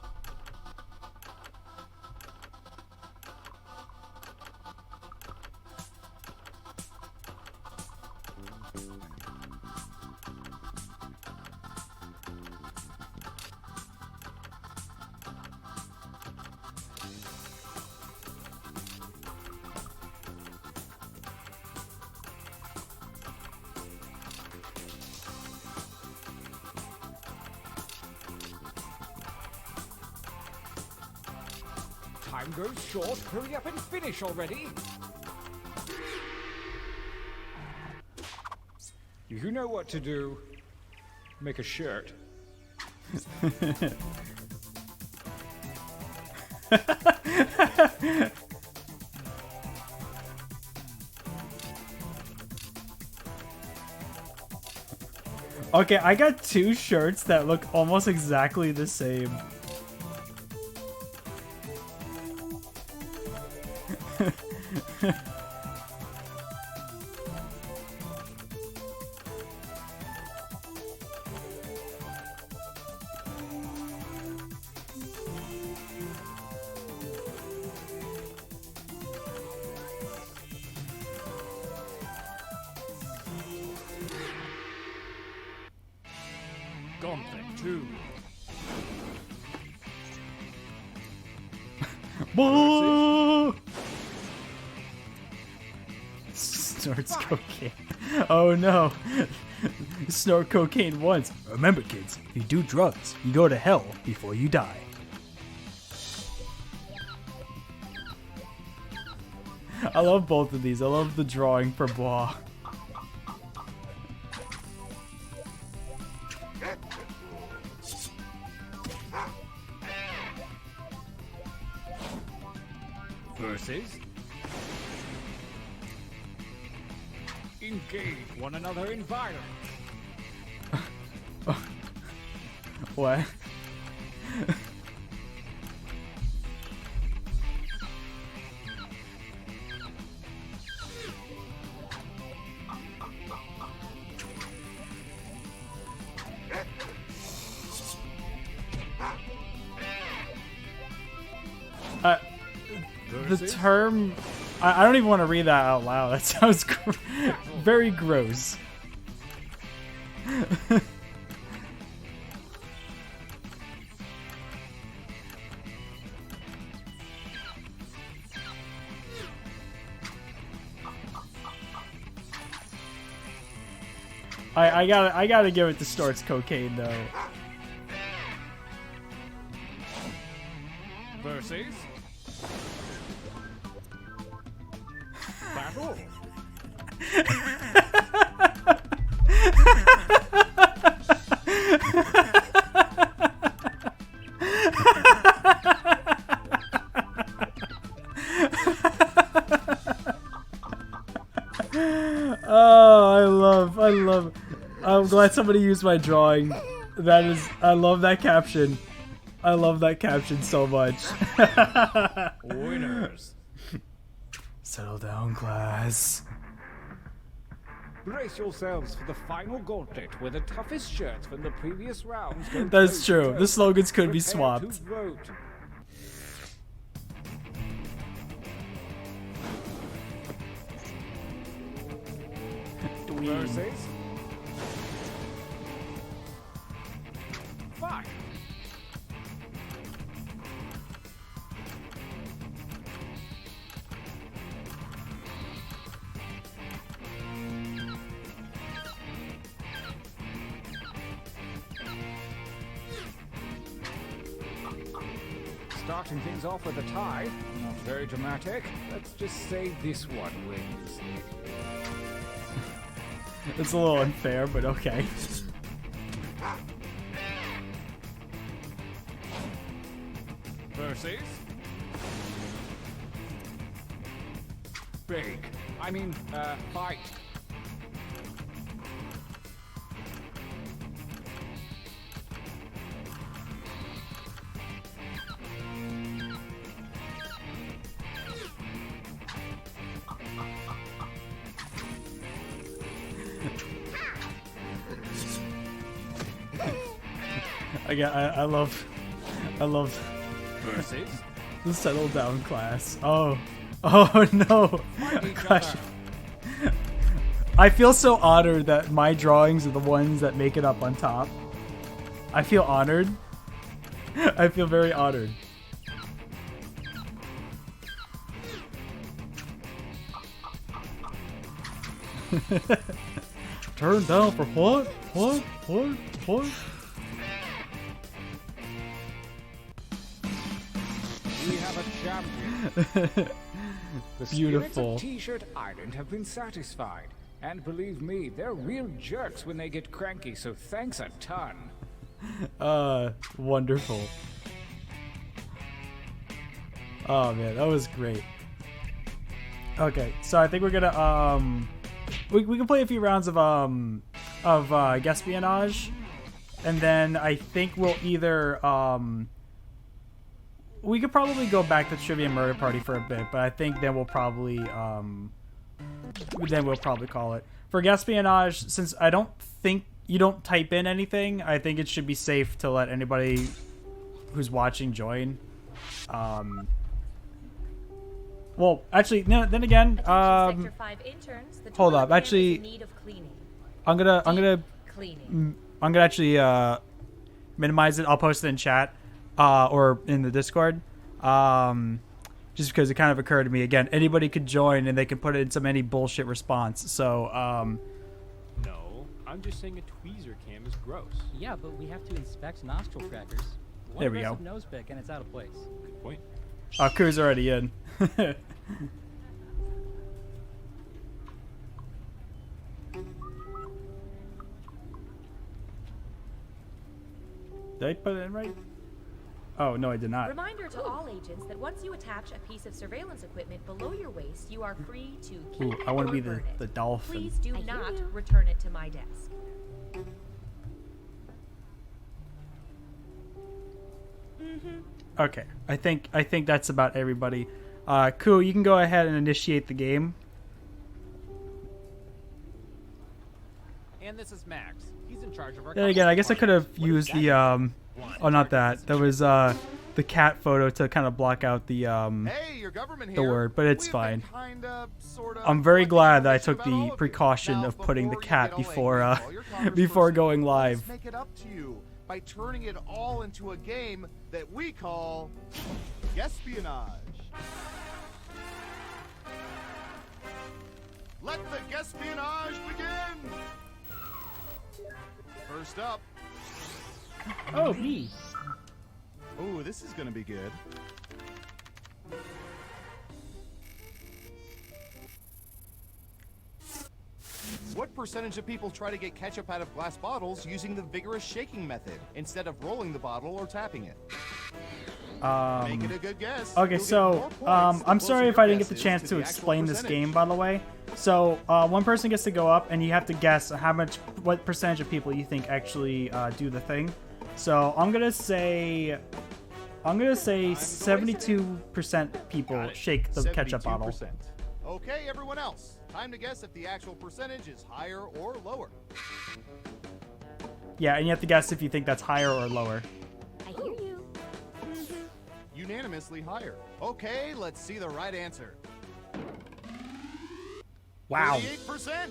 Time goes short. Hurry up and finish already. You know what to do. Make a shirt. Okay, I got two shirts that look almost exactly the same. Gauntlet 2. Whoa! Snorts cocaine. Oh no. Snort cocaine once. Remember, kids, if you do drugs, you go to hell before you die. I love both of these. I love the drawing for Bois. Versus Engage one another in violence. What? The term, I don't even want to read that out loud. That sounds very gross. I gotta give it to Stort's cocaine though. Versus battle. Oh, I love. I'm glad somebody used my drawing. That is, I love that caption. I love that caption so much. Winners. Settle down, class. Brace yourselves for the final gauntlet where the toughest shirts from the previous rounds go That's true. toe-to-toe. The slogans could be Prepare swapped. to vote. Versus fight. Starting things off with a tie. Not very dramatic. Let's just say this one wins. It's a little unfair, but okay. Versus big. Fight. I love Versus the settle down class. Oh no. each Gosh. other. I feel so honored that my drawings are the ones that make it up on top. I feel honored. I feel very honored. Turn down for what? What? We have a champion. The Beautiful. spirits of T-Shirt Island have been satisfied. And believe me, they're real jerks when they get cranky, so thanks a ton. Wonderful. Oh man, that was great. Okay, so I think we're gonna we can play a few rounds of Guespionage, and then I think we'll either we could probably go back to Trivia Murder Party for a bit, but I think then we'll probably call it. For Guespionage, since I don't think you don't type in anything, I think it should be safe to let anybody who's watching join. Well, actually, no, then again, Sector 5 interns, the hold toilet up, pan actually, is in need of cleaning. I'm gonna Cleaning. actually minimize it. I'll post it in chat or in the Discord. Just because it kind of occurred to me again, anybody could join and they can put it into any bullshit response. So No, I'm just saying a tweezer cam is gross. Yeah, but we have to inspect nostril crackers. One There we go. aggressive nose pick and it's out of place. Good point. Ku's already in. Did I put it in right? Oh, no, I did not. Reminder to all agents that once you attach a piece of surveillance equipment below your waist, you are free to keep Ooh, I want to be the dolphin. Please do not return it to my desk. Okay, I think that's about everybody. Ku, you can go ahead and initiate the game. And this is Max. He's in charge of our. Then again, I guess I could have used the oh, not that. That was the cat photo to kind of block out the Hey, your government the here. word, but it's We've been fine. kinda, sorta I'm very glad that I information took about all the of precaution you. of Now, putting the before you cat get all before angry, all your Congress before person, going live. let's make it up to you by turning it all into a game that we call Guespionage. Let the Guespionage begin. First up. Oh, me. Ooh, this is gonna be good. What percentage of people try to get ketchup out of glass bottles using the vigorous shaking method instead of rolling the bottle or tapping it? Make it a good guess. Okay, You'll get so more points the I'm closer sorry your if I didn't guess get the is chance to to the actual explain this percentage. game, by the way. So one person gets to go up, and you have to guess what percentage of people you think actually do the thing. So I'm gonna say 72% people shake the ketchup bottle. 72%. Okay, everyone else. Time to guess if the actual percentage is higher or lower. Yeah, and you have to guess if you think that's higher or lower. I hear you. Unanimously higher. Okay, let's see the right answer. Wow. 38%.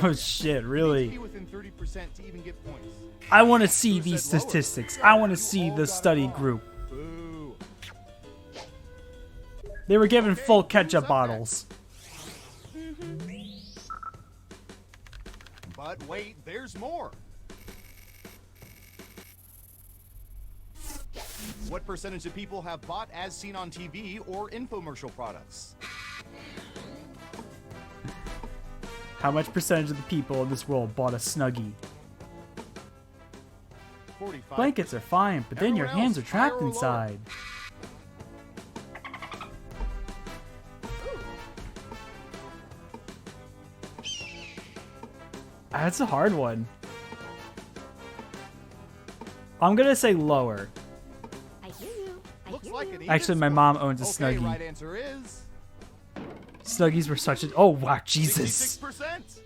Oh shit, Be really? within 30% to even get points. I want to see these said lower? statistics. I want to see You the all got it study wrong. group. Boo. They were given Okay, full who's ketchup up bottles. But wait, there's more. What percentage of people have bought as seen on TV or infomercial products? How much percentage of the people in this world bought a Snuggie? 45. Blankets are fine, but then your Everyone hands are else, trapped higher or lower? inside. That's a hard one. I'm gonna say lower. I hear you. Looks like an even Actually, my split. mom owns a Okay, Snuggie. right answer is Snuggies were such a... Oh, wow, Jesus. 66%.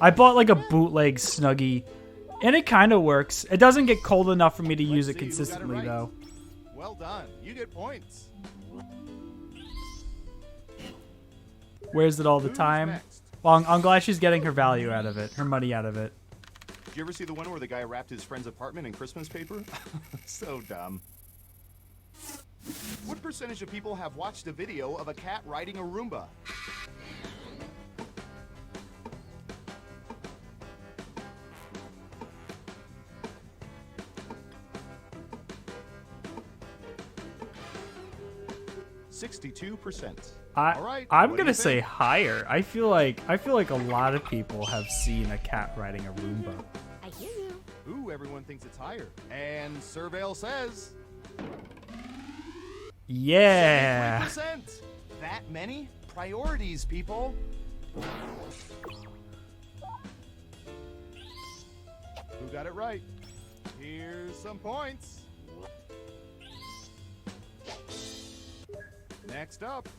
I bought like a bootleg Snuggie, and it kind of works. It doesn't get cold enough for me to use it see who got it consistently, right. though. Well done. You get points. Wears it all the Who's time. next? Well, I'm glad she's getting her value out of it, her money out of it. Did you ever see the one where the guy wrapped his friend's apartment in Christmas paper? So dumb. What percentage of people have watched a video of a cat riding a Roomba? %. All right, I'm what do gonna you say think? higher. I feel like a lot of people have seen a cat riding a Roomba. I hear you. Ooh, everyone thinks it's higher. And Surveil says Yeah. 3%. That many? Priorities, people. Who got it right? Here's some points. Next up.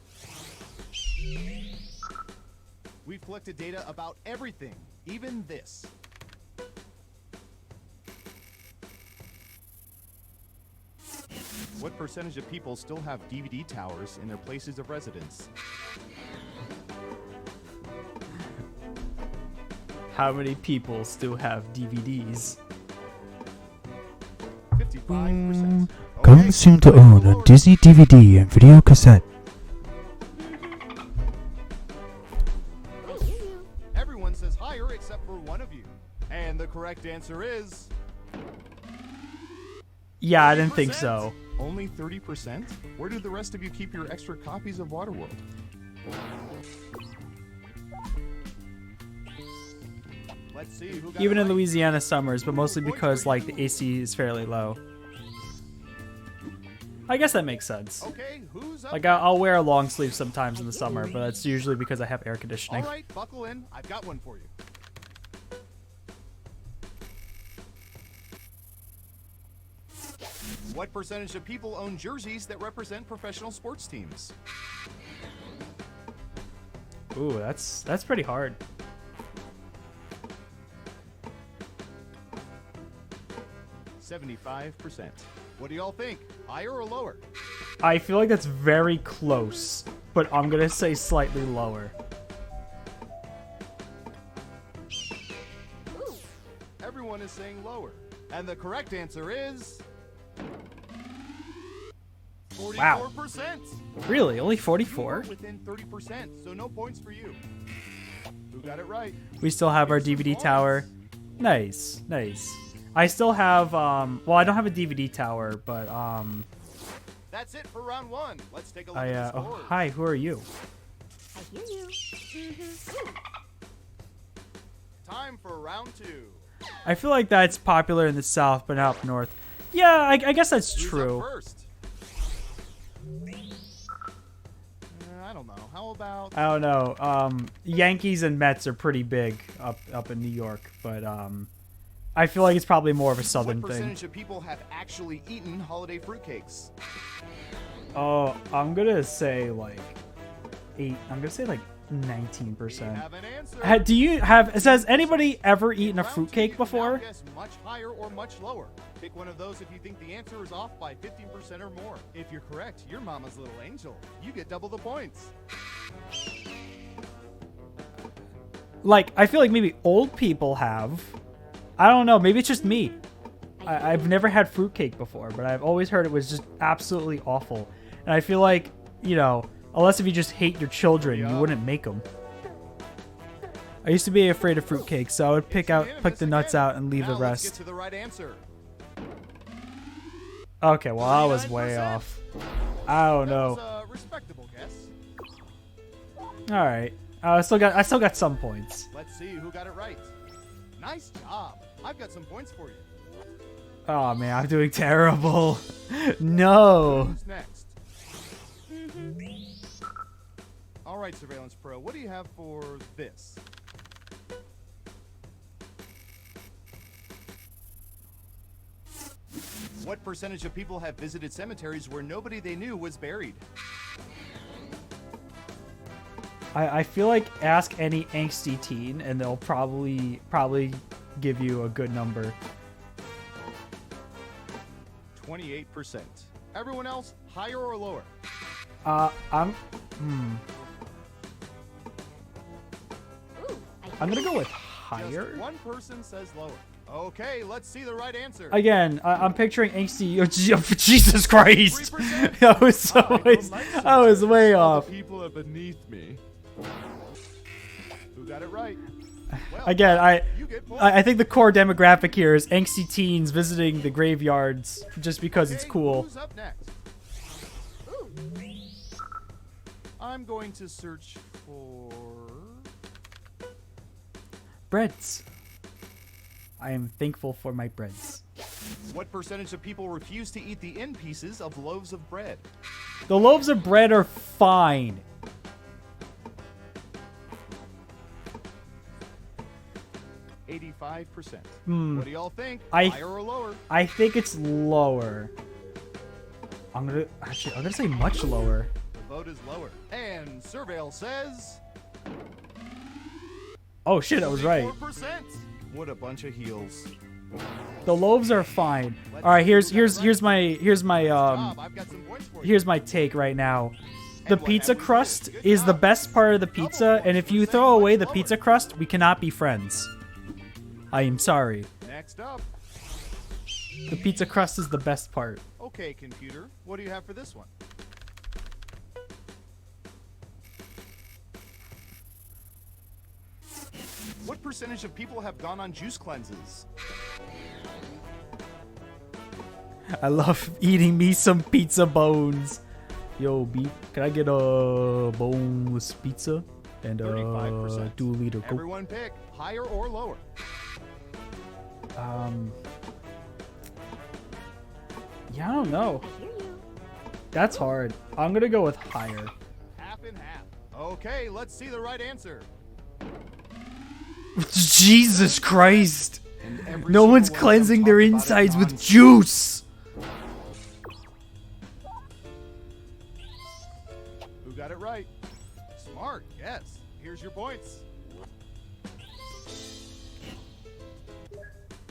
We've collected data about everything, even this. What percentage of people still have DVD towers in their places of residence? How many people still have DVDs? 55%. Coming Okay, soon to let's own go on lower. Disney DVD and video cassette. I hear you. Everyone says higher except for one of you. And the correct answer is Yeah, I didn't think 30%. so. Only 30%? Where do the rest of you keep your extra copies of Waterworld? Let's see who got Even it in right. Louisiana summers, but mostly because like the AC is fairly low. I guess that makes sense. Okay, who's up? Like I'll wear a long sleeve sometimes in the summer, but that's usually because I have air conditioning. All right, buckle in. I've got one for you. What percentage of people own jerseys that represent professional sports teams? Ooh, that's pretty hard. 75%. What do y'all think? Higher or lower? I feel like that's very close, but I'm gonna say slightly lower. Everyone is saying lower. And the correct answer is 44%. Wow. Really? Only 44? Within 30%, so no points for you. Who got it right? We still have our DVD tower. Nice, nice. I still have, well, I don't have a DVD tower, but, That's it for round one. Let's take a look at the oh, scores. hi, who are you? I hear you. Time for round two. I feel like that's popular in the South, but not up north. Yeah, I guess that's Who's true. up first? I don't know. How about... I don't know. Yankees and Mets are pretty big up in New York, but, I feel like it's probably more of a southern What thing. percentage of people have actually eaten holiday fruitcakes? Oh, I'm gonna say like 8. I'm gonna say like 19%. Have an answer. Do you have? Has anybody ever eaten a Round two, fruitcake you can now before? guess much higher or much lower. Pick one of those if you think the answer is off by 15% or more. If you're correct, you're Mama's little angel. You get double the points. Like, I feel like maybe old people have. I don't know. Maybe it's just me. I've never had fruitcake before, but I've always heard it was just absolutely awful. And I feel like, you know, unless if you just hate your children, you wouldn't make them. I used to be afraid of fruitcake, so I would pick the nuts out and leave the Let's rest. get to the right answer. Okay, well, I was way off. I don't know. That was a respectable guess. All right, I still got some points. Let's see who got it right. Nice job. I've got some points for you. Oh man, I'm doing terrible. No. Who's next? All right, Surveillance Pro, what do you have for this? What percentage of people have visited cemeteries where nobody they knew was buried? I feel like ask any angsty teen and they'll probably give you a good number. 28%. Everyone else, higher or lower? I'm gonna go with higher. Just one person says lower. Okay, let's see the right answer. Again, I'm picturing angsty. Oh, Jesus Christ! I was way off. People are beneath me. Who got it right? Well, Again, you get points. I think the core demographic here is angsty teens visiting the graveyards just because it's Okay, cool. Who's up next? I'm going to search for... Breads. I am thankful for my breads. What percentage of people refuse to eat the end pieces of loaves of bread? The loaves of bread are fine. %85%. What do y'all think? I- Higher or lower? I think it's lower. I'm gonna say much lower. The vote is lower. And Surveil says... Oh shit, I was right. 4%. What a bunch of heels. The loaves are fine. All right, here's my Bob, I've got some points for you. here's my take right now. The pizza crust is the best part of the pizza, and if you throw away the pizza crust, we cannot be friends. I am sorry. Next up. The pizza crust is the best part. Okay, computer. What do you have for this one? What percentage of people have gone on juice cleanses? I love eating me some pizza bones. Yo, B, can I get a boneless pizza and a 35%. 2-liter Coke? Everyone pick higher or lower. Yeah, I don't know. I hear you. That's hard. I'm gonna go with higher. Half and half. Okay, let's see the right answer. Jesus Christ! And every No single one's one of them cleansing their talked about it insides with non-stop. juice! Who got it right? Smart, yes. Here's your points.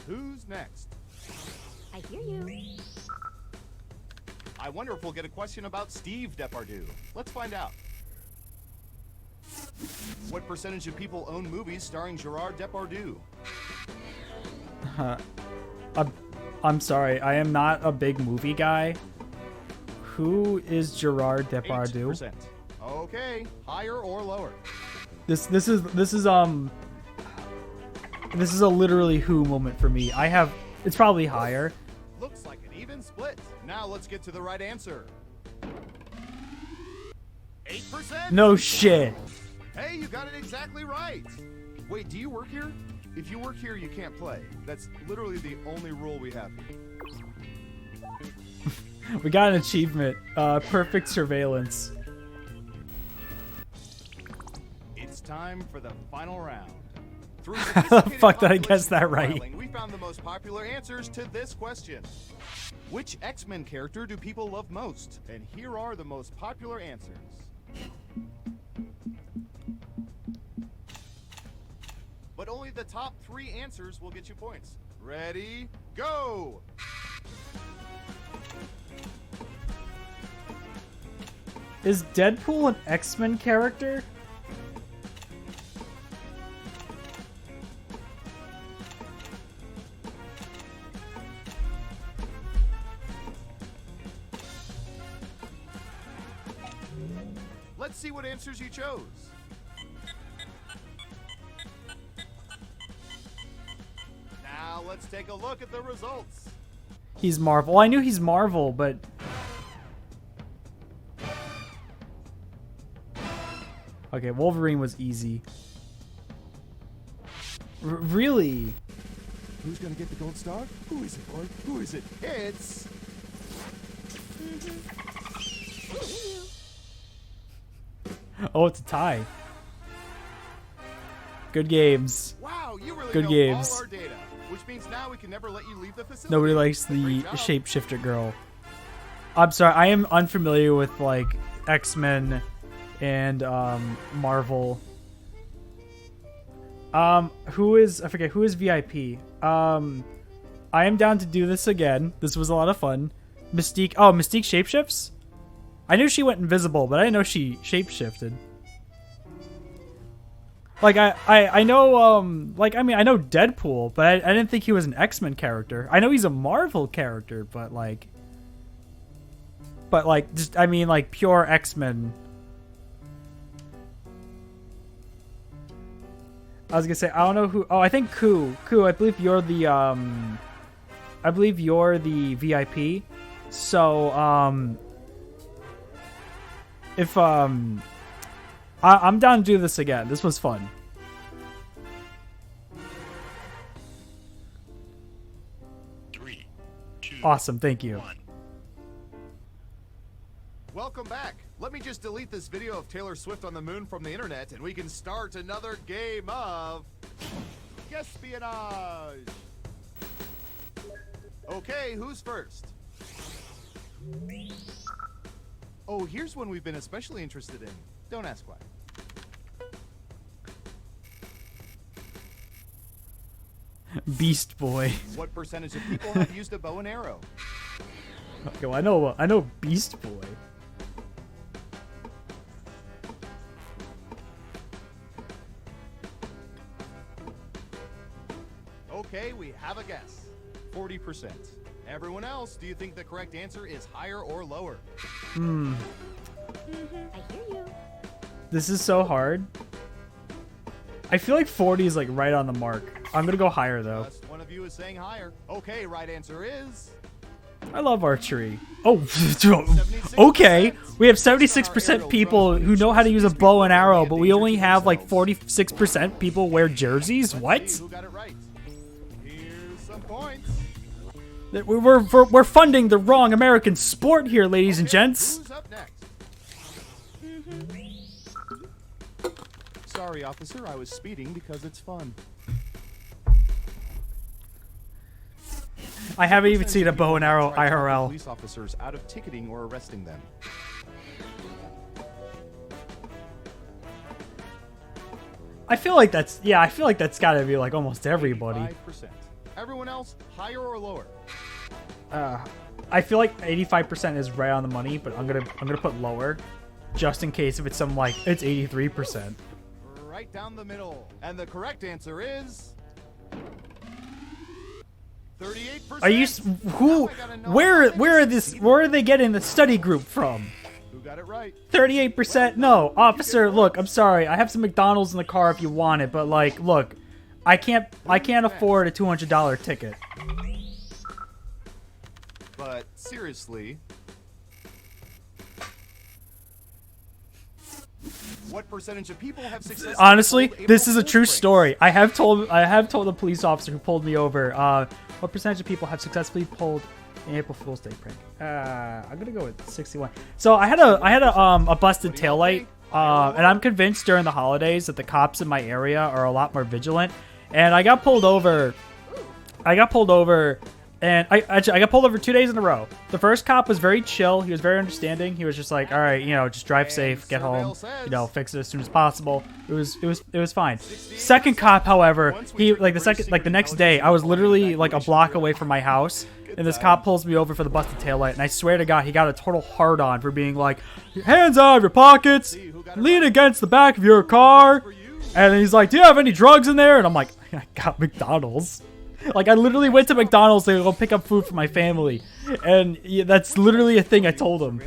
Who's next? I hear you. I wonder if we'll get a question about Steve Depardieu. Let's find out. What percentage of people own movies starring Gerard Depardieu? I'm sorry, I am not a big movie guy. Who is Gerard Depardieu? 8%. Okay, higher or lower? This is a literally who moment for me. It's probably higher. Looks like an even split. Now let's get to the right answer. 8%? No shit. Hey, you got it exactly right. Wait, do you work here? If you work here, you can't play. That's literally the only rule we have here. We got an achievement. Perfect surveillance. It's time for the final round. Through How the fuck did I guess that right? profiling, we found the most popular answers to this question. Which X-Men character do people love most? And here are the most popular answers. But only the top 3 answers will get you points. Ready, go! Is Deadpool an X-Men character? Let's see what answers you chose. Now let's take a look at the results. He's Marvel. I knew he's Marvel, but... Okay, Wolverine was easy. Really? Who's gonna get the gold star? Who is it, boy? Who is it? It's... Oh, it's a tie. Good games. Wow, you really Good know games. all our data, which means now we can never let you leave the facility. Nobody likes the Great job. shapeshifter girl. I'm sorry, I am unfamiliar with like X-Men and Marvel. Who is I forget who is VIP? I am down to do this again. This was a lot of fun. Mystique. Oh, Mystique shapeshifts? I knew she went invisible, but I didn't know she shapeshifted. Like I know like I mean I know Deadpool, but I didn't think he was an X-Men character. I know he's a Marvel character, but like just I mean like pure X-Men. I was gonna say I don't know who. Oh, I think Ku. I believe you're the VIP. So if I'm down to do this again. This was fun. Three, two, Awesome, thank you. 1. Welcome back. Let me just delete this video of Taylor Swift on the moon from the internet and we can start another game of espionage. Okay, who's first? Oh, here's one we've been especially interested in. Don't ask why. Beast Boy. What percentage of people have used a bow and arrow? Okay, well, I know Beast Boy. Okay, we have a guess. 40%. Everyone else, do you think the correct answer is higher or lower? I hear you. This is so hard. I feel like 40 is like right on the mark. I'm gonna go higher though. Just one of you is saying higher. Okay, right answer is... I love archery. Oh, okay. We have 76% people who know how to use a bow and arrow, but we only have like 46% people wear jerseys. What? Who got it right? Here's some points. We're funding the wrong American sport here, ladies and gents. Who's up next? Sorry, officer, I was speeding because it's fun. I haven't even seen a bow and arrow Try to talk IRL. Police officers out of ticketing or arresting them. I feel like that's got to be like almost everybody. 5%. Everyone else, higher or lower? I feel like 85% is right on the money, but I'm gonna put lower, just in case if it's some like it's 83%. Right down the middle. And the correct answer is 38%. Are you who? Where are they getting the study group from? Who got it right? 38%. No, officer. Look, I'm sorry. I have some McDonald's in the car if you want it, but like, look, I can't afford a $200 ticket. But seriously, what percentage of people have successfully Honestly, pulled this is a April true Fool's story. I have told the police officer who pulled me over. What percentage of people have successfully pulled an April Fool's Day prank? I'm gonna go with 61. So I had a busted taillight, and I'm convinced during the holidays that the cops in my area are a lot more vigilant. And I got pulled over. And I got pulled over 2 days in a row. The first cop was very chill. He was very understanding. He was just like, all right, just drive safe, get home, fix it as soon as possible. It was fine. Second cop, however, the next day, I was literally like a block away from my house, and this cop pulls me over for the busted taillight, and I swear to God, he got a total hard on for being like, hands out of your pockets, lean against the back of your car, and he's like, do you have any drugs in there? And I'm like, I got McDonald's. Like, I literally went to McDonald's to go pick up food for my family. And yeah, that's literally a thing I told him.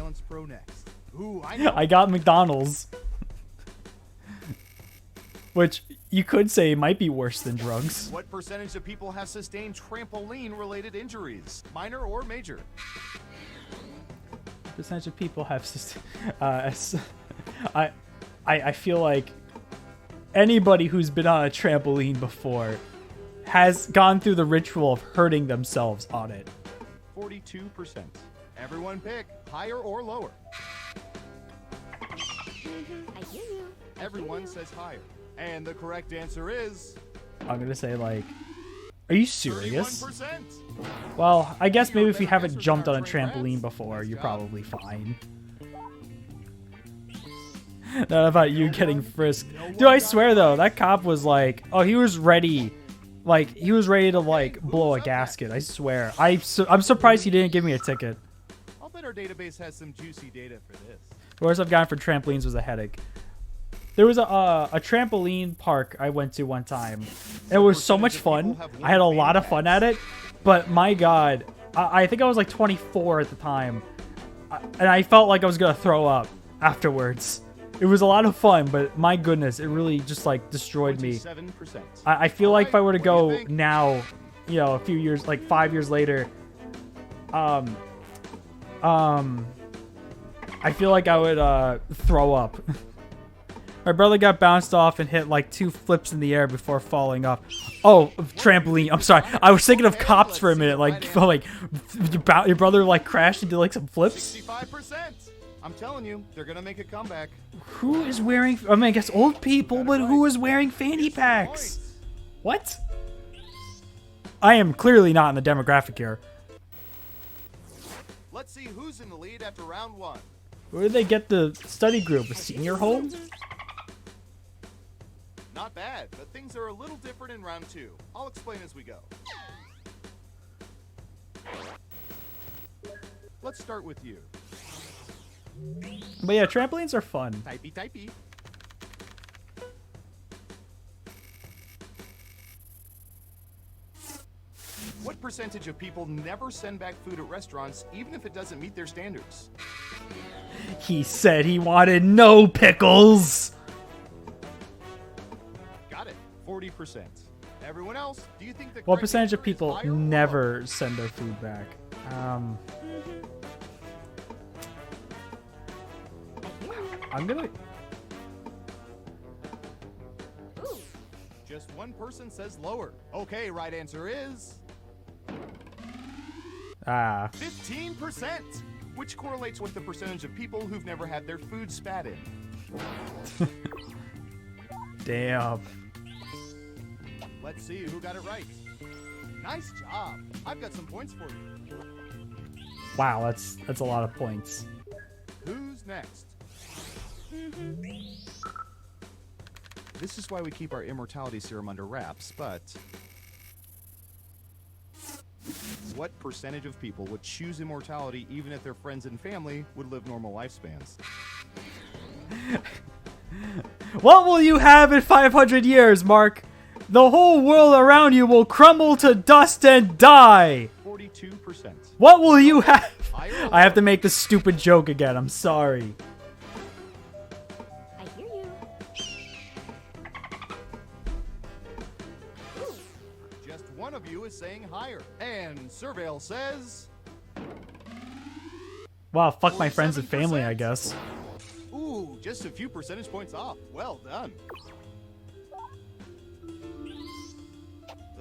I got McDonald's. Which you could say might be worse than drugs. What percentage of people have sustained trampoline-related injuries, minor or major? Percentage of people have I feel like anybody who's been on a trampoline before has gone through the ritual of hurting themselves on it. 42%. Everyone pick higher or lower. I hear you. Everyone says higher. And the correct answer is... I'm gonna say, like, are you serious? 31%. Well, I guess maybe if you haven't jumped on a trampoline before, you're probably fine. Not about you getting frisked. Dude, I swear though, that cop was like, oh, he was ready. Like, he was ready to, like, blow a gasket. I swear. I'm surprised he didn't give me a ticket. I'll bet our database has some juicy data for this. The worst I've gotten for trampolines was a headache. There was a trampoline park I went to one time. It was so much fun. I had a lot of fun at it. But, my God, I think I was, like, 24 at the time. And I felt like I was going to throw up afterwards. It was a lot of fun, but my goodness, it really just like destroyed me. I feel like if I were to go now, a few years, like 5 years later, I feel like I would throw up. My brother got bounced off and hit like 2 flips in the air before falling off. Oh, trampoline. I'm sorry. I was thinking of cops for a minute. Like your brother like crashed and did like some flips. 65%. I'm telling you, they're gonna make a comeback. Who is wearing? I mean, I guess old people, but who is wearing fanny packs? What? I am clearly not in the demographic here. Let's see who's in the lead after round 1. Where did they get the study group? A senior home? Not bad, but things are a little different in round 2. I'll explain as we go. Let's start with you. But yeah, trampolines are fun. Typey. What percentage of people never send back food at restaurants, even if it doesn't meet their standards? He said he wanted no pickles. Got it. 40%. Everyone else, do you think the what percentage of people never send their food back? I'm gonna... Ooh. Just one person says lower. Okay, right answer is... Ah. 15%, which correlates with the percentage of people who've never had their food spat in. Damn. Let's see who got it right. Nice job. I've got some points for you. Wow, that's a lot of points. Who's next? This is why we keep our immortality serum under wraps, but what percentage of people would choose immortality even if their friends and family would live normal lifespans? What will you have in 500 years, Mark? The whole world around you will crumble to dust and die. 42%. What will you have? I have to make this stupid joke again. I'm sorry. I hear you. Just one of you is saying higher. And Surveil says... Wow, fuck my friends and family, I guess. Ooh, just a few percentage points off. Well done.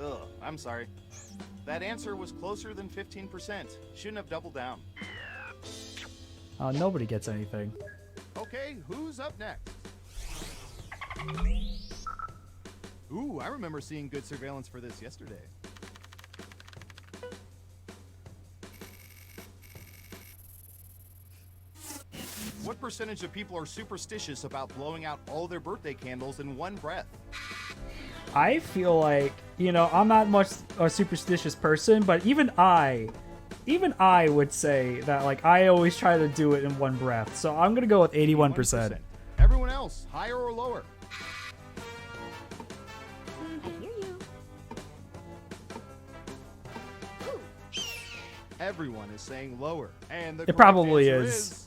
Ugh, I'm sorry. That answer was closer than 15%. Shouldn't have doubled down. Nobody gets anything. Okay, who's up next? Ooh, I remember seeing good surveillance for this yesterday. What percentage of people are superstitious about blowing out all their birthday candles in one breath? I feel like, you know, I'm not much a superstitious person, but even I would say that, like, I always try to do it in one breath. So I'm gonna go with 81%. Everyone else, higher or lower? I hear you. Everyone is saying lower, and the It correct probably answer is.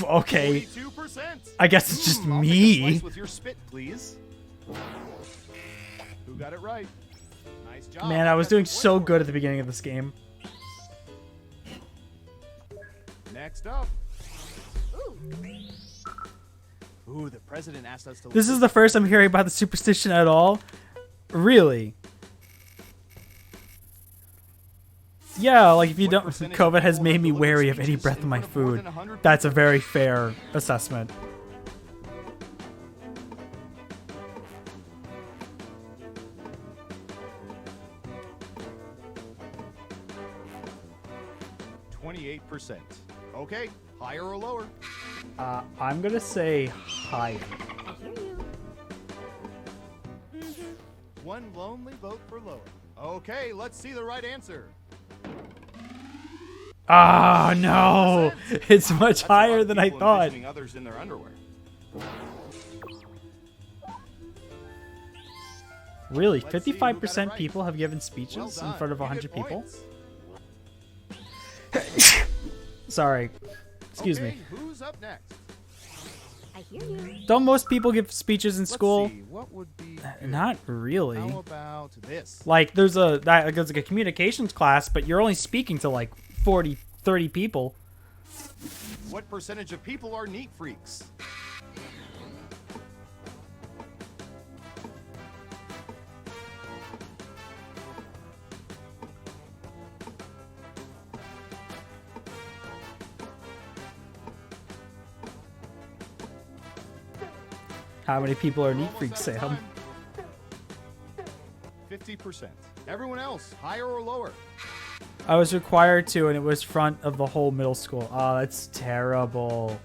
Okay. 42%. I guess it's just I'll take a me. slice with your spit, please. Who got it right? Nice job. Man, I was doing so good at the beginning of this game. Next up. Ooh, the president asked us to. This is the first I'm hearing about the superstition at all. Really? Yeah, like if you don't, COVID has made me wary of any breath of my food. That's a very fair assessment. %. Okay, higher or lower? I'm gonna say higher. I hear you. One lonely vote for lower. Okay, let's see the right answer. Ah, no! It's much higher than I thought. Others in their underwear. Really, 55% people have given speeches in front of 100 people? Sorry. Excuse me. Who's up next? I hear you. Don't most people give speeches in school? Let's see, what would be good? Not really. How about this? Like there's like a communications class, but you're only speaking to like 40, 30 people. What percentage of people are neat freaks? How many people are neat freaks, Sam? 50%. Everyone else, higher or lower? I was required to, and it was front of the whole middle school. Oh, that's terrible.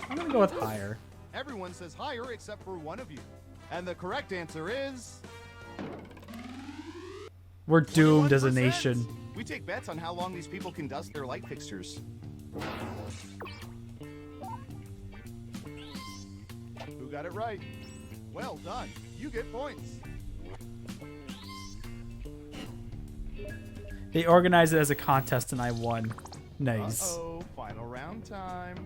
I'm gonna go with higher. Everyone says higher except for one of you. And the correct answer is... We're doomed as a 21%. nation. We take bets on how long these people can dust their light fixtures. Who got it right? Well done. You get points. They organized it as a contest and I won. Nice. Uh-oh, final round time.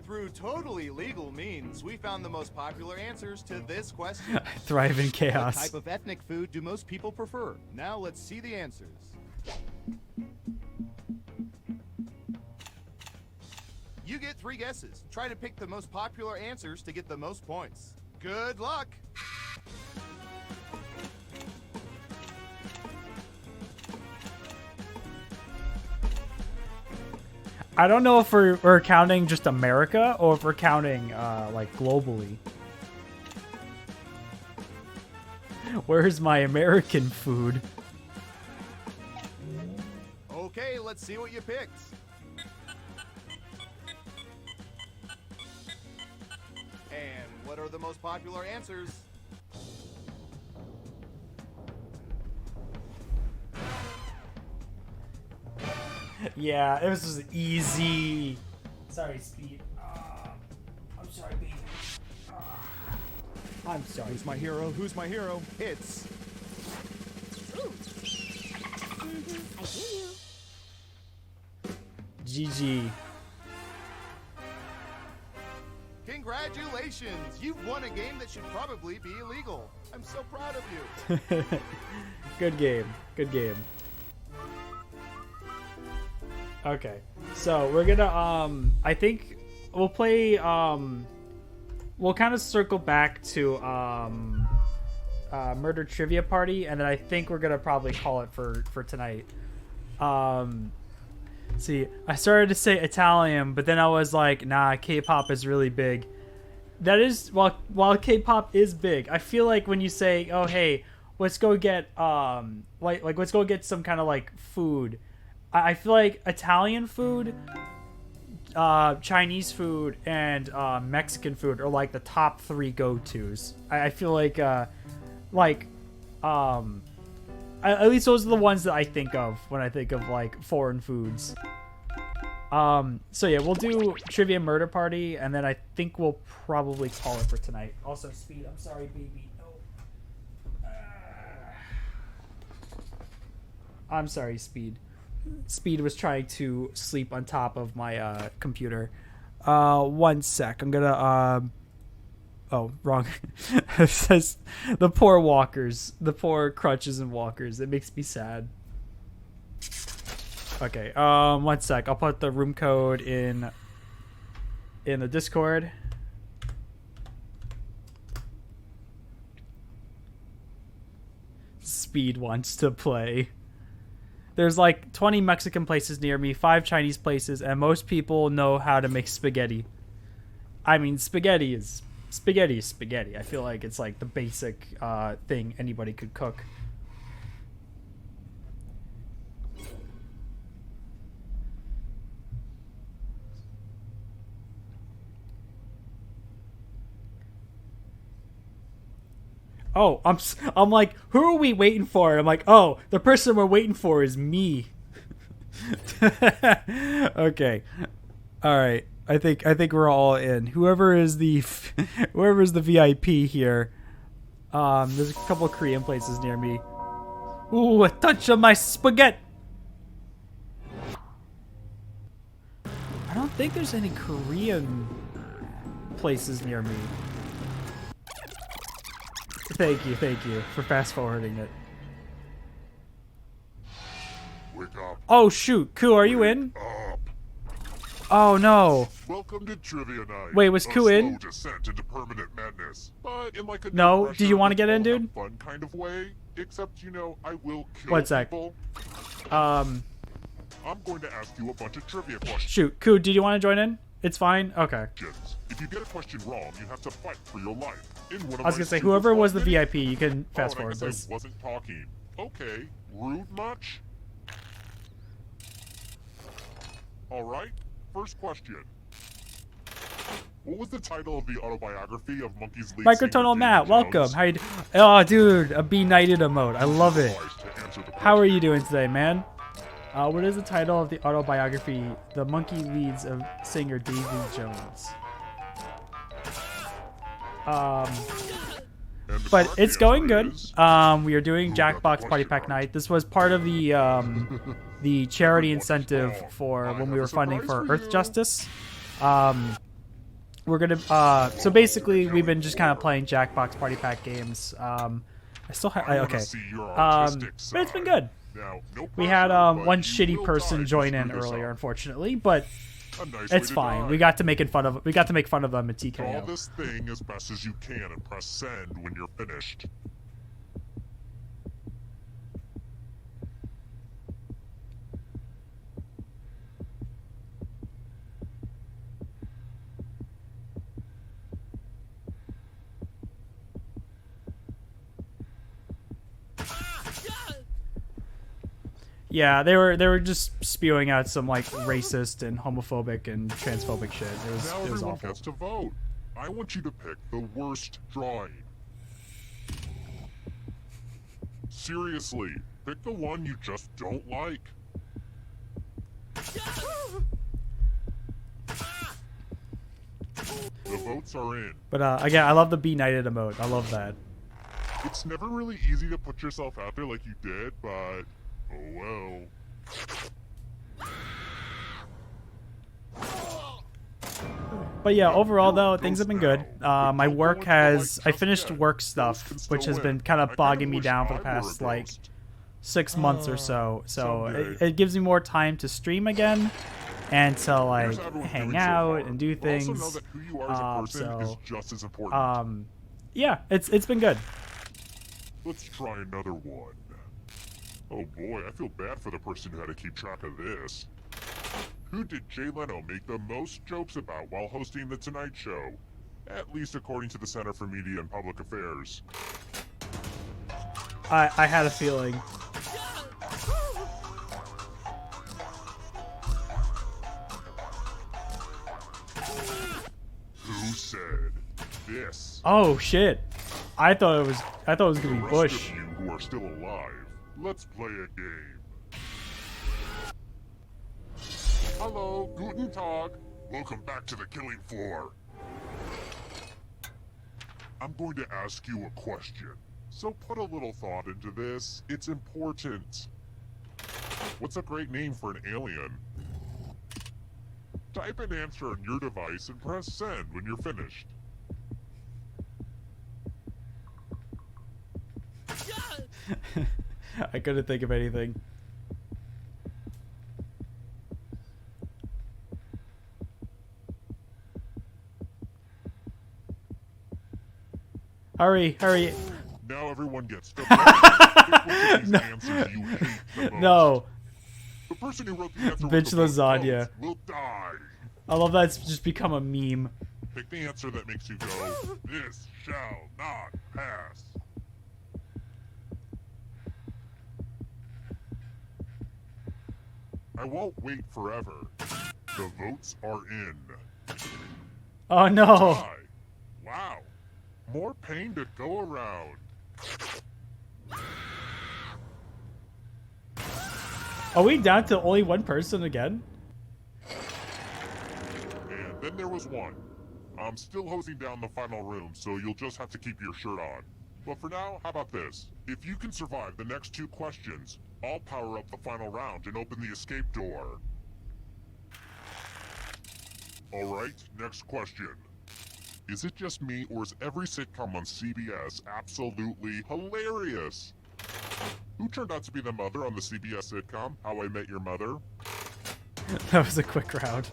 Through totally legal means, we found the most popular answers to this question. Thrive in chaos. What type of ethnic food do most people prefer? Now let's see the answers. You get 3 guesses. Try to pick the most popular answers to get the most points. Good luck! I don't know if we're counting just America or if we're counting like globally. Where's my American food? Okay, let's see what you picked. And what are the most popular answers? Yeah, it was just easy. Sorry, Speed. I'm sorry, baby. I'm sorry. Who's my hero? Who's my hero? It's... I hear you. GG. Congratulations! You've won a game that should probably be illegal. I'm so proud of you. Good game. Good game. Okay. So, we're gonna, I think we'll play, we'll kind of circle back to, Murder Trivia Party, and then I think we're gonna probably call it for tonight. See, I started to say Italian, but then I was like, nah, K-pop is really big. That is, while K-pop is big, I feel like when you say, oh, hey, let's go get, like let's go get some kind of, like, food. I feel like Italian food, Chinese food, and Mexican food are, like, the top 3 go-tos. I feel like, at least those are the ones that I think of when I think of, like, foreign foods. So yeah, we'll do Trivia Murder Party, and then I think we'll probably call it for tonight. Also, Speed, I'm sorry, baby. No. I'm sorry, Speed. Speed was trying to sleep on top of my computer. 1 sec. I'm gonna oh, wrong. It says the poor walkers, the poor crutches and walkers. It makes me sad. Okay, 1 sec. I'll put the room code in the Discord. Speed wants to play. There's like 20 Mexican places near me, 5 Chinese places, and most people know how to make spaghetti. I mean, spaghetti is spaghetti. I feel like it's like the basic thing anybody could cook. Oh, I'm like, who are we waiting for? I'm like, oh, the person we're waiting for is me. Okay, all right. I think we're all in. Whoever's the VIP here. There's a couple of Korean places near me. Ooh, a touch of my spaghetti. I don't think there's any Korean places near me. Thank you for fast forwarding it. Wake up. Oh shoot, Ku, are you in? Up. Oh no. Welcome to Trivia Night. Wait, was Ku in? Slow descent into permanent madness, but in like a no. Do you want to get in, dude? Fun kind of way. Except, you know, I will kill 1 sec. people. I'm going to ask you a bunch of trivia questions. Shoot, Ku, do you want to join in? It's fine. Okay. If you get a question wrong, you have to fight for your life. In one of I was gonna say, whoever was the VIP, you can fast forward this. I wasn't talking. Okay, rude much? Alright, first question. What was the title of the autobiography of Monkey's lead Microtonal Matt, welcome. How you doing? Oh, dude, a B Knighted emote. I love it. How are you doing today, man? What is the title of the autobiography, The Monkey Leads of singer Davy Jones? But it's going good. We are doing Jackbox Party Pack Night. This was part of the charity incentive for when we were funding for Earth Justice. We're gonna so basically we've been just kind of playing Jackbox Party Pack games. I still have okay, but it's been good. We had one shitty person join in earlier, unfortunately, but it's fine. We got to make fun of them at TKO. Draw this thing as best as you can and press send when you're finished. Yeah, they were just spewing out some like racist and homophobic and transphobic shit. Now It was everyone awful. gets to vote. I want you to pick the worst drawing. Seriously, pick the one you just don't like. The votes are in. But again, I love the Be Knighted emote. I love that. It's never really easy to put yourself out there like you did, but oh well. But yeah, overall though, things have been good. My work has I finished work stuff, which has been kind of bogging me down for the past like 6 months or so. So it gives me more time to stream again and to like hang out and do things. Yeah, it's been good. Let's try another one. Oh boy, I feel bad for the person who had to keep track of this. Who did Jay Leno make the most jokes about while hosting The Tonight Show? At least according to the Center for Media and Public Affairs. I had a feeling. Who said this? Oh shit! I thought it was gonna be The Bush. rest of you who are still alive, let's play a game. Hello, guten Tag. Welcome back to the killing floor. I'm going to ask you a question, so put a little thought into this. It's important. What's a great name for an alien? Type an answer on your device and press send when you're finished. I couldn't think of anything. Hurry, hurry. Now everyone gets the answers you hate the most. No. The person who wrote the answer Bitch with the most lasagna. votes will die. I love that it's just become a meme. Pick the answer that makes you go, this shall not pass. I won't wait forever. The votes are in. Oh no. Die. Wow. More pain to go around. Are we down to only one person again? And then there was one. I'm still hosing down the final room, so you'll just have to keep your shirt on. But for now, how about this? If you can survive the next 2 questions, I'll power up the final round and open the escape door. Alright, next question. Is it just me, or is every sitcom on CBS absolutely hilarious? Who turned out to be the mother on the CBS sitcom, How I Met Your Mother? That was a quick round.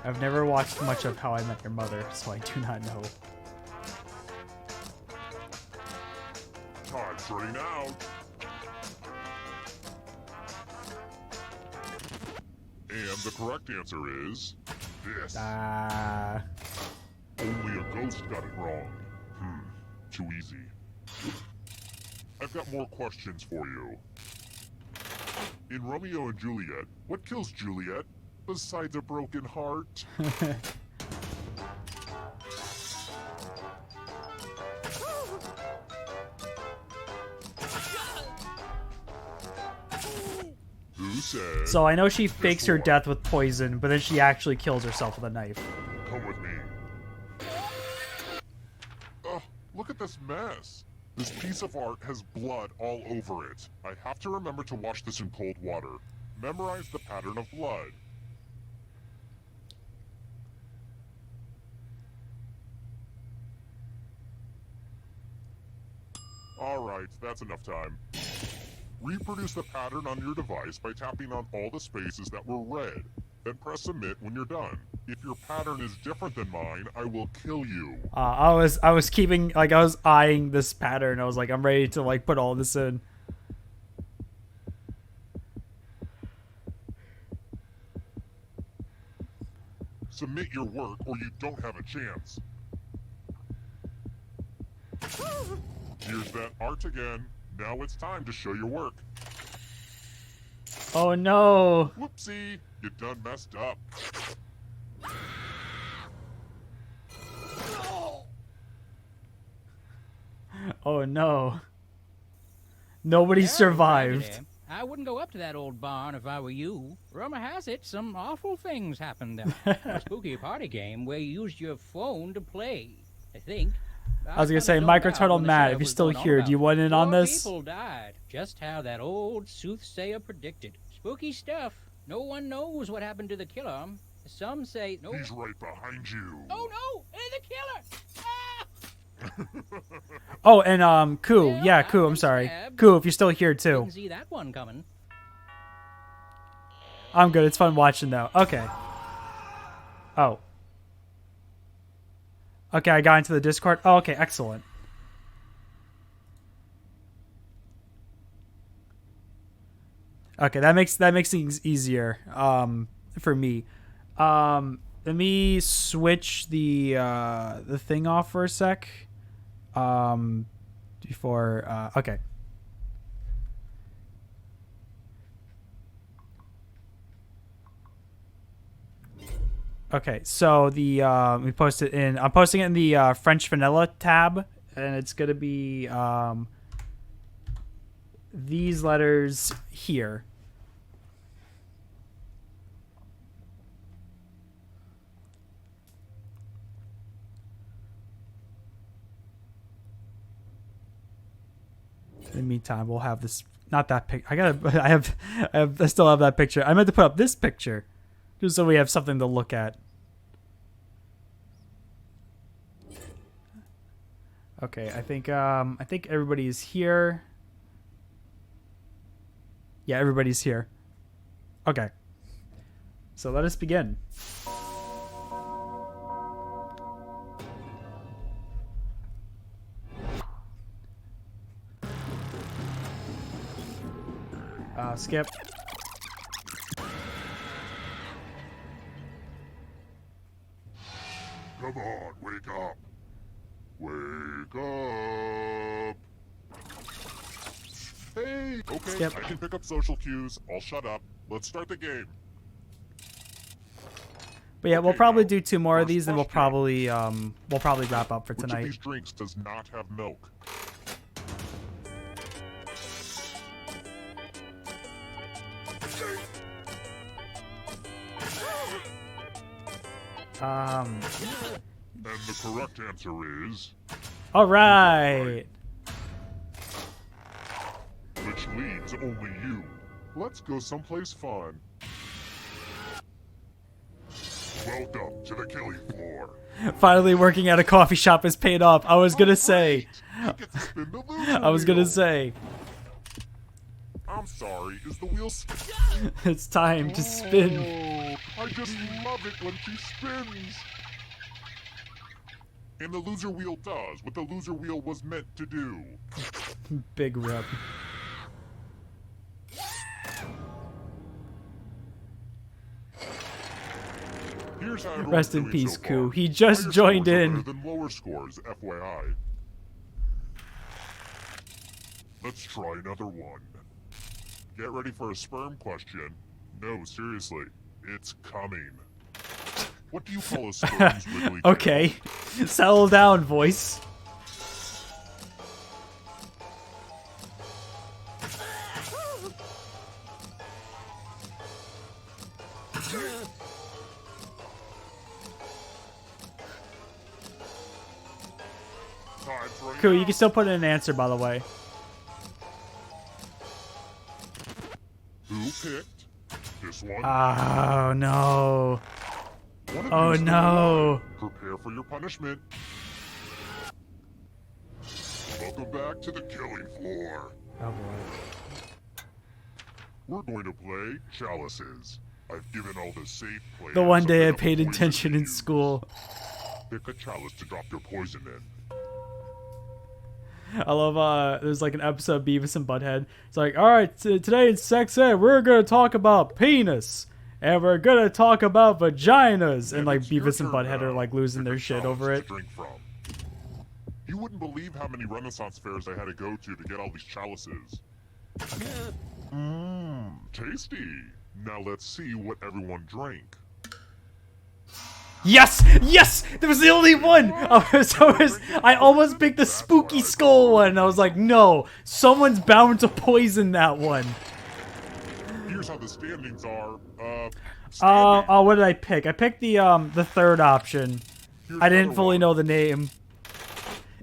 I've never watched much of How I Met Your Mother, so I do not know. Time's running out. And the correct answer is this. Only a ghost got it wrong. Too easy. I've got more questions for you. In Romeo and Juliet, what kills Juliet besides a broken heart? Who said? So I know she fakes her death with poison, but then she actually kills herself with a knife. Come with me. Ugh, look at this mess. This piece of art has blood all over it. I have to remember to wash this in cold water. Memorize the pattern of blood. Alright, that's enough time. Reproduce the pattern on your device by tapping on all the spaces that were red. Then press submit when you're done. If your pattern is different than mine, I will kill you. I was keeping, like, I was eyeing this pattern. I was like, I'm ready to, like, put all this in. Submit your work or you don't have a chance. Here's that art again. Now it's time to show your work. Oh no. Whoopsie, you done messed up. Oh no. Nobody survived. I wouldn't go up to that old barn if I were you. Rumor has it some awful things happened there. A spooky party game where you used your phone to play, I think. I was gonna say, Micro Turtle Matt, if you're still here, do you want in on this? People died, just how that old soothsayer predicted. Spooky stuff. No one knows what happened to the killer. Some say no. He's right behind you. Oh no! The killer! Ah! Oh, and Koo, yeah, Koo, I'm sorry. Koo, if you're still here too. Didn't see that one coming. I'm good. It's fun watching though. Okay. Oh. Okay, I got into the Discord. Oh, okay, excellent. Okay, that makes things easier for me. Let me switch the thing off for a sec. Before okay. Okay, so we post it in. I'm posting it in the French vanilla tab, and it's gonna be these letters here. In the meantime, we'll have this. Not that pic. I still have that picture. I meant to put up this picture, just so we have something to look at. Okay, I think everybody's here. Yeah, everybody's here. Okay. So let us begin. Skip. Come on, wake up. Wake up. Hey, okay, Skip. I can pick up social cues. I'll shut up. Let's start the game. But yeah, Okay, we'll probably now, do 2 more of first these, and we'll question. probably wrap up for Which of tonight. these drinks does not have milk? And the correct answer is... All right. Which leads only you. Let's go someplace fun. Welcome to the killing floor. Finally working at a coffee shop has paid off. I was gonna say. You get to spin the loser I was gonna wheel. say. I'm sorry, is the wheel It's time to spin. Oh, I just love it when she spins. And the loser wheel does what the loser wheel was meant to do. Big rip. Here's how everyone's Rest in doing peace, so Koo. far. He just Higher joined scores are in. better than lower scores, FYI. Let's try another one. Get ready for a sperm question. No, seriously, it's coming. What do you call a sperm's wiggly tail? Okay. Settle down, voice. Time for a Cool, you can still put in an answer, by the way. Who picked this one? Oh, no. One of Oh, you is no. alive. Prepare for your punishment. Welcome back to the killing floor. Oh, boy. We're going to play Chalices. I've given all the safe players The one day I something to paid poison attention to in use. school. Pick a chalice to drop your poison in. I love, there's like an episode of Beavis and Butthead. It's like, alright, today in Sex Ed, we're gonna talk about penis. And we're gonna talk about vaginas. And like it's your Beavis and turn Butthead now. are like losing Pick their a shit chalice over to it. drink from. You wouldn't believe how many Renaissance fairs I had to go to get all these chalices. Mmm, tasty. Now let's see what everyone drank. Yes! Yes! There was the only one! I almost picked the spooky skull one. I was like, no, someone's bound to poison that one. Here's how the standings are. Oh, what did I pick? I picked the third option. I didn't fully know the name.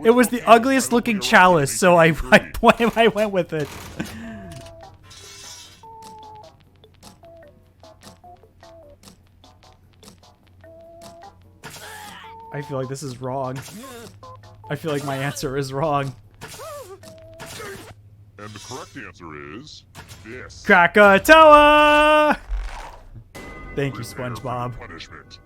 It was the ugliest looking chalice, so I went with it. I feel like this is wrong. I feel like my answer is wrong. And the correct answer is this. Krakatoa! Thank you, SpongeBob. Punishment.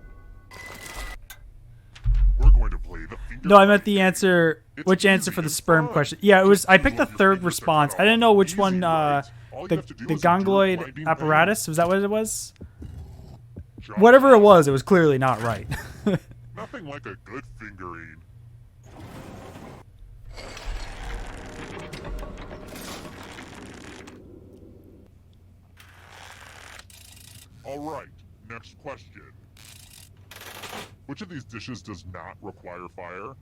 We're going to play the finger. No, I meant the answer. Which answer for the sperm question? Yeah, it was. I picked the third response. I didn't know which one. The gongloid apparatus. Was that what it was? Whatever it was clearly not right. Nothing like a good fingering. Alright, next question. Which of these dishes does not require fire?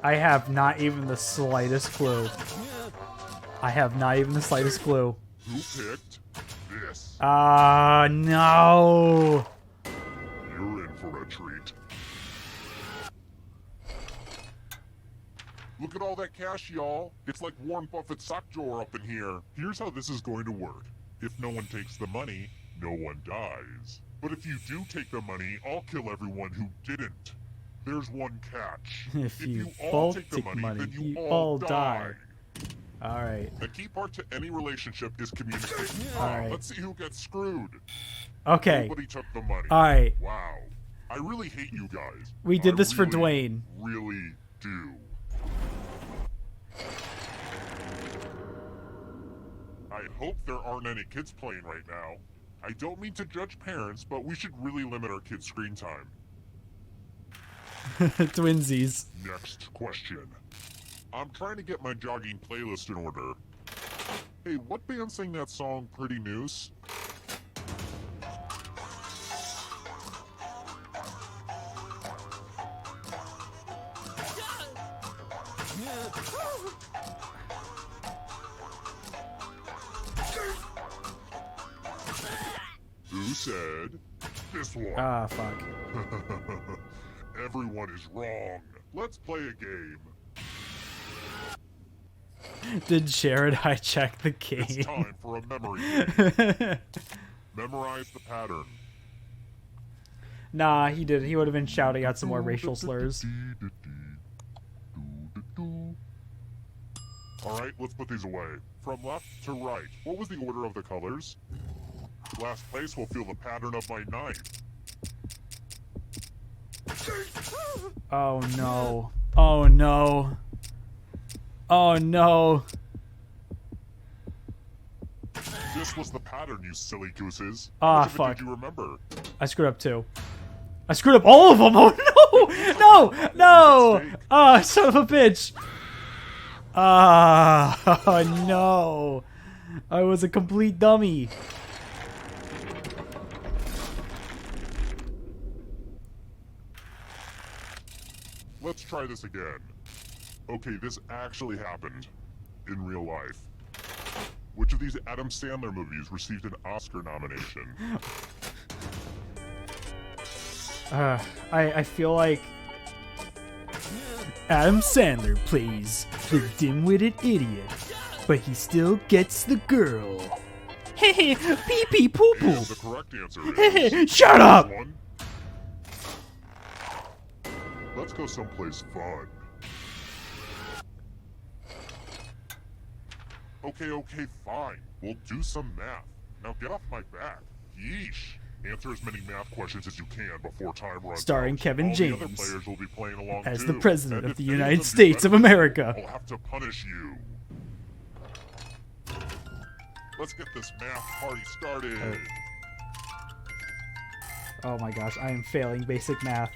I have not even the slightest clue. I have not even the slightest clue. Who picked this? No. You're in for a treat. Look at all that cash, y'all. It's like Warren Buffett's sock drawer up in here. Here's how this is going to work. If no one takes the money, no one dies. But if you do take the money, I'll kill everyone who didn't. There's one catch. If you all both take the take money, money, then you you all all die. die. Alright. A key part to any relationship is communication. Alright. Let's see who gets screwed. Okay. Nobody took the money. Alright. Wow. I really hate you guys. We did this for really, Dwayne. Really do. I hope there aren't any kids playing right now. I don't mean to judge parents, but we should really limit our kids' screen time. Twinsies. Next question. I'm trying to get my jogging playlist in order. Hey, what band sang that song, Pretty Noose? Who said this one? Ah, fuck. Everyone is wrong. Let's play a game. Did Jared hijack the game? It's time for a memory game. Memorize the pattern. Nah, he did. He would have been shouting out some more racial slurs. Alright, let's put these away. From left to right, what was the order of the colors? Last place will feel the pattern of my knife. Oh no. Oh no. Oh no. This was the pattern, you silly gooses. Ah, How much of it fuck. Did you remember? I screwed up too. I screwed up all of them. Oh no! No! No! Oh, son of a bitch. Ah, oh, no. I was a complete dummy. Let's try this again. Okay, this actually happened in real life. Which of these Adam Sandler movies received an Oscar nomination? I feel like Adam Sandler plays the dim-witted idiot, but he still gets the girl. Hey, pee-pee poo-poo. And the correct answer is... Shut up! One. Let's go someplace fun. Okay, fine. We'll do some math. Now get off my back. Yeesh. Answer as many math questions as you can before time runs Starring out. Kevin All James the other players will be playing along as too. the President And of the if any United them do States of better than you, America. I'll have to punish you. Let's get this math party started. Oh my gosh, I am failing basic math.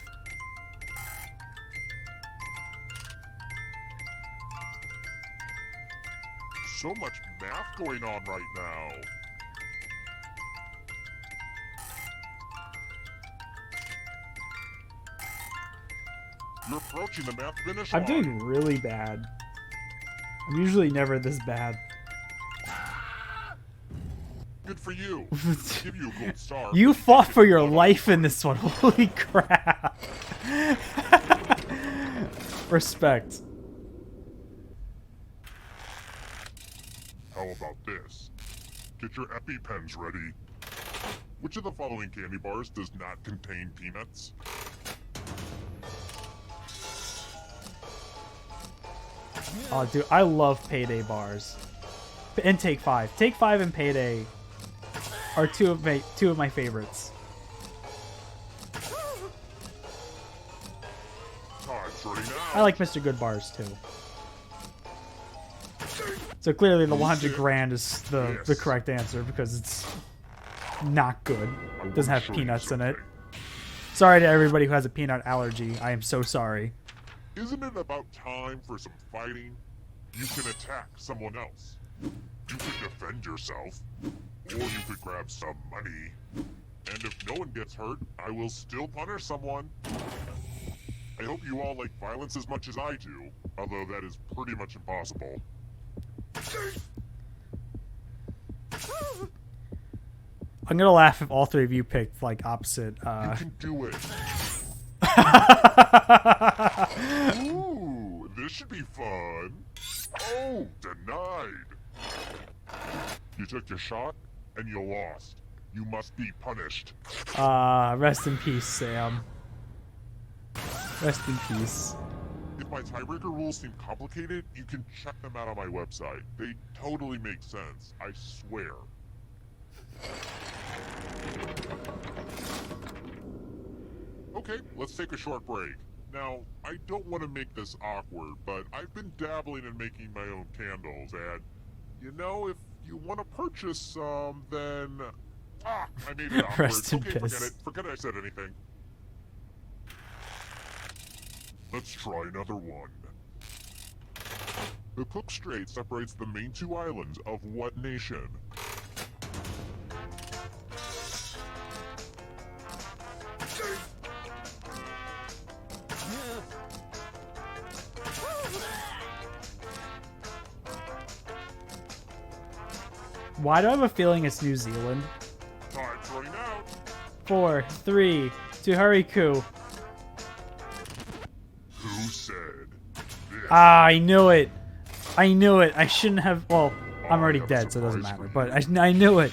So much math going on right now. You're approaching the math finish line. I'm doing really bad. I'm usually never this bad. Good for you. Give you a gold star. You fought for your life in this one. Holy crap. Respect. How about this? Get your EpiPens ready. Which of the following candy bars does not contain peanuts? Oh, dude, I love Payday bars. And Take 5. Take 5 and Payday are two of my favorites. Time's running out. I like Mr. Good bars too. So clearly the 100 grand is the correct answer because it's not good. It doesn't have peanuts in it. Sorry to everybody who has a peanut allergy. I am so sorry. Isn't it about time for some fighting? You can attack someone else. You could defend yourself. Or you could grab some money. And if no one gets hurt, I will still punish someone. I hope you all like violence as much as I do, although that is pretty much impossible. I'm gonna laugh if all three of you picked like opposite. You can do it. Ooh, this should be fun. Oh, denied. You took your shot and you lost. You must be punished. Rest in peace, Sam. Rest in peace. If my tiebreaker rules seem complicated, you can check them out on my website. They totally make sense, I swear. Okay, let's take a short break. Now, I don't want to make this awkward, but I've been dabbling in making my own candles, and, you know, if you want to purchase some, then... I made it awkward. Rest in okay, piss. forget it. Forget I said anything. Let's try another one. The Cook Strait separates the main two islands of what nation? Why do I have a feeling it's New Zealand? Time's running out. 4, 3, 2, hurry, Koo. Who said this? Ah, I knew it. I knew it. I shouldn't have. Well, I'm already dead, so it doesn't matter. But I knew it.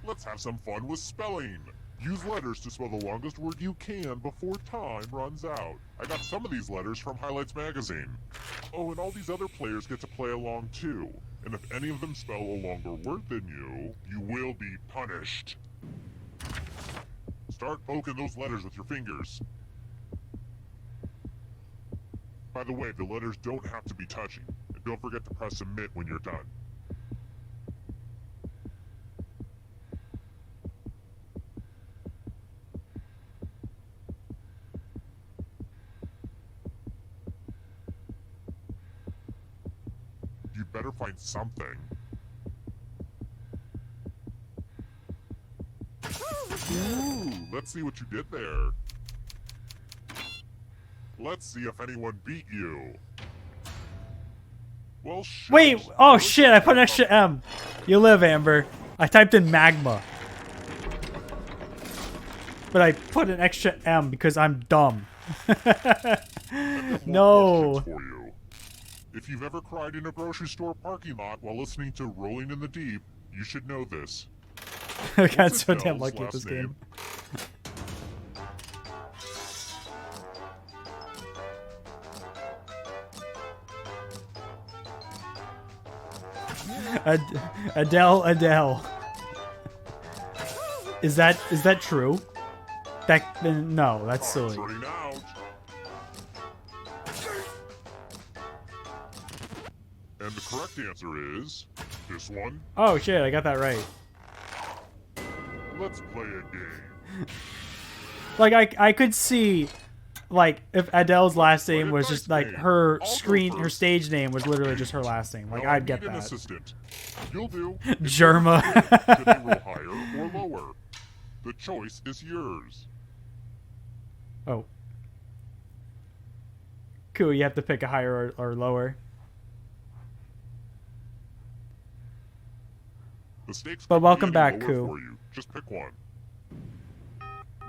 Let's have some fun with spelling. Use letters to spell the longest word you can before time runs out. I got some of these letters from Highlights Magazine. Oh, and all these other players get to play along too. And if any of them spell a longer word than you will be punished. Start poking those letters with your fingers. By the way, the letters don't have to be touching. And don't forget to press submit when you're done. You better find something. Ooh, let's see what you did there. Let's see if anyone beat you. Well, shit. Wait. Oh shit! I put an extra M. You live, Amber. I typed in magma, but I put an extra M because I'm dumb. No. For you. If you've ever cried in a grocery store parking lot while listening to Rolling in the Deep, you should know this. I got What's so Adele's damn lucky with last this game. Adele. Is that true? No, that's silly. Running out. And the correct answer is this one. Oh shit, I got that right. Let's play a game. Like I could see, like if Adele's last name was just like her her stage name was literally just her last name. Like I'd get An that. assistant. You'll do. Germa. Should they roll higher or lower? The choice is yours. Oh. Cool, you have to pick a higher or lower. The stakes But could welcome be any back, lower Koo. for you. Just pick one.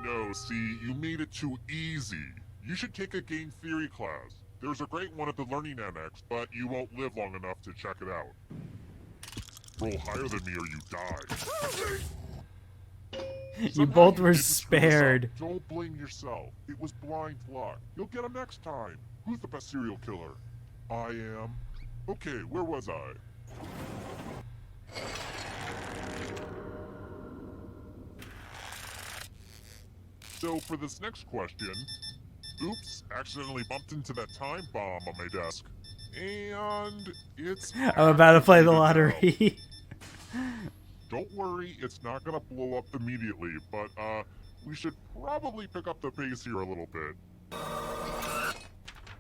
No, see, you made it too easy. You should take a game theory class. There's a great one at the Learning Annex, but you won't live long enough to check it out. Roll higher than me or you die. You both were spared. Don't blame yourself. It was blind luck. You'll get him next time. Who's the best serial killer? I am. Okay, where was I? So for this next question, oops, accidentally bumped into that time bomb on my desk. And it's I'm about to play the lottery. Don't worry, it's not gonna blow up immediately, but we should probably pick up the pace here a little bit.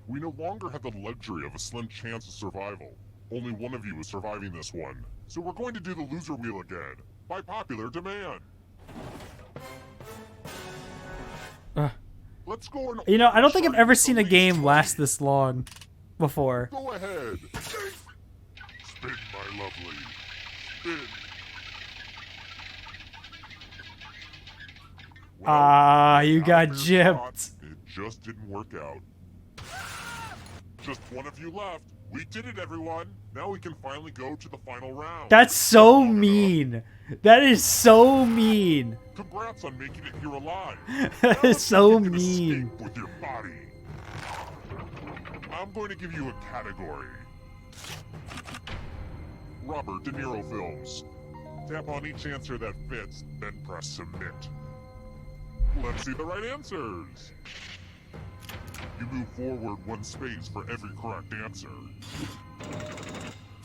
We no longer have the luxury of a slim chance of survival. Only one of you is surviving this one. So we're going to do the loser wheel again, by popular demand. Let's go and You know, I don't think I've ever seen a game last this long before. Go ahead. Spin, my lovely. Spin. Ah, you got After gypped. thought, it just didn't work out. Just one of you left. We did it, everyone. Now we can finally go to the final round. That's so mean. That is so mean. Congrats on making it here alive. That is so mean. Escape with your body. I'm going to give you a category. Robert De Niro films. Tap on each answer that fits, then press submit. Let's see the right answers. You move forward one space for every correct answer.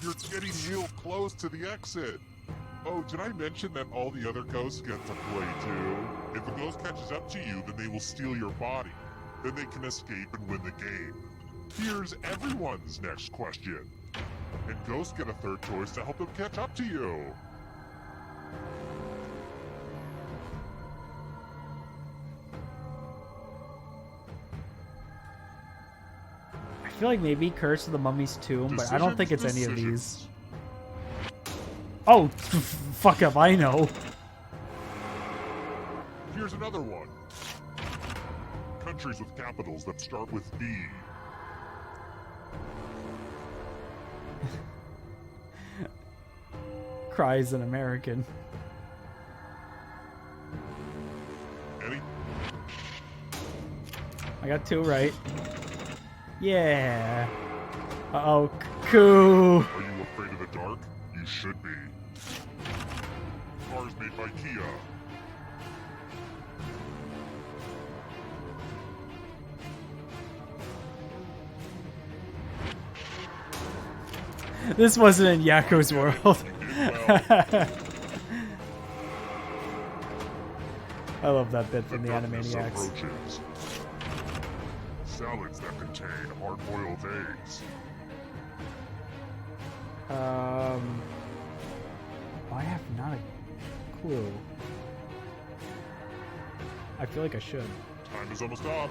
You're getting real close to the exit. Oh, did I mention that all the other ghosts get to play too? If a ghost catches up to you, then they will steal your body. Then they can escape and win the game. Here's everyone's next question. And ghosts get a third choice to help them catch up to you. I feel like maybe Curse of the Mummy's Tomb, but I don't think it's any of these. Oh, fuck up, I know. Here's another one. Countries with capitals that start with B. Cries an American. Eddie? I got 2 right. Yeah. Uh-oh, Koo. Are you afraid of the dark? You should be. Cars made by Kia. This wasn't in Yakko's world. I love that bit from the Animaniacs. Approaches. Salads that contain hard-boiled eggs. I have not a clue. I feel like I should. Time is almost up.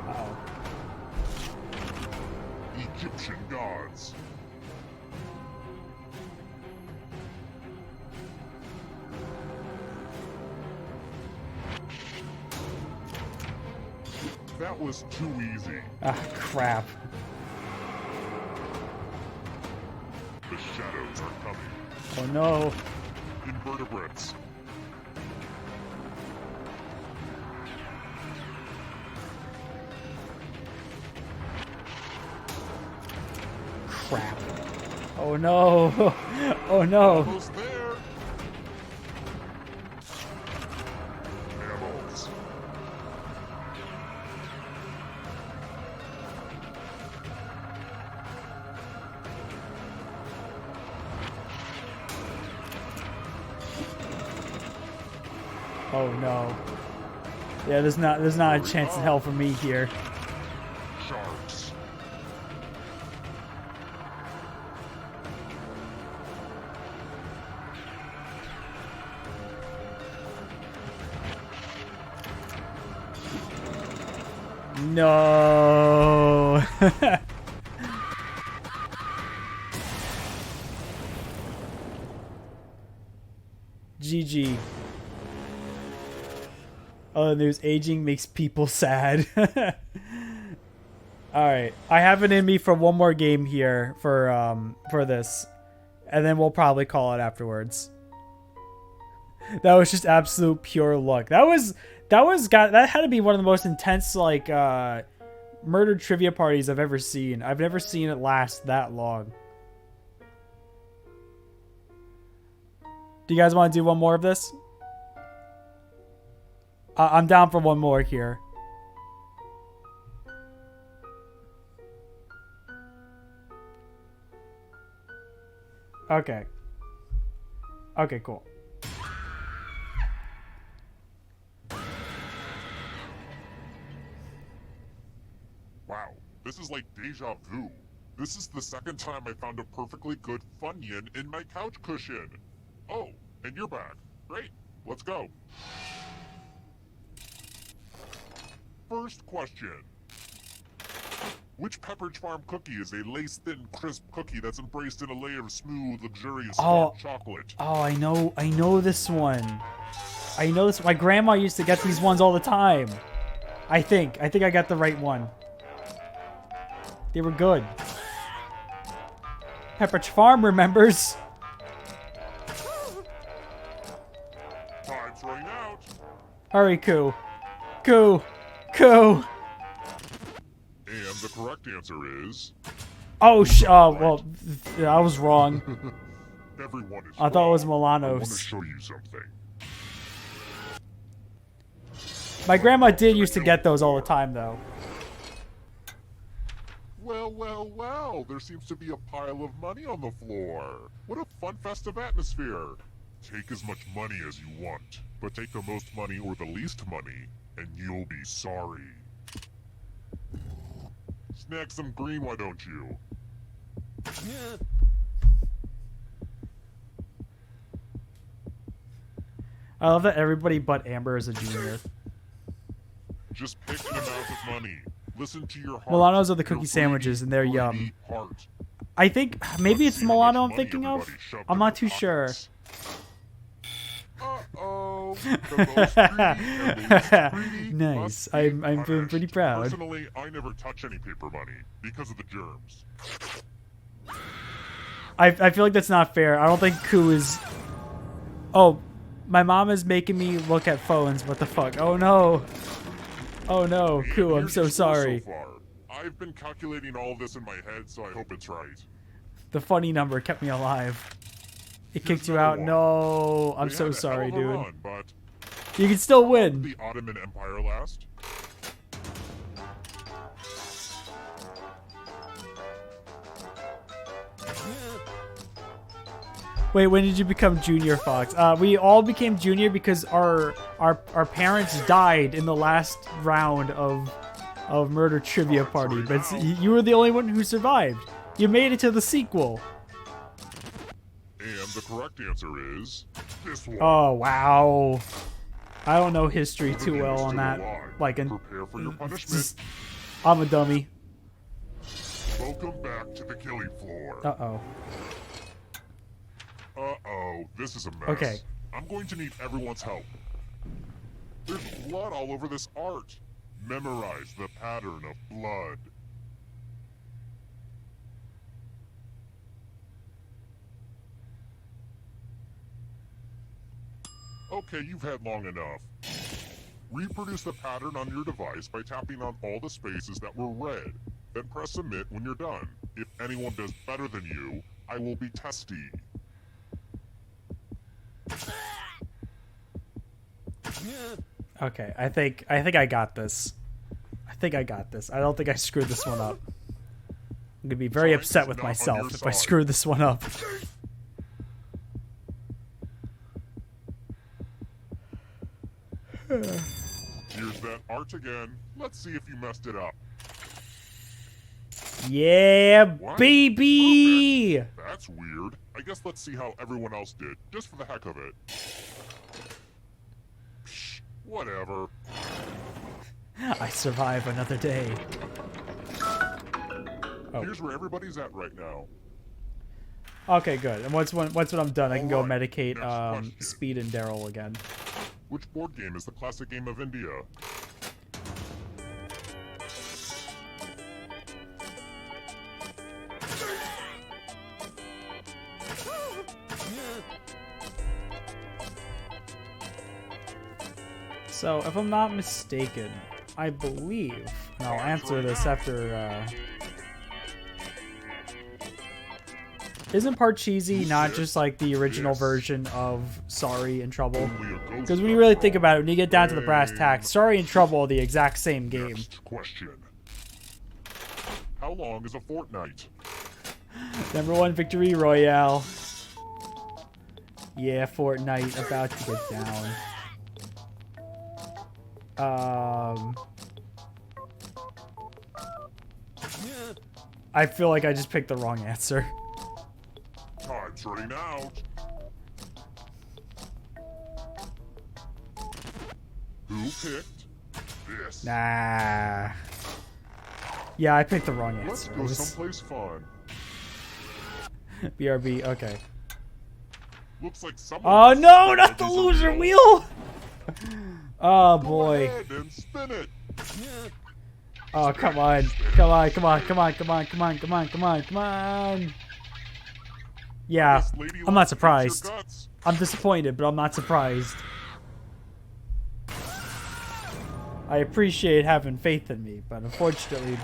Uh-oh. Egyptian gods. That was too easy. Ah, crap. The shadows are coming. Oh no. Invertebrates. Crap. Oh no. Oh no. Almost there. Mammals. Oh no. Yeah, there's not a chance in hell for me here. Sharks. No. GG. Other news, aging makes people sad. Alright, I have it in me for one more game here for this. And then we'll probably call it afterwards. That was just absolute pure luck. That had to be one of the most intense like murder trivia parties I've ever seen. I've never seen it last that long. Do you guys want to do one more of this? I'm down for one more here. Okay. Okay, cool. Wow, this is like deja vu. This is the second time I found a perfectly good Funyun in my couch cushion. Oh, and you're back. Great, let's go. First question. Which Pepperidge Farm cookie is a lace-thin, crisp cookie that's embraced in a layer of smooth, luxurious dark chocolate? Oh, I know this one. I know this. My grandma used to get these ones all the time. I think I got the right one. They were good. Pepperidge Farm remembers. Time's running out. Hurry, Koo. Koo. Koo. And the correct answer is... Oh, well, I was wrong. Everyone is I thought it was wrong. I want to Milanos. show you something. My grandma did used to get those all the time, though. Well, well, well, there seems to be a pile of money on the floor. What a fun, festive atmosphere. Take as much money as you want, but take the most money or the least money, and you'll be sorry. Snack some green, why don't you? I love that everybody but Amber is a junior. Just pick an amount of money. Listen to your heart. Milanos are the Your cookie greedy, sandwiches, and they're greedy yum. heart. I think maybe it's Let's see how much Milano I'm money thinking of. everybody shoved I'm in not their too sure. pockets. Uh-oh. The most greedy and least greedy Nice. must be I'm feeling pretty punished. proud. Personally, I never touch any paper money because of the germs. I feel like that's not fair. I don't think Koo is... Oh, my mom is making me look at phones. What the fuck? Oh no. Oh no, And Koo, I'm here's so your score sorry. So far. I've been calculating all of this in my head, so I hope it's right. The funny number kept me alive. It Here's kicked you another out. one. No, I'm We so had a hell sorry, of a dude. run, but You can still how win. did the Ottoman Empire last? Wait, when did you become Junior Fox? We all became Junior because our parents died in the last round of Murder Trivia Party. But you were the only one who survived. You made it to the sequel. And the correct answer is this one. Oh wow! I don't know history too Everyone well is on still that. alive. Like, Prepare for your punishment. I'm a dummy. Welcome back to the killing floor. Uh-oh. Uh-oh, this is a mess. Okay. I'm going to need everyone's help. There's blood all over this art. Memorize the pattern of blood. Okay, you've had long enough. Reproduce the pattern on your device by tapping on all the spaces that were red. Then press submit when you're done. If anyone does better than you, I will be testy. Okay, I think I got this. I think I got this. I don't think I screwed this one up. I'm gonna be very Time upset is with not on myself your if I side. screw this one up. Here's that art again. Let's see if you messed it up. Yeah, What? baby! Perfect. That's weird. I guess let's see how everyone else did, just for the heck of it. Psh, whatever. I survive another day. Oh. Here's where everybody's at right now. Okay, good. And once when I'm done, I can go Alright, medicate next question. Speed and Daryl again. Which board game is the classic game of India? So, if I'm not mistaken, I believe, and I'll answer this after, isn't Parcheesi not just like the original version of Sorry and Trouble? Because when you really think about it, when you get down to the brass tacks, Sorry and Trouble are the exact same game. Next question. How long is a fortnight? #1 victory royale. Yeah, Fortnite about to get down. I feel like I just picked the wrong answer. Time's running out. Who picked this? Nah. Yeah, I picked the wrong Let's answer. go someplace fun. BRB, okay. Looks like someone. Oh no, not the these loser are real. wheel! Oh Go boy. ahead and spin it. Oh, come on. Come on, come on, come on, come on, come on, come on, come on, come on. Yeah, This lady I'm not wants to eat your surprised. guts. I'm disappointed, but I'm not surprised. I appreciate having faith in me, but unfortunately,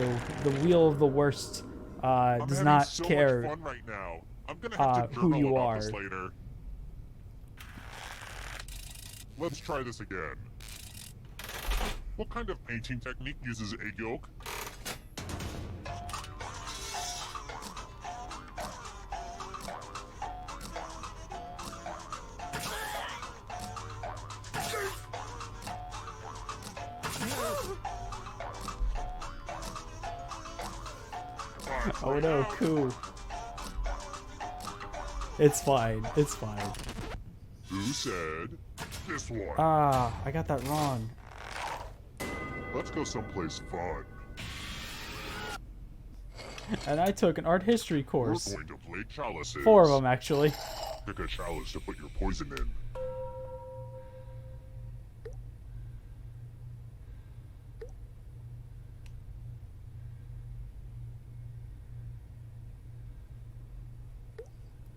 the wheel of the worst I'm does having not so care much fun right now. I'm gonna have to who journal you about are. this later. Let's try this again. What kind of painting technique uses egg yolk? Oh no, coup. It's fine. It's fine. Who said this one? Ah, I got that wrong. Let's go someplace fun. And I took an art history course. We're going to play chalices. 4 of them, actually. Pick a chalice to put your poison in.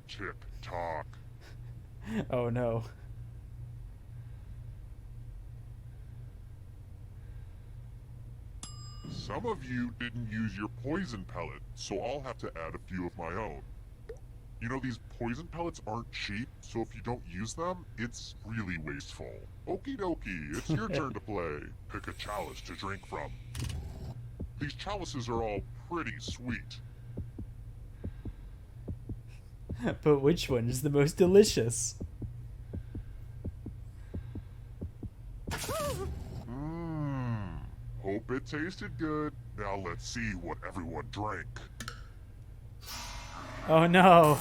Tick tock. Oh no. Some of you didn't use your poison pellet, so I'll have to add a few of my own. You know, these poison pellets aren't cheap, so if you don't use them, it's really wasteful. Okie dokie, it's your turn to play. Pick a chalice to drink from. These chalices are all pretty sweet. But which one is the most delicious? Hope it tasted good. Now let's see what everyone drank. Oh no.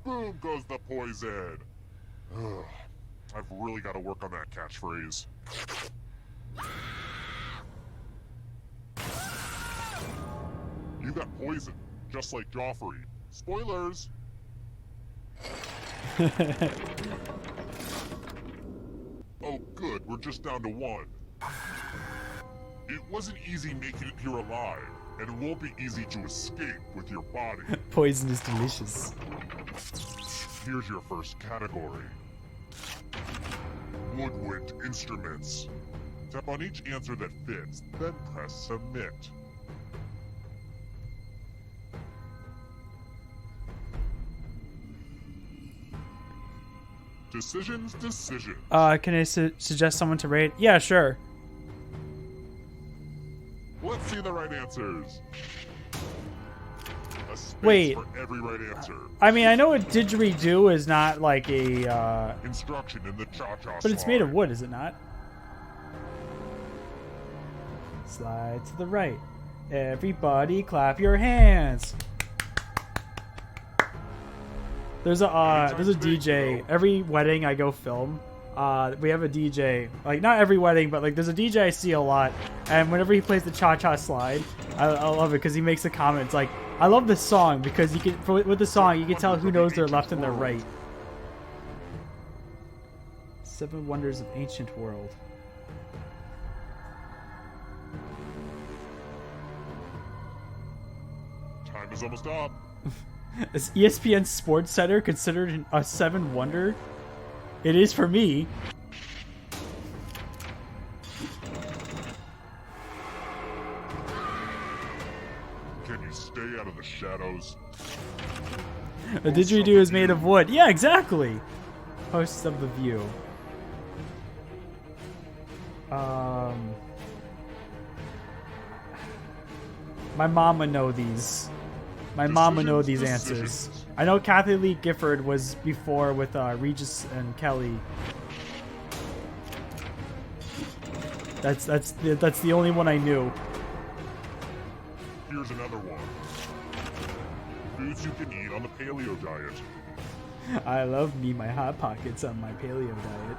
Boom goes the poison. Ugh, I've really got to work on that catchphrase. You got poisoned, just like Joffrey. Spoilers! Oh good, we're just down to 1. It wasn't easy making it here alive, and it won't be easy to escape with your body. Poison is delicious. Here's your first category. Woodwind instruments. Tap on each answer that fits, then press submit. Decisions. Can I suggest someone to rate? Yeah, sure. Let's see the right answers. A space Wait. for every right answer. I mean, I know a didgeridoo is not like a, Instruction in the cha-cha but it's made of wood, is it not? Slide to the right. Everybody clap your hands. There's a DJ. Every wedding I go film, we have a DJ. Like, not every wedding, but like there's a DJ I see a lot. And whenever he plays the cha-cha slide, I love it because he makes a comment. It's like, I love this song because you can, with the song, you can tell who knows their left and their right. 7 Wonders of Ancient World. Time is almost up. Is ESPN Sports Center considered a 7 wonder? It is for me. Can you stay out of the shadows? The didgeridoo is made of wood. Yeah, exactly. Hosts of the View. My mom would know these. My mom would know these answers. I know Kathy Lee Gifford was before with Regis and Kelly. That's the only one I knew. Here's another one. Foods you can eat on the paleo diet. I love me my Hot Pockets on my paleo diet.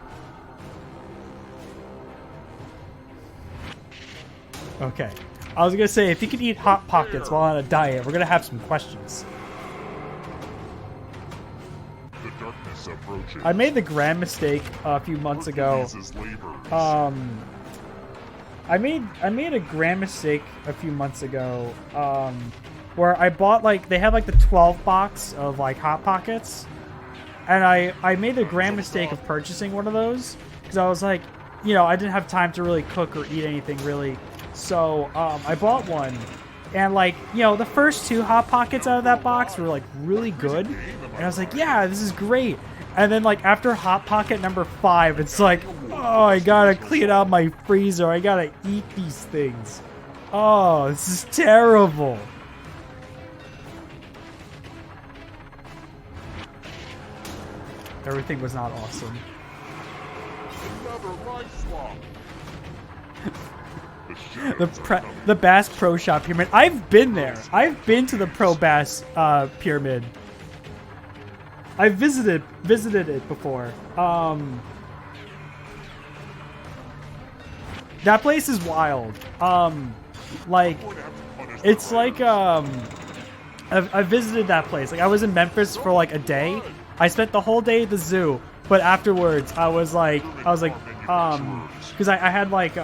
Okay. I was gonna say, if you can eat Hot Pockets while on a diet, we're gonna have some questions. The darkness approaching. I made the grand mistake a few months ago. I made a grand mistake a few months ago, where I bought, like, they had like the 12 box of like Hot Pockets, and I made the grand mistake of purchasing one of those because I was like, you know, I didn't have time to really cook or eat anything really. So I bought one, and like, you know, the first 2 Hot Pockets out of that box were like really good, and I was like, yeah, this is great. And then like after Hot Pocket number 5, it's like, oh, I gotta clean out my freezer. I gotta eat these things. Oh, this is terrible. Everything was not awesome. Another rice swap. The Bass Pro Shop Pyramid. I've been there. I've been to the Pro Bass Pyramid. I've visited it before. That place is wild. Like, it's like I visited that place. Like, I was in Memphis for like a day. I spent the whole day at the zoo, but afterwards I was like, because I had like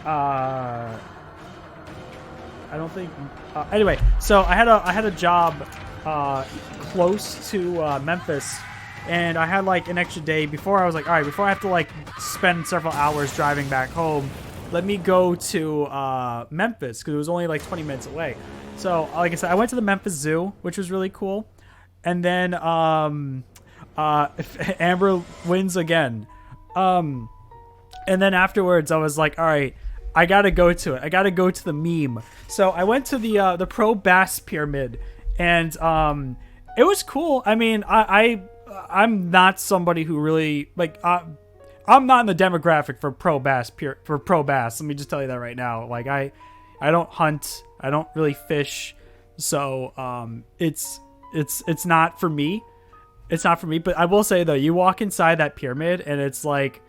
I don't think. Anyway, so I had a job close to Memphis, and I had like an extra day before. I was like, all right, before I have to like spend several hours driving back home, let me go to Memphis because it was only like 20 minutes away. So, like I said, I went to the Memphis Zoo, which was really cool, and then Amber wins again. And then afterwards, I was like, all right, I gotta go to it. I gotta go to the meme. So I went to the Pro Bass Pyramid, and it was cool. I mean, I'm not somebody who really like. I'm not in the demographic for Pro Bass. Let me just tell you that right now. Like I don't hunt. I don't really fish. So it's not for me. It's not for me. But I will say though, you walk inside that pyramid, and it's like,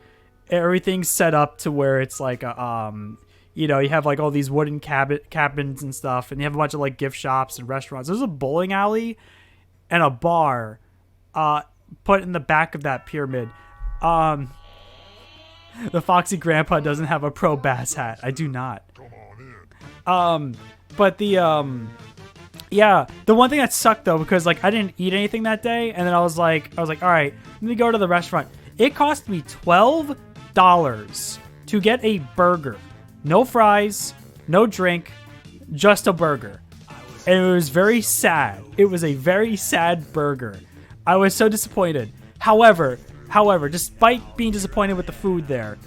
everything's set up to where it's like you know, you have like all these wooden cabins and stuff, and you have a bunch of like gift shops and restaurants. There's a bowling alley and a bar put in the back of that pyramid. The Foxy Grandpa doesn't have a Pro Bass hat. I do not. But the yeah, the one thing that sucked though, because like I didn't eat anything that day, and then I was like, all right, let me go to the restaurant. It cost me $12 to get a burger. No fries, no drink, just a burger. And it was very sad. It was a very sad burger. I was so disappointed. However, despite being disappointed with the food there,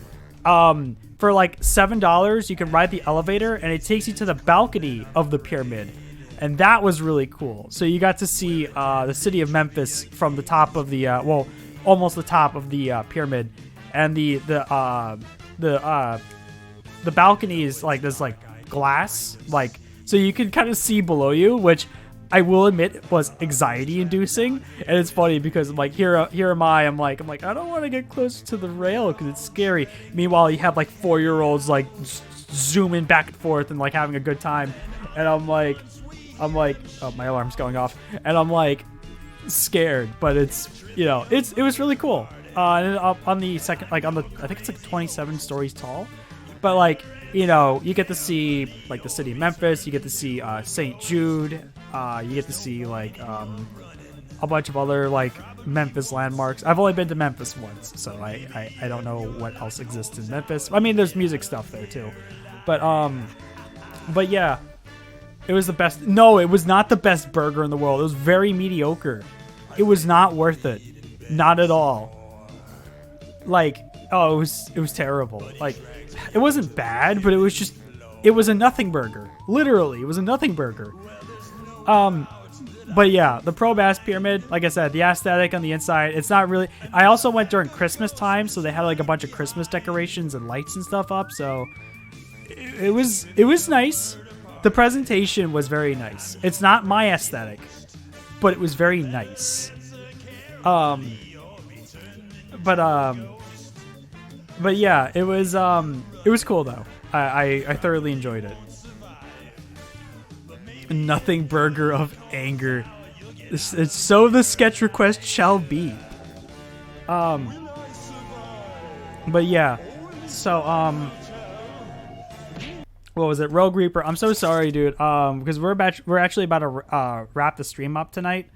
for like $7, you can ride the elevator, and it takes you to the balcony of the pyramid. And that was really cool. So you got to see the city of Memphis from the top of the, almost the top of the pyramid, and the the balcony is like this like glass, like so you can kind of see below you, which I will admit was anxiety inducing. And it's funny because I'm like, here am I'm like I don't want to get close to the rail because it's scary. Meanwhile, you have like 4-year-olds like zooming back and forth and like having a good time, and I'm like, oh, my alarm's going off, and I'm like scared, but it's, you know, it was really cool. And up on the second, like on the, I think it's like 27 stories tall, but like, you know, you get to see like the city of Memphis, you get to see St. Jude, you get to see like a bunch of other like Memphis landmarks. I've only been to Memphis once, so I don't know what else exists in Memphis. I mean, there's music stuff there too, but yeah, it was the best. No, it was not the best burger in the world. It was very mediocre. It was not worth it, not at all. Like, oh, it was terrible. Like, it wasn't bad, but it was a nothing burger. Literally, it was a nothing burger. But yeah, the Pro Bass Pyramid, like I said, the aesthetic on the inside, it's not really... I also went during Christmas time, so they had like a bunch of Christmas decorations and lights and stuff up, so it was nice. The presentation was very nice. It's not my aesthetic, but it was very nice. But yeah, it was cool though. I thoroughly enjoyed it. Nothing burger of anger. It's so the sketch request shall be. But yeah, so what was it? Rogue Reaper. I'm so sorry, dude. Because we're actually about to wrap the stream up tonight.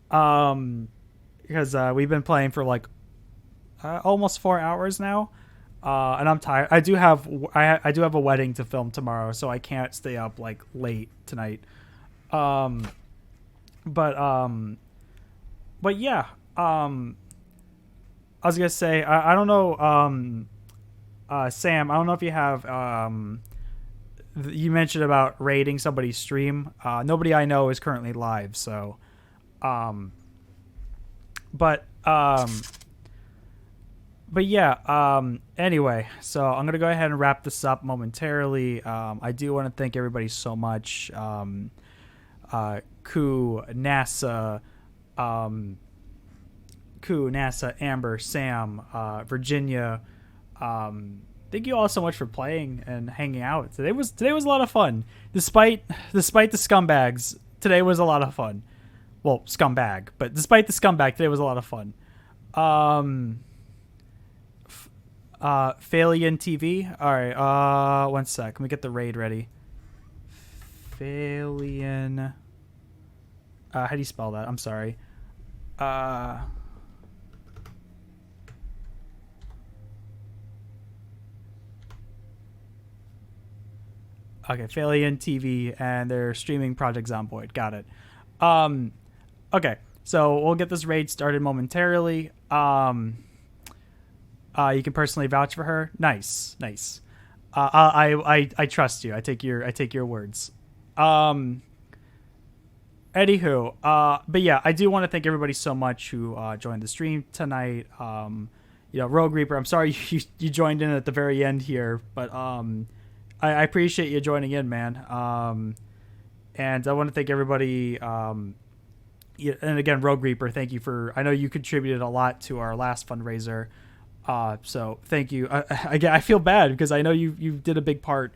Because we've been playing for like almost 4 hours now. And I'm tired. I do have a wedding to film tomorrow, so I can't stay up like late tonight. But yeah. I was gonna say I don't know. Sam, I don't know if you have you mentioned about rating somebody's stream. Nobody I know is currently live, so but yeah, anyway, so I'm going to go ahead and wrap this up momentarily. I do want to thank everybody so much. NASA, Amber, Sam, Virginia. Thank you all so much for playing and hanging out. Today was a lot of fun. Despite the scumbags, today was a lot of fun. Well, scumbag, but despite the scumbag, today was a lot of fun. Phalian TV. All right. One sec. Let me get the raid ready. Phalian. How do you spell that? I'm sorry. Okay, Phalian TV, and they're streaming Project Zomboid. Got it. Okay, so we'll get this raid started momentarily. You can personally vouch for her. Nice. I trust you. I take your words. Anywho, but yeah, I do want to thank everybody so much who joined the stream tonight. Rogue Reaper, I'm sorry you joined in at the very end here, but I appreciate you joining in, man. And I want to thank everybody. And again, Rogue Reaper, thank you I know you contributed a lot to our last fundraiser. So thank you. Again, I feel bad because I know you did a big part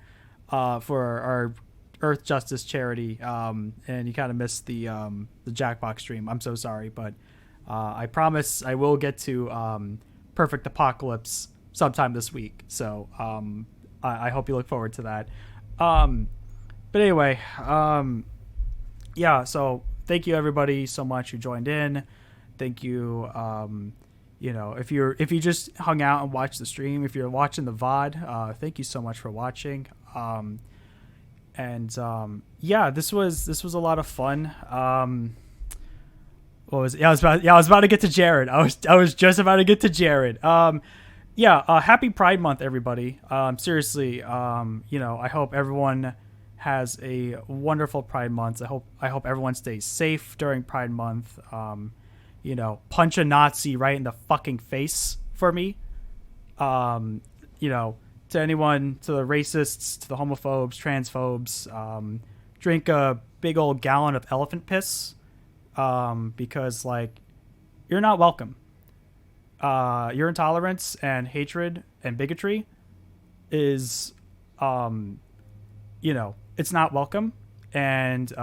for our Earth Justice charity, and you kind of missed the Jackbox stream. I'm so sorry, but I promise I will get to Perfect Apocalypse sometime this week. So I hope you look forward to that. But anyway, yeah. So thank you everybody so much who joined in. Thank you. If you just hung out and watched the stream, if you're watching the VOD, thank you so much for watching. Yeah, this was a lot of fun. What was it? I was about to get to Jared. I was just about to get to Jared. Happy Pride Month, everybody. Seriously, I hope everyone has a wonderful Pride Month. I hope everyone stays safe during Pride Month. Punch a Nazi right in the fucking face for me. to anyone, to the racists, to the homophobes, transphobes, drink a big old gallon of elephant piss, because like you're not welcome. Your intolerance and hatred and bigotry is, it's not welcome, and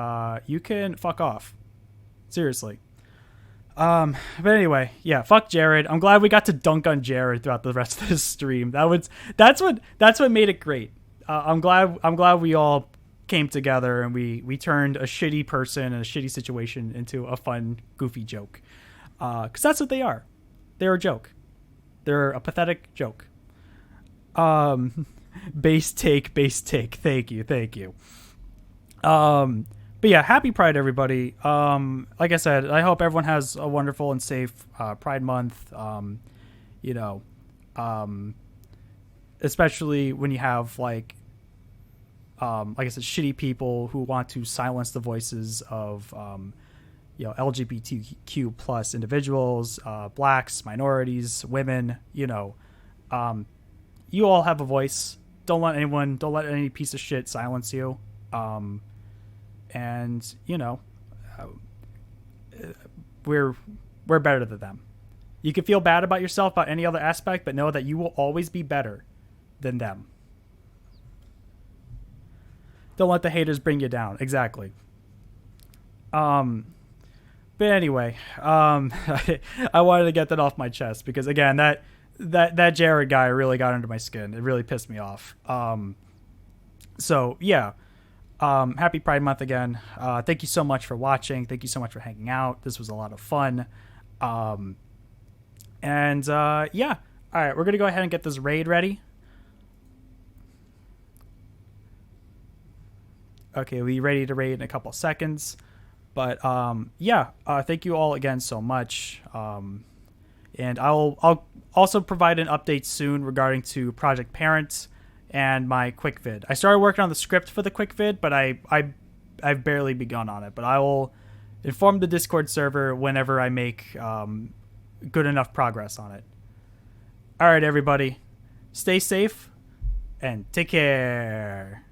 you can fuck off. Seriously. But anyway, yeah, fuck Jared. I'm glad we got to dunk on Jared throughout the rest of this stream. That's what made it great. I'm glad we all came together and we turned a shitty person and a shitty situation into a fun, goofy joke. 'Cause that's what they are. They're a joke. They're a pathetic joke. Base take. Thank you. But yeah, happy Pride, everybody. Like I said, I hope everyone has a wonderful and safe Pride Month. Especially when you have like I said, shitty people who want to silence the voices of LGBTQ plus individuals, blacks, minorities, women. You all have a voice. Don't let any piece of shit silence you. And we're better than them. You can feel bad about yourself about any other aspect, but know that you will always be better than them. Don't let the haters bring you down. Exactly. But anyway, I wanted to get that off my chest because again, that Jared guy really got under my skin. It really pissed me off. So yeah. Happy Pride Month again. Thank you so much for watching. Thank you so much for hanging out. This was a lot of fun. Yeah. All right, we're going to go ahead and get this raid ready. Okay, we'll be ready to raid in a couple seconds. But thank you all again so much. And I'll also provide an update soon regarding to Project Parent and my quick vid. I started working on the script for the quick vid, but I've barely begun on it. But I will inform the Discord server whenever I make good enough progress on it. All right, everybody, stay safe and take care.